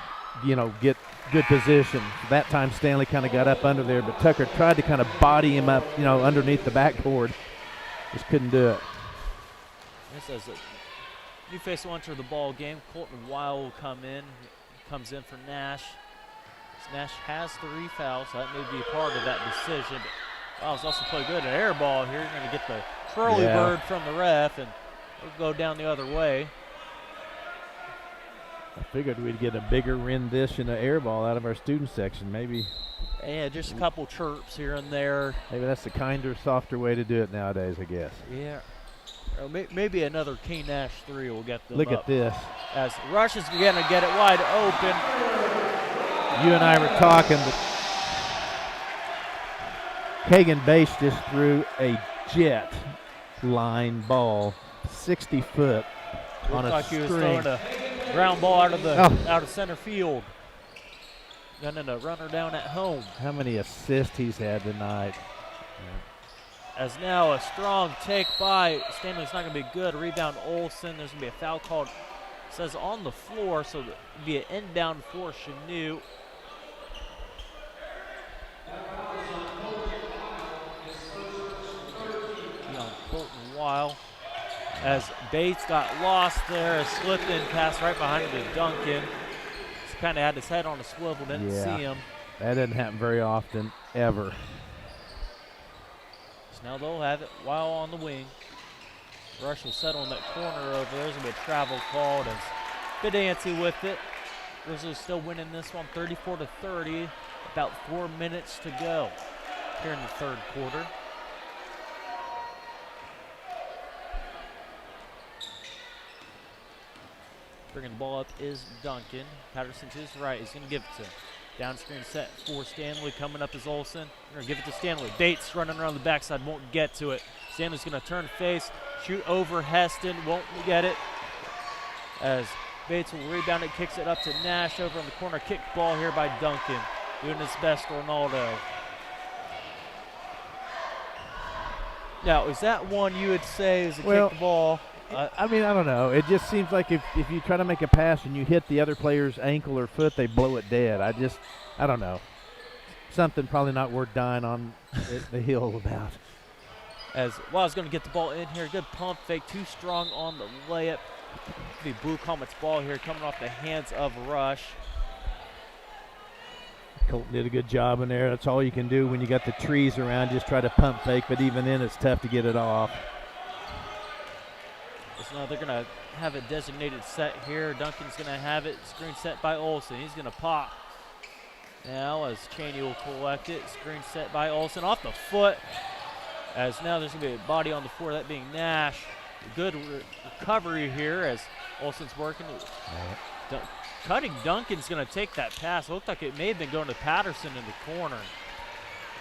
get good position. That time Stanley kind of got up under there, but Tucker tried to kind of body him up, underneath the backboard. Just couldn't do it. This is a new face will enter the ball game. Colton Weil will come in. He comes in for Nash. Nash has 3 fouls, so that may be a part of that decision. But Wild's also played good. An air ball here. You're going to get the curly bird from the ref, and it'll go down the other way. I figured we'd get a bigger rendition of air ball out of our student section, maybe. Yeah, just a couple chirps here and there. Maybe that's the kinder, softer way to do it nowadays, I guess. Yeah. Or maybe another K Nash 3 will get them Look up. at this. As Rush is going to get it wide open. You and I were talking, but Kagan Bates just threw a jet line ball, 60 foot on a like string. He was throwing a ground ball out of center field. Gunning a runner down at home. How many assists he's had tonight. As now a strong take by Stanley's not going to be good. Rebound Olsen. There's going to be a foul called. It says on the floor, so it'll be an inbound for Chanute. Colton Weil. As Bates got lost there, a slipped in pass right behind him to Duncan. Just kind of had his head on a swivel, didn't see him. That doesn't happen very often, ever. So now they'll have it Weil on the wing. Rush will settle in that corner over there. There's going to be a travel called as bit antsy with it. Grizzlies still winning this one 34-30. About 4 minutes to go here in the third quarter. Bringing the ball up is Duncan. Patterson to his right. He's going to give it to him. Down screen set for Stanley. Coming up is Olsen. They're going to give it to Stanley. Bates running around the backside. Won't get to it. Stanley's going to turn face. Shoot over Heston. Won't get it. As Bates will rebound it. Kicks it up to Nash over in the corner. Kick ball here by Duncan. Doing his best, Ronaldo. Now, is that one you would say is a kick ball? I mean, I don't know. It just seems like if you try to make a pass and you hit the other player's ankle or foot, they blow it dead. I don't know. Something probably not worth dying on the hill about. As Wild's going to get the ball in here. Good pump fake. Too strong on the layup. It'll be Blue Comet's ball here coming off the hands of Rush. Colton did a good job in there. That's all you can do when you got the trees around. Just try to pump fake, but even then it's tough to get it off. So now they're going to have a designated set here. Duncan's going to have it. Screen set by Olsen. He's going to pop. Now as Chaney will collect it. Screen set by Olsen off the foot. As now there's going to be a body on the floor, that being Nash. Good recovery here as Olsen's working. Cutting Duncan's going to take that pass. It looked like it may have been going to Patterson in the corner.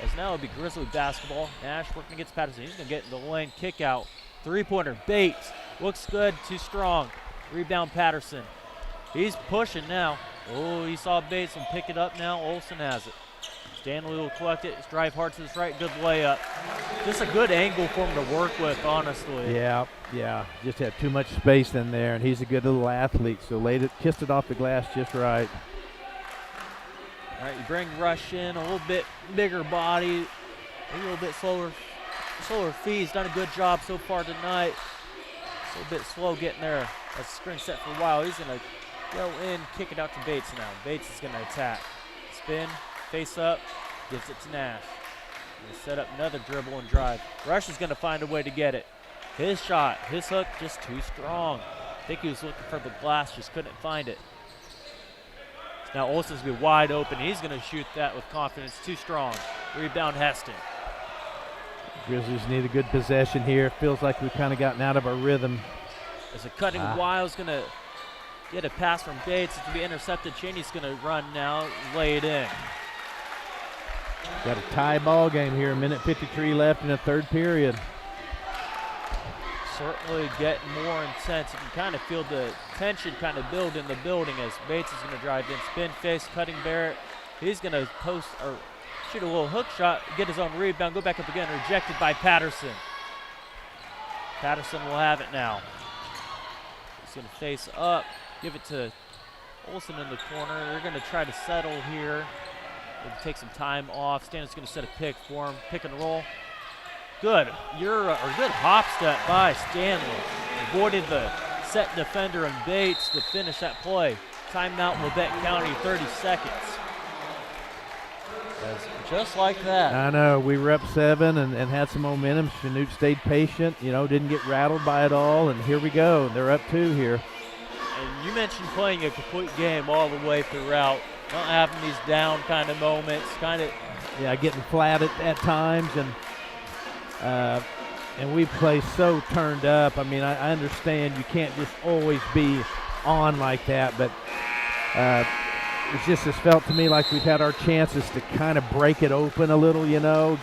As now it'll be Grizzly basketball. Nash working against Patterson. He's going to get in the lane. Kick out. Three-pointer. Bates. Looks good. Too strong. Rebound Patterson. He's pushing now. Oh, he saw Bates and pick it up now. Olsen has it. Stanley will collect it. Drive hard to his right. Good layup. Just a good angle for him to work with, honestly. Yeah. Just had too much space in there, and he's a good little athlete, so kissed it off the glass just right. All right, you bring Rush in, a little bit bigger body, a little bit slower feet. He's done a good job so far tonight. It's a little bit slow getting there. That's a screen set for a while. He's going to go in, kick it out to Bates now. Bates is going to attack. Spin, face up, gives it to Nash. They set up another dribble and drive. Rush is going to find a way to get it. His shot, his hook, just too strong. I think he was looking for the glass, just couldn't find it. Now Olsen's going to be wide open. He's going to shoot that with confidence. Too strong. Rebound Heston. Grizzlies need a good possession here. Feels like we've kind of gotten out of our rhythm. As a cutting Wiles going to get a pass from Bates. It's going to be intercepted. Cheney's going to run now, lay it in. Got a tie ball game here. 1:53 left in the third period. Certainly getting more intense. You can kind of feel the tension kind of build in the building as Bates is going to drive in. Spin face, cutting Barrett. He's going to post or shoot a little hook shot, get his own rebound, go back up again, rejected by Patterson. Patterson will have it now. He's going to face up, give it to Olsen in the corner. They're going to try to settle here. They'll take some time off. Stanley's going to set a pick for him. Pick and roll. Good. Good hop step by Stanley. Avoided the set defender and Bates to finish that play. Timeout, Labette County, 30 seconds. Just like that. I know. We were up 7 and had some momentum. Chanute stayed patient, didn't get rattled by it all, and here we go. They're up 2 here. And you mentioned playing a complete game all the way throughout. Not having these down kind of moments, getting flat at times, and we play so turned up. I mean, I understand you can't just always be on like that, but it's felt to me like we've had our chances to kind of break it open a little,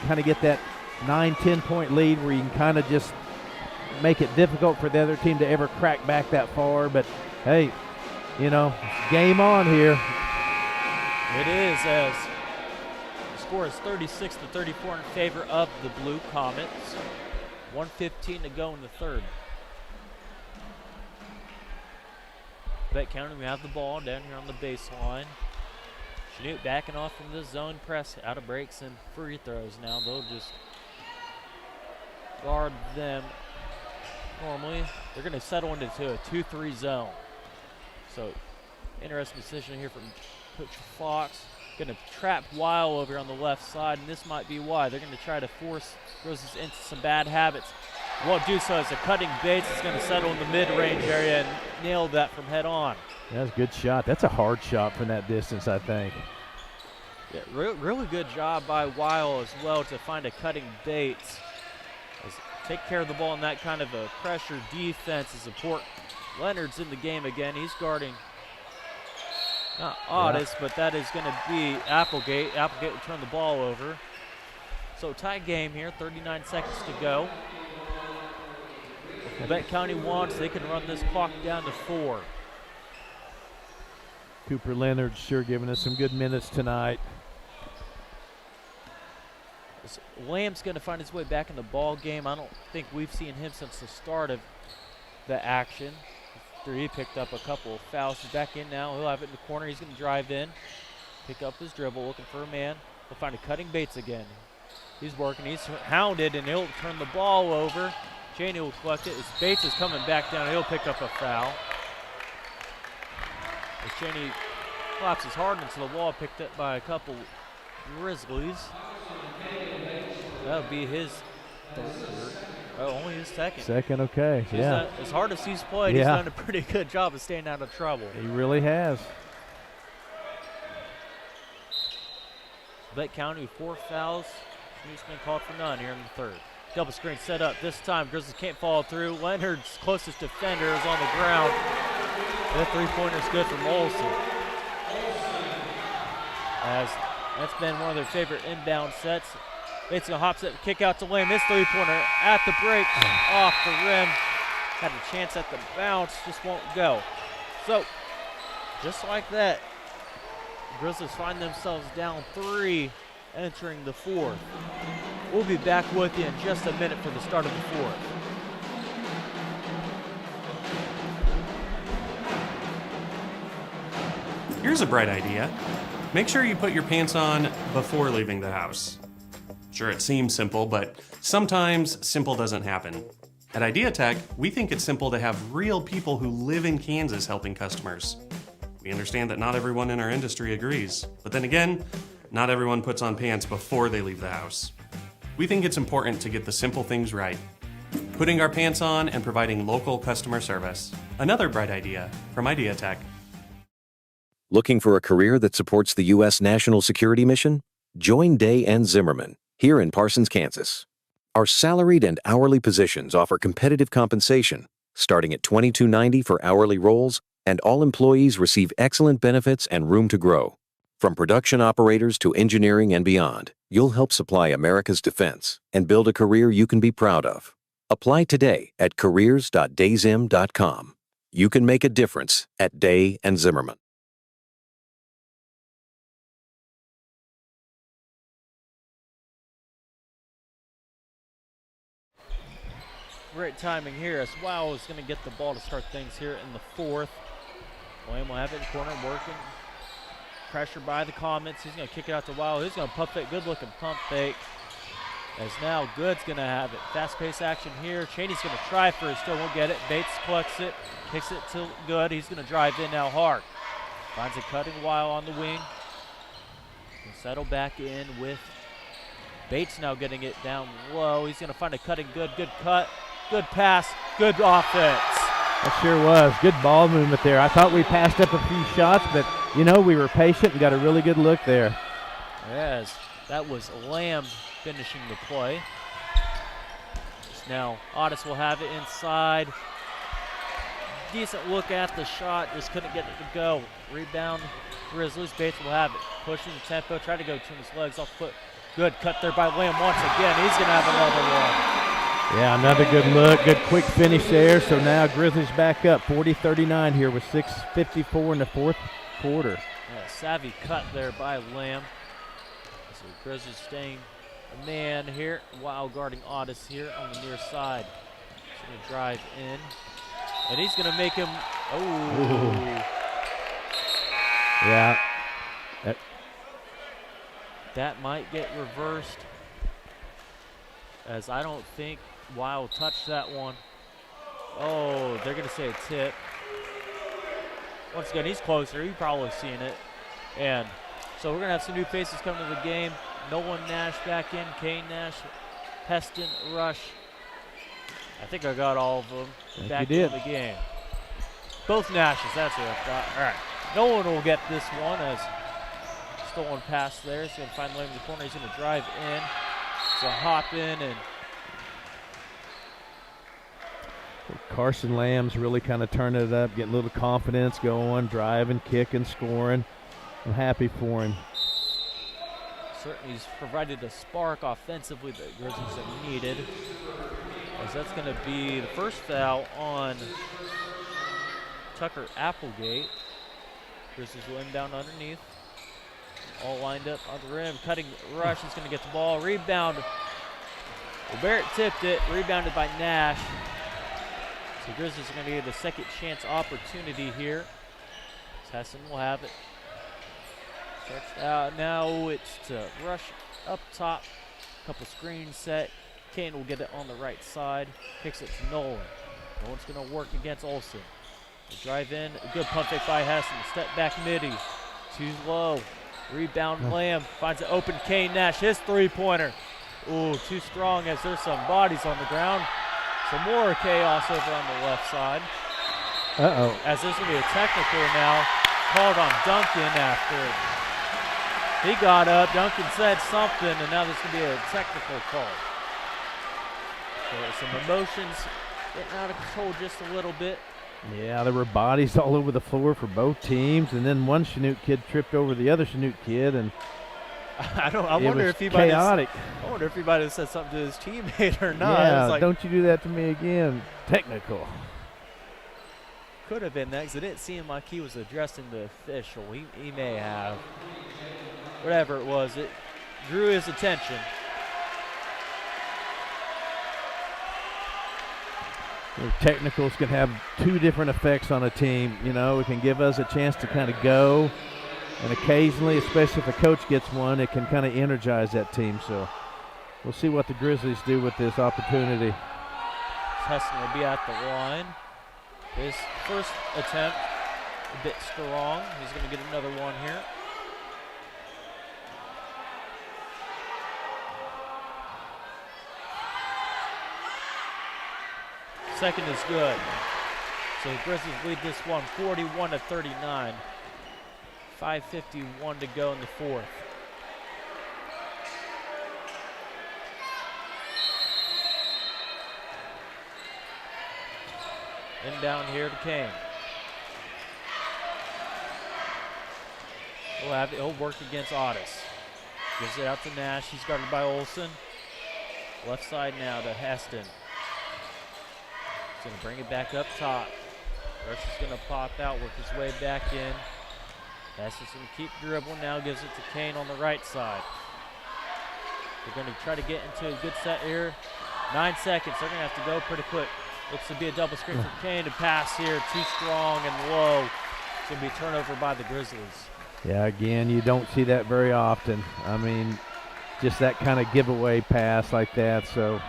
kind of get that 9-10 point lead where you can kind of just make it difficult for the other team to ever crack back that far. But hey, game on here. It is, as the score is 36-34 in favor of the Blue Comets. 1:15 to go in the third. Labette County, we have the ball down here on the baseline. Chanute backing off from the zone press, out of breaks and free throws now. They'll just guard them normally. They're going to settle into a 2-3 zone. So, interesting decision here from Coach Fox. Going to trap Weil over here on the left side, and this might be why. They're going to try to force Roses into some bad habits. Won't do so as a cutting Bates is going to settle in the mid-range area and nail that from head on. That's a good shot. That's a hard shot from that distance, I think. Yeah, really good job by Weil as well to find a cutting Bates. Take care of the ball in that kind of a pressure defense to support. Leonard's in the game again. He's guarding not Otis, but that is going to be Applegate. Applegate will turn the ball over. So tie game here, 39 seconds to go. If Labette County wants, they can run this clock down to 4. Cooper Leonard sure giving us some good minutes tonight. Lamb's going to find his way back in the ball game. I don't think we've seen him since the start of the action. After he picked up a couple of fouls. He's back in now. He'll have it in the corner. He's going to drive in, pick up his dribble, looking for a man. He'll find a cutting Bates again. He's working. He's hounded, and he'll turn the ball over. Cheney will collect it. As Bates is coming back down, he'll pick up a foul. As Cheney collapses hard into the wall, picked up by a couple Grizzlies. That'll be his third. Oh, only his second. Second, okay. Yeah. As hard as he's played, he's done a pretty good job of staying out of trouble. He really has. Labette County with 4 fouls. He's been called for none here in the third. Double screen set up. This time, Grizzlies can't follow through. Leonard's closest defender is on the ground. That three-pointer is good from Olsen. As that's been one of their favorite inbound sets. Bates gonna hop set, kick out to Lamb. This three-pointer at the break, off the rim. Had a chance at the bounce, just won't go. So Just like that, Grizzlies find themselves down 3 entering the 4th. We'll be back with you in just a minute for the start of the 4th. Here's a bright idea. Make sure you put your pants on before leaving the house. Sure, it seems simple, but sometimes simple doesn't happen. At Idea Tech, we think it's simple to have real people who live in Kansas helping customers. We understand that not everyone in our industry agrees, but then again, not everyone puts on pants before they leave the house. We think it's important to get the simple things right. Putting our pants on and providing local customer service. Another bright idea from Idea Tech. Looking for a career that supports the U.S. national security mission? Join Day and Zimmerman here in Parsons, Kansas. Our salaried and hourly positions offer competitive compensation, starting at $22.90 for hourly roles, and all employees receive excellent benefits and room to grow. From production operators to engineering and beyond, you'll help supply America's defense and build a career you can be proud of. Apply today at careers.dayzim.com. You can make a difference at Day and Zimmerman. Great timing here as Wow is going to get the ball to start things here in the 4th. William will have it in the corner working. Pressure by the Comets. He's going to kick it out to Wow. He's going to pump fake. Good looking pump fake. As now Good's going to have it. Fast paced action here. Cheney's going to try for it. Still won't get it. Bates collects it. Kicks it to Good. He's going to drive in now hard. Finds a cutting Wow on the wing. He'll settle back in with Bates now getting it down low. He's going to find a cutting Good. Good cut. Good pass, good offense. That sure was. Good ball movement there. I thought we passed up a few shots, but, you know, we were patient and got a really good look there. Yes, that was Lamb finishing the play. Just now, Otis will have it inside. Decent look at the shot, just couldn't get it to go. Rebound, Grizzlies. Bates will have it. Pushing the tempo, try to go between his legs off foot. Good cut there by Lamb once again. He's going to have another one. Yeah, another good look, good quick finish there. So now Grizzlies back up 40-39 here with 6:54 in the 4th quarter. Yeah, savvy cut there by Lamb. So Grizzlies staying a man here while guarding Otis here on the near side. He's going to drive in. And he's going to make him, oh. Yeah. That might get reversed, as I don't think Wild touched that one. Oh, they're going to say a tip. Once again, he's closer. He's probably seen it. And so we're going to have some new faces coming to the game. Nolan Nash back in. Kane Nash, Heston, Rush. I think I got all of them back in the game. Both Nashes, that's what I thought. All right. Nolan will get this one as stolen pass there. He's going to find Lamb in the corner. He's going to drive in. So hop in, and Carson Lamb's really kind of turning it up, getting a little confidence going, driving, kicking, scoring. I'm happy for him. Certainly he's provided a spark offensively that Grizzlies have needed, as that's going to be the first foul on Tucker Applegate. Grizzlies will inbound underneath. All lined up on the rim. Cutting Rush is going to get the ball. Rebound. Well, Barrett tipped it. Rebounded by Nash. So Grizzlies are going to get a second chance opportunity here. Tesson will have it. Stretched out. Now it's to Rush up top. Couple screens set. Kane will get it on the right side. Kicks it to Nolan. Nolan's going to work against Olsen. They drive in. A good pump fake by Heston. Step back midi. Too low. Rebound Lamb. Finds an open Kane Nash. His three-pointer. Ooh, too strong as there's some bodies on the ground. Some more chaos over on the left side. Uh-oh. As there's going to be a technical now called on Duncan after he got up. Duncan said something, and now there's going to be a technical call. So some emotions getting out of control just a little bit. Yeah, there were bodies all over the floor for both teams, and then one Chanute kid tripped over the other Chanute kid, and I wonder if he chaotic. I wonder if he might have said something to his teammate or not. Yeah, like, don't you do that to me again. Technical. could have been that because it didn't seem like he was addressing the official. He may have. Whatever it was, it drew his attention. Technicals can have two different effects on a team. You know, it can give us a chance to kind of go, and occasionally, especially if a coach gets one, it can kind of energize that team. So we'll see what the Grizzlies do with this opportunity. Heston will be at the line. His first attempt, a bit strong. He's going to get another one here. Second is good. So the Grizzlies lead this one 41-39. 5:51 to go in the fourth. And down here to Kane. He'll work against Otis. Gives it out to Nash. He's guarded by Olsen. Left side now to Heston. He's going to bring it back up top. Rush is going to pop out, work his way back in. Heston's going to keep dribbling now, gives it to Kane on the right side. They're going to try to get into a good set here. 9 seconds, they're going to have to go pretty quick. Looks to be a double screen for Kane to pass here, too strong and low. It's going to be a turnover by the Grizzlies. Yeah, again, you don't see that very often. I mean, just that kind of giveaway pass like that, so.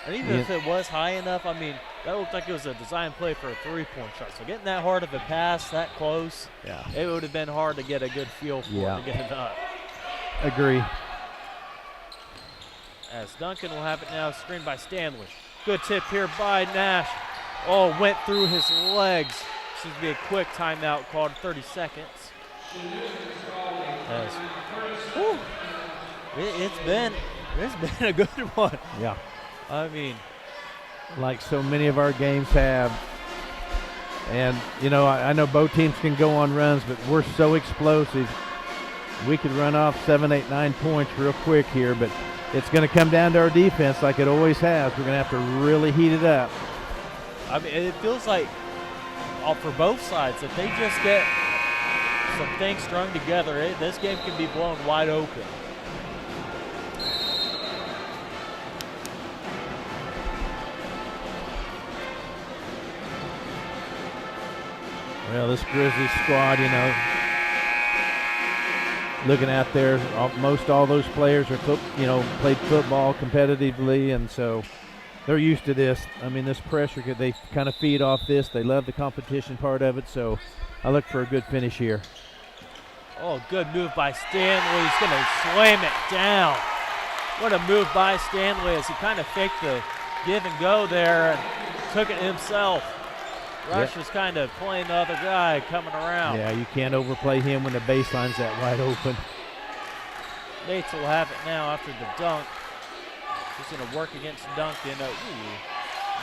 And even if it was high enough, I mean, that looked like it was a design play for a three-point shot. So getting that hard of a pass that close, it would have been hard to get a good feel for it to get it up. Agree. As Duncan will have it now, screened by Stanley. Good tip here by Nash. Oh, went through his legs. Seems to be a quick timeout called, 30 seconds. It's been a good one. Yeah. I mean, like so many of our games have. And, you know, I know both teams can go on runs, but we're so explosive. We could run off 7, 8, 9 points real quick here, but it's going to come down to our defense like it always has. We're going to have to really heat it up. I mean, it feels like for both sides, if they just get some things strung together, this game can be blown wide open. Well, this Grizzlies squad, you know, looking out there, most all those players are, played football competitively, and so they're used to this. I mean, this pressure, they kind of feed off this. They love the competition part of it, so I look for a good finish here. Oh, good move by Stanley. He's going to slam it down. What a move by Stanley as he kind of faked the give and go there and took it himself. Rush was kind of playing the other guy coming around. Yeah, you can't overplay him when the baseline's that wide open. Bates will have it now after the dunk. He's going to work against Duncan.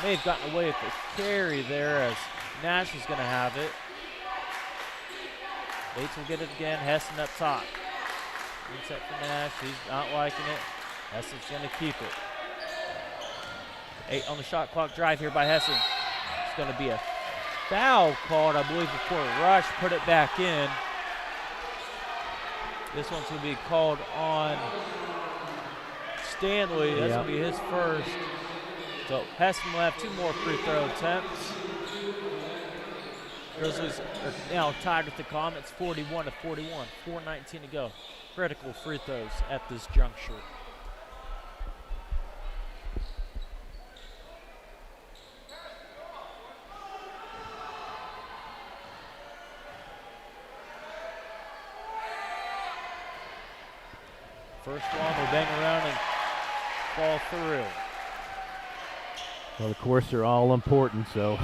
May have gotten away with the carry there as Nash is going to have it. Bates will get it again. Heston up top. Reset for Nash. He's not liking it. Heston's going to keep it. 8 on the shot clock drive here by Heston. It's going to be a foul called, I believe, before Rush put it back in. This one's going to be called on Stanley. That's going to be his first. So Heston will have 2 more free throw attempts. Grizzlies are now tied with the Comets, 41-41. 4:19 to go. Critical free throws at this juncture. First one will bang around and fall through. Well, of course, they're all important, so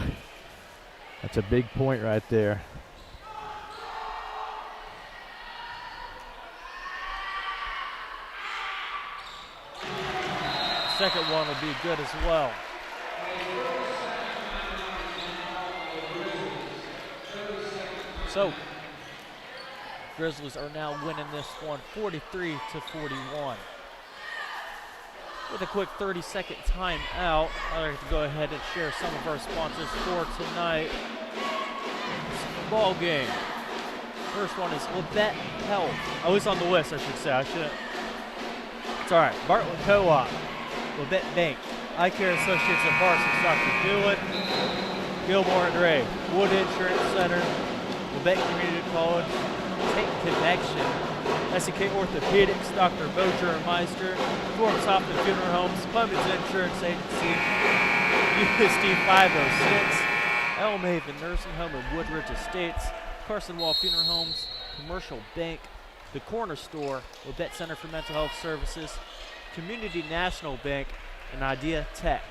that's a big point right there. Second one will be good as well. So, Grizzlies are now winning this one 43-41. With a quick 30-second timeout, I'd like to go ahead and share some of our sponsors for tonight. ball game. First one is LABETTE Health. At least on the list, I should say. I shouldn't. It's all right. Bartlett Co-op, LABETTE Bank, Eye Care Associates of Parsons, Dr. Doolin, Gilmore and Ray, Wood Insurance Center, LABETTE Community College, Take Connection, SEK Orthopedics, Dr. Bocher and Meister, Florence Hoffman Funeral Homes, Clemens Insurance Agency, USD 506, Elmhaven Nursing Home and Woodridge Estates, Carson Wall Funeral Homes, Commercial Bank, The Corner Store, LABETTE Center for Mental Health Services, Community National Bank, and Idea Tech.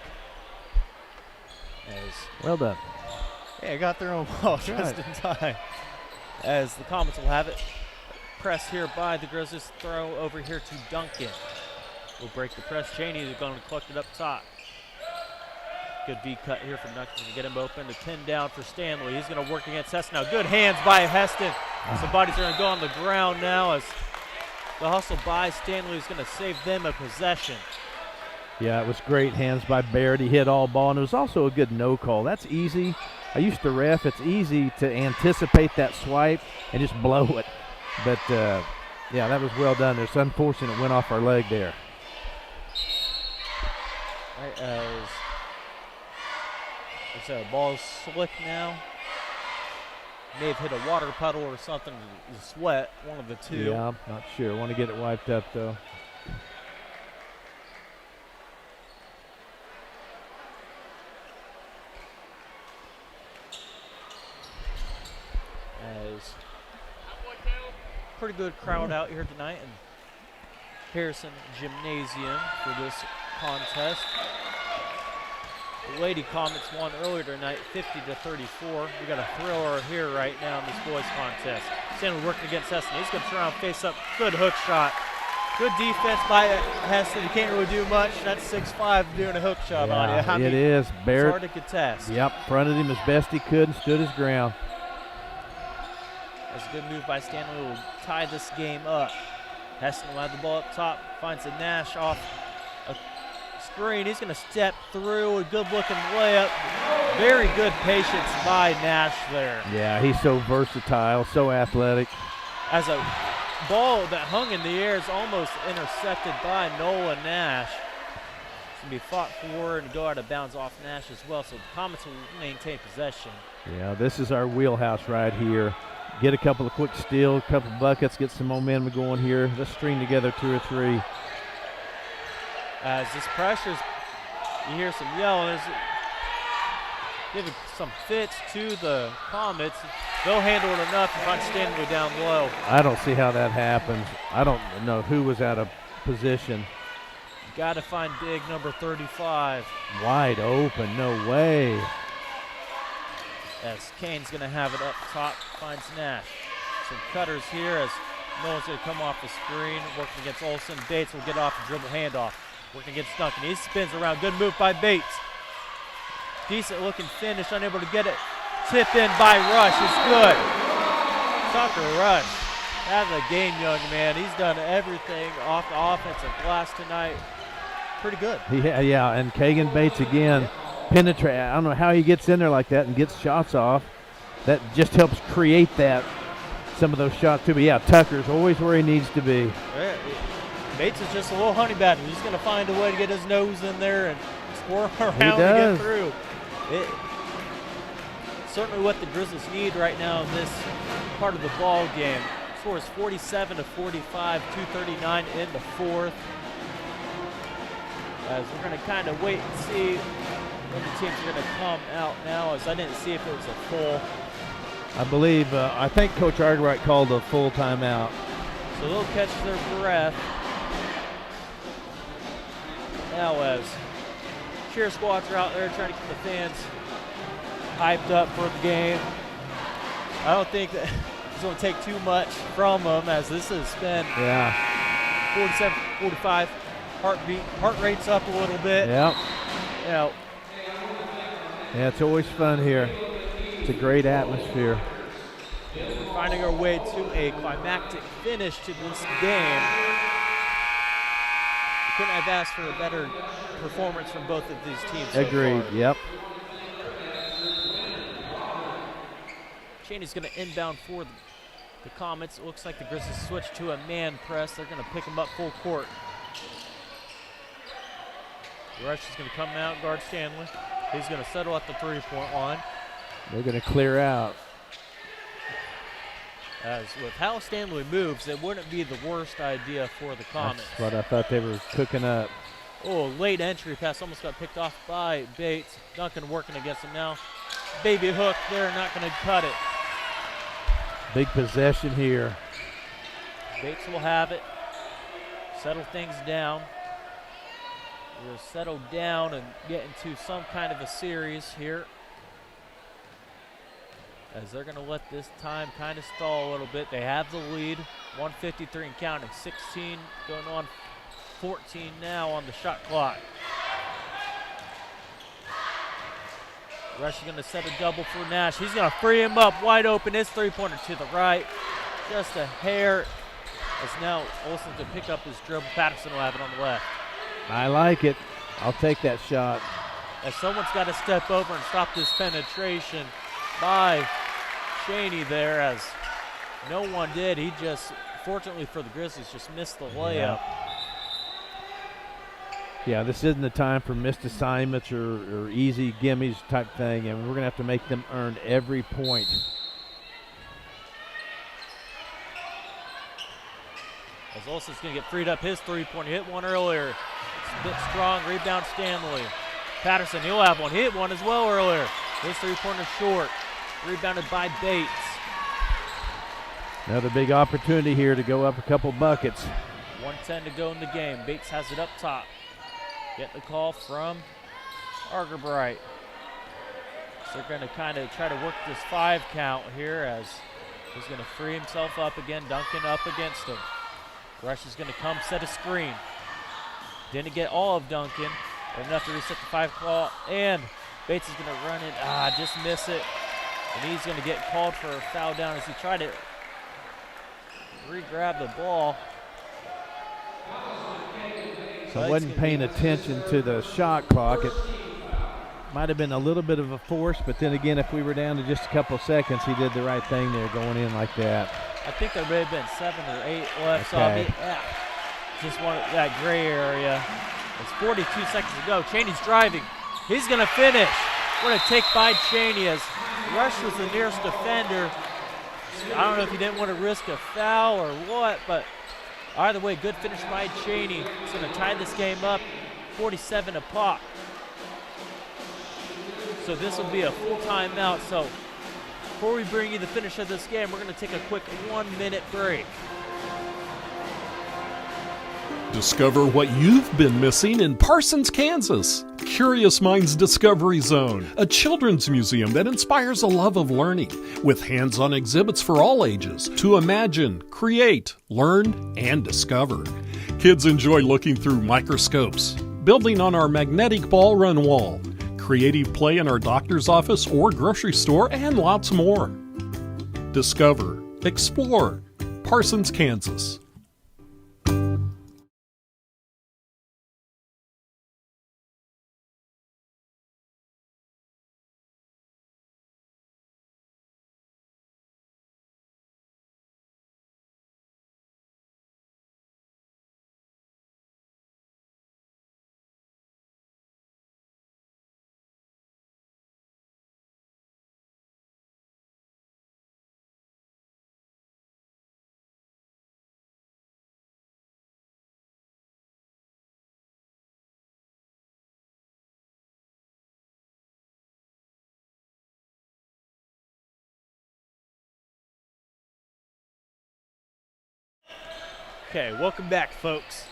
Well done. Yeah, got their own ball just in time. As the Comets will have it. Press here by the Grizzlies. Throw over here to Duncan. Will break the press. Cheney is going to collect it up top. Good V cut here from Duncan to get him open. The 10 down for Stanley. He's going to work against Heston now. Good hands by Heston. Somebody's going to go on the ground now as the hustle by Stanley is going to save them a possession. Yeah, it was great hands by Barrett. He hit all ball, and it was also a good no call. That's easy. I used to ref. It's easy to anticipate that swipe and just blow it. But, yeah, that was well done. It's unfortunate it went off our leg there. Right, as ball's slick now. May have hit a water puddle or something, sweat, one of the two. Yeah, I'm not sure. Want to get it wiped up, though. As pretty good crowd out here tonight in Harrison Gymnasium for this contest. The Lady Comets won earlier tonight, 50-34. We got a thriller here right now in this boys contest. Stanley working against Heston. He's going to turn around, face up, good hook shot. Good defense by Heston. You can't really do much. That's 6'5" doing a hook shot on you. It is. Barrett. It's hard to contest. Yep, fronted him as best he could and stood his ground. That's a good move by Stanley. Will tie this game up. Heston will have the ball up top. Finds a Nash off a screen. He's going to step through. A good-looking layup. Very good patience by Nash there. Yeah, he's so versatile, so athletic. As a ball that hung in the air is almost intercepted by Nolan Nash. It's going to be fought forward and go out of bounds off Nash as well. So the Comets will maintain possession. Yeah, this is our wheelhouse right here. Get a couple of quick steals, a couple of buckets, get some momentum going here. Let's string together 2 or 3. As this pressures, you hear some yelling. Giving some fits to the Comets. They'll handle it enough to find Stanley down low. I don't see how that happens. I don't know who was out of position. Got to find big number 35. Wide open, no way. As Kane's going to have it up top, finds Nash. Some cutters here as Nolan's going to come off the screen, working against Olsen. Bates will get off the dribble handoff. Working against Duncan. He spins around. Good move by Bates. Decent looking finish, unable to get it. Tipped in by Rush. It's good. Tucker Rush. That's a game, young man. He's done everything off the offensive glass tonight. Pretty good. Yeah, and Kagan Bates again. Penetrate. I don't know how he gets in there like that and gets shots off. That just helps create some of those shots too. But yeah, Tucker's always where he needs to be. Yeah, Bates is just a little honey badger. He's going to find a way to get his nose in there and squirm around and get through. Certainly what the Grizzlies need right now in this part of the ball game. Score is 47-45, 2:39 in the fourth. As we're going to kind of wait and see when the teams are going to come out now, as I didn't see if it was a full. I think Coach Arkwright called a full timeout. So they'll catch their breath. Now as cheer squads are out there trying to keep the fans hyped up for the game. I don't think that it's going to take too much from them, as this has been 47-45. Heart rate's up a little bit. Yeah. Yeah, it's always fun here. It's a great atmosphere. We're finding our way to a climactic finish to this game. We couldn't have asked for a better performance from both of these teams. Agreed. So far. Yep. Cheney's going to inbound for the Comets. It looks like the Grizzlies switched to a man press. They're going to pick him up full court. Rush is going to come out and guard Stanley. He's going to settle at the three-point line. They're going to clear out. As with how Stanley moves, it wouldn't be the worst idea for the Comets. That's what I thought they were cooking up. Oh, late entry pass almost got picked off by Bates. Duncan working against him now. Baby hook there, not going to cut it. Big possession here. Bates will have it. Settle things down. We'll settle down and get into some kind of a series here, as they're going to let this time kind of stall a little bit. They have the lead, 153 and counting, 16 going on 14 now on the shot clock. Rush is going to set a double for Nash. He's going to free him up wide open. His three-pointer to the right, just a hair. As now Olsen to pick up his dribble. Patterson will have it on the left. I like it. I'll take that shot. As someone's got to step over and stop this penetration by Cheney there, as no one did. He just, fortunately for the Grizzlies, just missed the layup. Yeah, this isn't the time for missed assignments or easy gimmies type thing, and we're going to have to make them earn every point. As Olsen's going to get freed up his three-pointer. Hit one earlier. It's a bit strong. Rebound Stanley. Patterson, he'll have one. He hit one as well earlier. His three-pointer short. Rebounded by Bates. Another big opportunity here to go up a couple buckets. 1:10 to go in the game. Bates has it up top. Get the call from Argerbright. So they're going to kind of try to work this 5 count here, as he's going to free himself up again. Duncan up against him. Rush is going to come set a screen. Didn't get all of Duncan, but enough to reset the 5 call. And Bates is going to run it. Just miss it. And he's going to get called for a foul down as he tried to re-grab the ball. So I wasn't paying attention to the shot clock. It might have been a little bit of a force, but then again, if we were down to just a couple seconds, he did the right thing there going in like that. I think there may have been 7 or 8 left, so I'll be just one that gray area. It's 42 seconds to go. Cheney's driving. He's going to finish. What a take by Cheney, as Rush was the nearest defender. I don't know if he didn't want to risk a foul or what, but either way, good finish by Cheney. It's going to tie this game up, 47 a pop. So this will be a full timeout. So before we bring you the finish of this game, we're going to take a quick 1-minute break. Discover what you've been missing in Parsons, Kansas. Curious Minds Discovery Zone, a children's museum that inspires a love of learning, with hands-on exhibits for all ages to imagine, create, learn, and discover. Kids enjoy looking through microscopes, building on our magnetic ball run wall, creative play in our doctor's office or grocery store, and lots more. Discover, explore, Parsons, Kansas. Okay, welcome back, folks.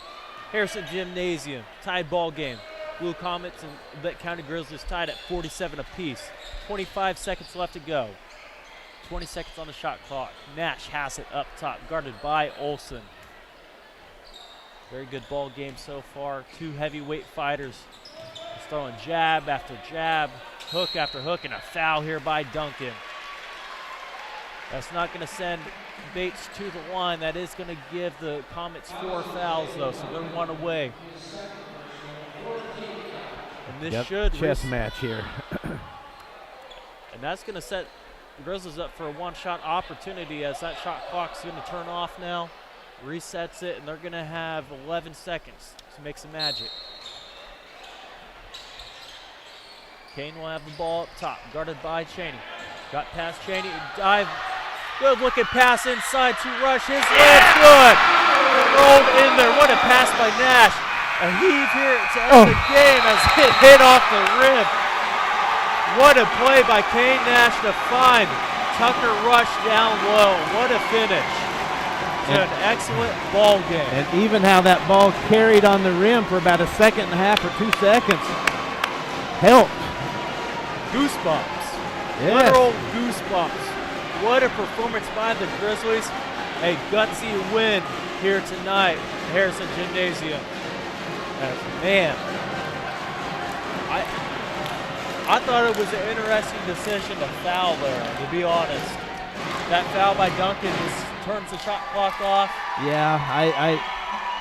Harrison Gymnasium, tied ball game. Blue Comets and Labette County Grizzlies tied at 47 apiece. 25 seconds left to go. 20 seconds on the shot clock. Nash has it up top, guarded by Olsen. Very good ball game so far. 2 heavyweight fighters. He's throwing jab after jab, hook after hook, and a foul here by Duncan. That's not going to send Bates to the line. That is going to give the Comets 4 fouls, though, so they're 1 away. And this should chess match here. and that's going to set The Grizzlies up for a one-shot opportunity as that shot clock's going to turn off now. Resets it, and they're going to have 11 seconds to make some magic. Kane will have the ball up top, guarded by Chaney. Got past Chaney, dive. Good looking pass inside to Rush. His layup good. Rolled in there. What a pass by Nash. A heave here to end the game as it hit off the rim. What a play by Kane Nash to find Tucker Rush down low. What a finish. An excellent ball game. And even how that ball carried on the rim for about a second and a half or 2 seconds helped. Goosebumps. Yes. Literal goosebumps. What a performance by the Grizzlies. A gutsy win here tonight at Harrison Gymnasium. Man, I thought it was an interesting decision to foul there, to be honest. That foul by Duncan just turns the shot clock off. Yeah, I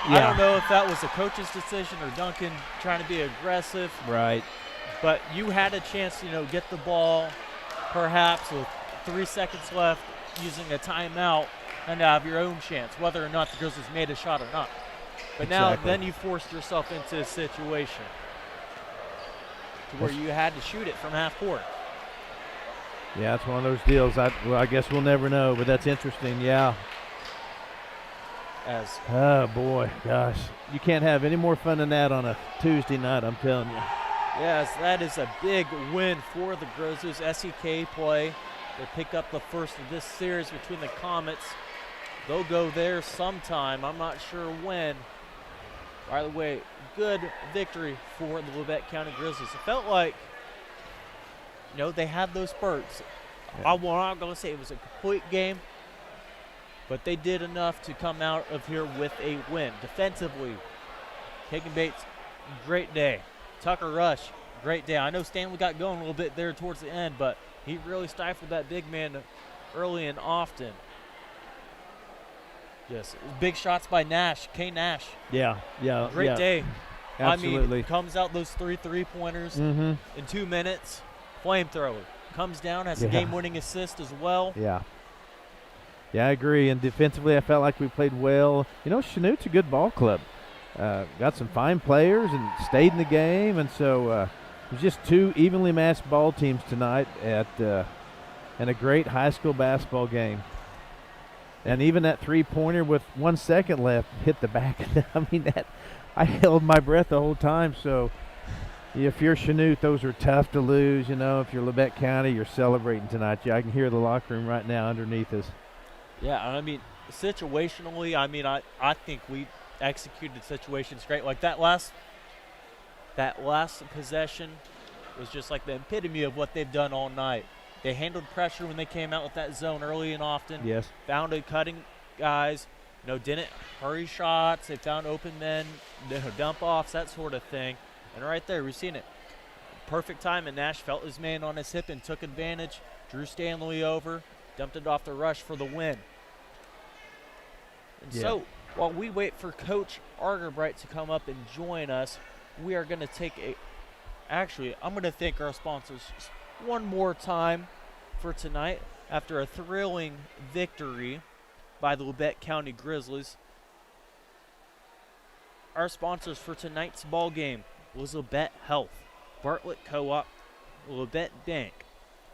don't know if that was a coach's decision or Duncan trying to be aggressive. Right. But you had a chance to, get the ball perhaps with 3 seconds left using a timeout and have your own chance, whether or not the Grizzlies made a shot or not. But now then you forced yourself into a situation to where you had to shoot it from half court. Yeah, it's one of those deals. I guess we'll never know, but that's interesting. Yeah. Oh boy, gosh, you can't have any more fun than that on a Tuesday night. I'm telling you. Yes, that is a big win for the Grizzlies. SEK play. They pick up the first of this series between the Comets. They'll go there sometime. I'm not sure when. By the way, good victory for the Labette County Grizzlies. It felt like, they had those spurts. Yeah. I'm not going to say it was a complete game, but they did enough to come out of here with a win. Defensively, Kagan Bates, great day. Tucker Rush, great day. I know Stanley got going a little bit there towards the end, but he really stifled that big man early and often. Yes, big shots by Nash, Kane Nash. Yeah. Great day. Absolutely. I mean, comes out those 3 3-pointers in 2 minutes. Flamethrower. Comes down, has a game-winning assist as well. Yeah, I agree. And defensively, I felt like we played well. Chanute's a good ball club. Got some fine players and stayed in the game. And so it was just 2 evenly matched ball teams tonight and a great high school basketball game. And even that 3-pointer with 1 second left hit the back of them. I mean, I held my breath the whole time. So if you're Chanute, those are tough to lose. If you're Labette County, you're celebrating tonight. Yeah, I can hear the locker room right now underneath us. Yeah, I mean, situationally, I think we executed situations great. Like that last possession was just like the epitome of what they've done all night. They handled pressure when they came out with that zone early and often. Yes. Found cutting guys, didn't hurry shots. They found open men, dump offs, that sort of thing. And right there, we've seen it. Perfect time, and Nash felt his man on his hip and took advantage. Drew Stanley over, dumped it off the Rush for the win. And so, while we wait for Coach Argerbright to come up and join us, we are going to take I'm going to thank our sponsors one more time for tonight. After a thrilling victory by the Labette County Grizzlies, our sponsors for tonight's ball game was Labette Health, Bartlett Co-op, Labette Bank,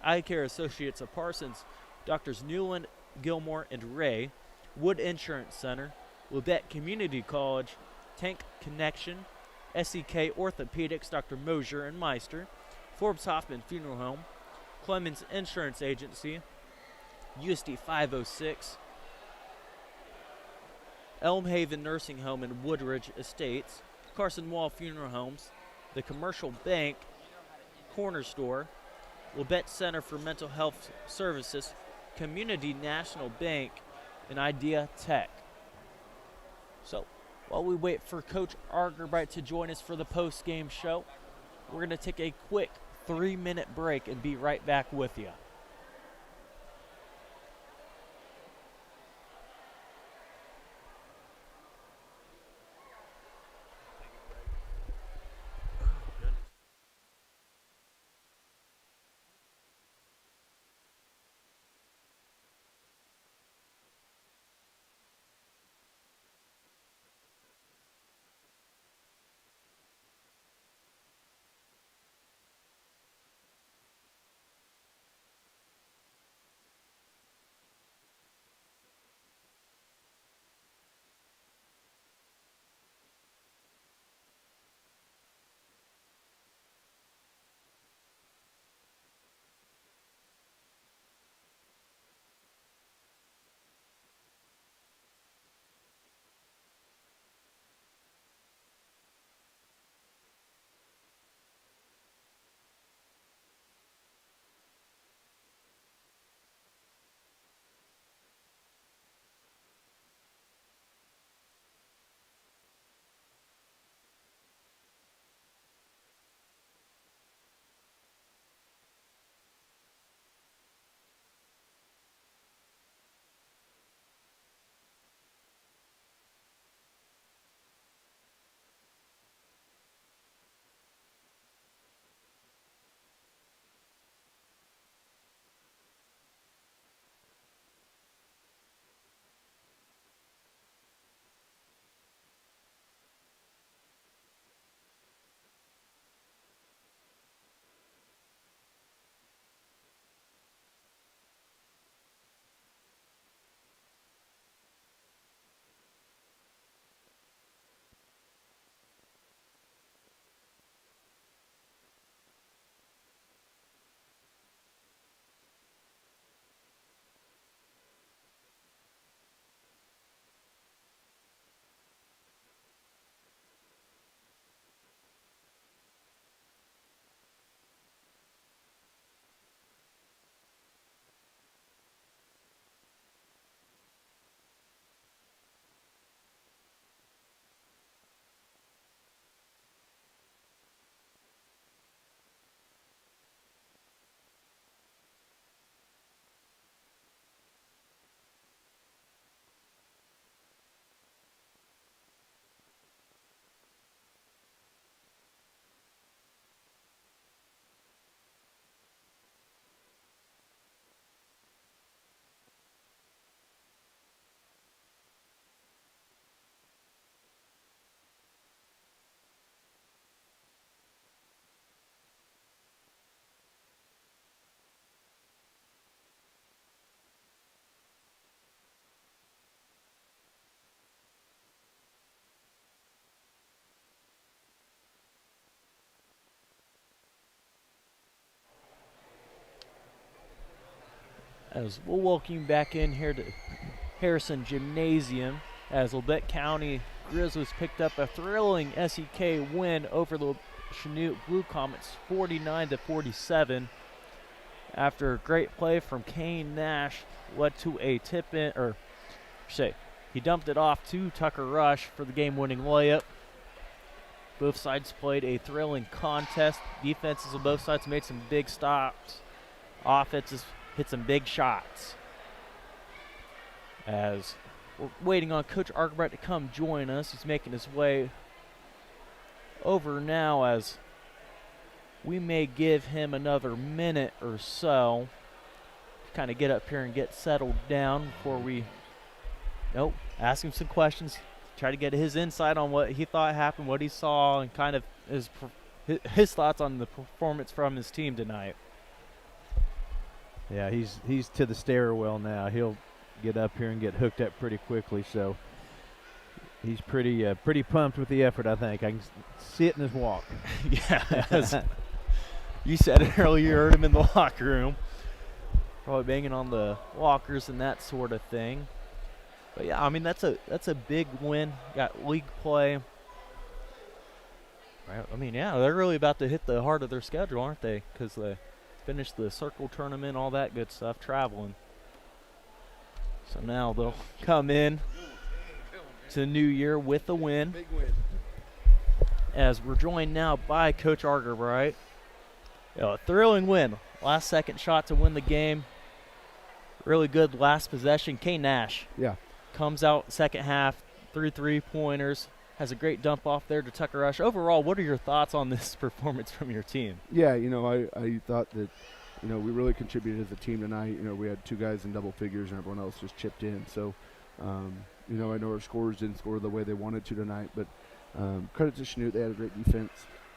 Eye Care Associates of Parsons, Doctors Newland, Gilmore, and Ray, Wood Insurance Center, Labette Community College, Tank Connection, SEK Orthopedics, Dr. Mosier and Meister, Forbes Hoffman Funeral Home, Clemens Insurance Agency, USD 506, Elmhaven Nursing Home and Woodridge Estates, Carson Wall Funeral Homes, the Commercial Bank, Corner Store, Labette Center for Mental Health Services, Community National Bank, and Idea Tech. So, while we wait for Coach Argerbright to join us for the post-game show, we're going to take a quick 3-minute break and be right back with you. As we'll welcome you back in here to Harrison Gymnasium as Labette County Grizzlies picked up a thrilling SEK win over the Chanute Blue Comets 49-47 after a great play from Kane Nash led to a tip-in, or say he dumped it off to Tucker Rush for the game-winning layup. Both sides played a thrilling contest. Defenses on both sides made some big stops. Offenses hit some big shots. As we're waiting on Coach Arkwright to come join us. He's making his way over now as we may give him another minute or so to kind of get up here and get settled down before we ask him some questions, try to get his insight on what he thought happened, what he saw, and kind of his thoughts on the performance from his team tonight. Yeah, he's to the stairwell now. He'll get up here and get hooked up pretty quickly, so he's pretty pumped with the effort, I think. I can see it in his walk. Yeah, as you said it earlier, you heard him in the locker room, probably banging on the lockers and that sort of thing. But yeah, I mean that's a big win. Got league play. Right. I mean, yeah, they're really about to hit the heart of their schedule, aren't they? Because they finished the circle tournament, all that good stuff, traveling. So now they'll come in to New Year with a win. Big win. As we're joined now by Coach Arkwright. A thrilling win. Last second shot to win the game. Really good last possession. Kane Nash. Yeah. Comes out second half, 3 3-pointers. Has a great dump off there to Tucker Rush. Overall, what are your thoughts on this performance from your team? Yeah, I thought that, we really contributed as a team tonight. We had 2 guys in double figures and everyone else just chipped in. So, I know our scorers didn't score the way they wanted to tonight, but credit to Chanute. They had a great defense.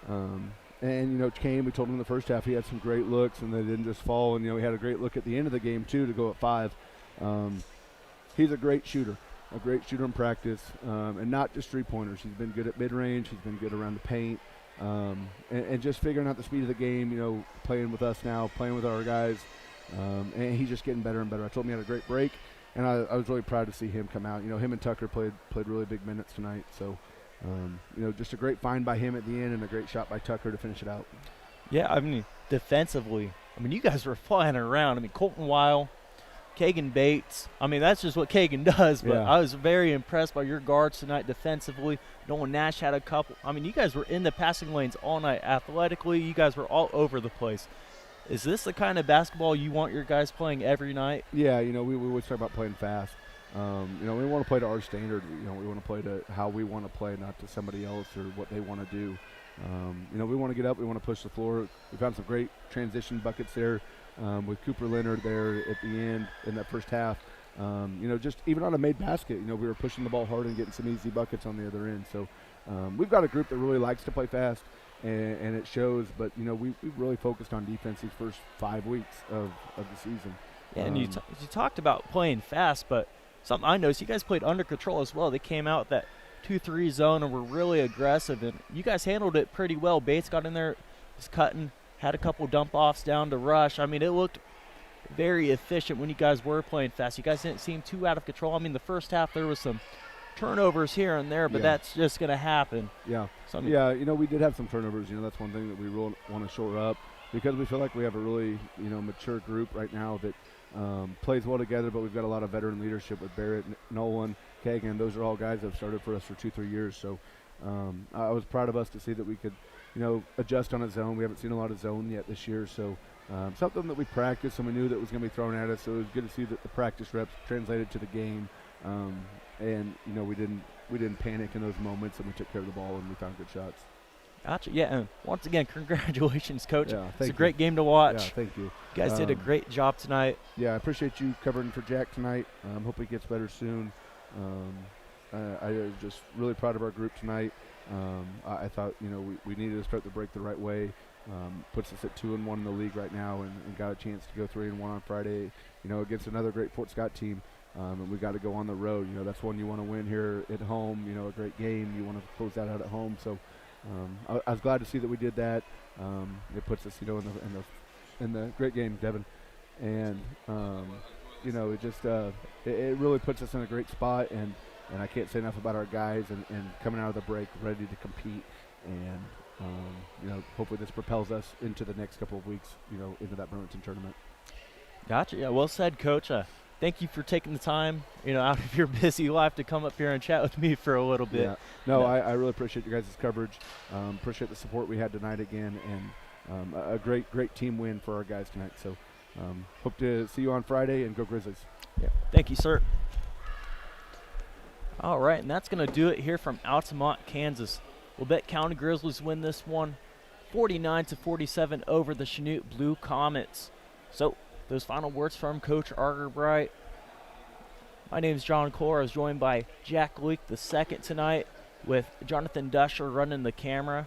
And, Kane, we told him in the first half he had some great looks and they didn't just fall. And, he had a great look at the end of the game, too, to go at 5. He's a great shooter in practice, and not just three-pointers. He's been good at mid-range. He's been good around the paint. And just figuring out the speed of the game, playing with us now, playing with our guys. And he's just getting better and better. I told him he had a great break, and I was really proud to see him come out. Him and Tucker played really big minutes tonight. So, just a great find by him at the end and a great shot by Tucker to finish it out. Yeah, I mean, defensively, you guys were flying around. Colton Weil, Kagan Bates. That's just what Kagan does, but yeah. I was very impressed by your guards tonight defensively. Nolan Nash had a couple. You guys were in the passing lanes all night. Athletically, you guys were all over the place. Is this the kind of basketball you want your guys playing every night? Yeah, we always talk about playing fast. We want to play to our standard. We want to play to how we want to play, not to somebody else or what they want to do. We want to get up. We want to push the floor. We found some great transition buckets there. With Cooper Leonard there at the end in that first half. Just even on a made basket, we were pushing the ball hard and getting some easy buckets on the other end. So we've got a group that really likes to play fast, and it shows. But, we've really focused on defense these first 5 weeks of the season. Yeah, and you talked about playing fast, but something I noticed, you guys played under control as well. They came out that 2-3 zone and were really aggressive, and you guys handled it pretty well. Bates got in there, was cutting, had a couple dump-offs down to Rush. It looked very efficient when you guys were playing fast. You guys didn't seem too out of control. The first half there was some turnovers here and there, but that's just going to happen. Yeah. We did have some turnovers. That's one thing that we really want to shore up because we feel like we have a really, mature group right now that plays well together, but we've got a lot of veteran leadership with Barrett, Nolan, Kagan. Those are all guys that have started for us for 2-3 years. So I was proud of us to see that we could adjust on a zone. We haven't seen a lot of zone yet this year, so something that we practiced and we knew that was going to be thrown at us. So it was good to see that the practice reps translated to the game, and we didn't panic in those moments, and we took care of the ball and we found good shots. Gotcha. Yeah, and once again, congratulations, Coach. Yeah, it's a great game to watch. Yeah, thank you. You guys did a great job tonight. Yeah, I appreciate you covering for Jack tonight. Hope he gets better soon. I was just really proud of our group tonight. I thought, we needed to start the break the right way. Puts us at 2-1 in the league right now, and got a chance to go 3-1 on Friday, against another great Fort Scott team. And we got to go on the road. That's one you want to win here at home. A great game. You want to close that out at home. So I was glad to see that we did that. It puts us, in the great game, Devin. and you know, it just it really puts us in a great spot, and I can't say enough about our guys and coming out of the break ready to compete, and you know, hopefully this propels us into the next couple of weeks, you know, into that Bremerton tournament. Gotcha. Yeah, well said, Coach. Thank you for taking the time, you know, out of your busy life to come up here and chat with me for a little bit. Yeah. No, I really appreciate your guys' coverage. Appreciate the support we had tonight again, and a great team win for our guys tonight. So hope to see you on Friday, and go Grizzlies. Yeah. Thank you, sir. All right, and that's going to do it here from Altamont, Kansas. LaBette County Grizzlies win this one 49-47 over the Chanute Blue Comets. So, those final words from Coach Argerbright. My name is John Cole. I was joined by Jack Leak II tonight, with Jonathan Dusher running the camera.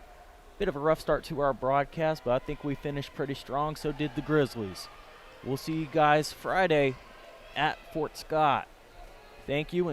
Bit of a rough start to our broadcast, but I think we finished pretty strong, so did the Grizzlies. We'll see you guys Friday at Fort Scott. Thank you. And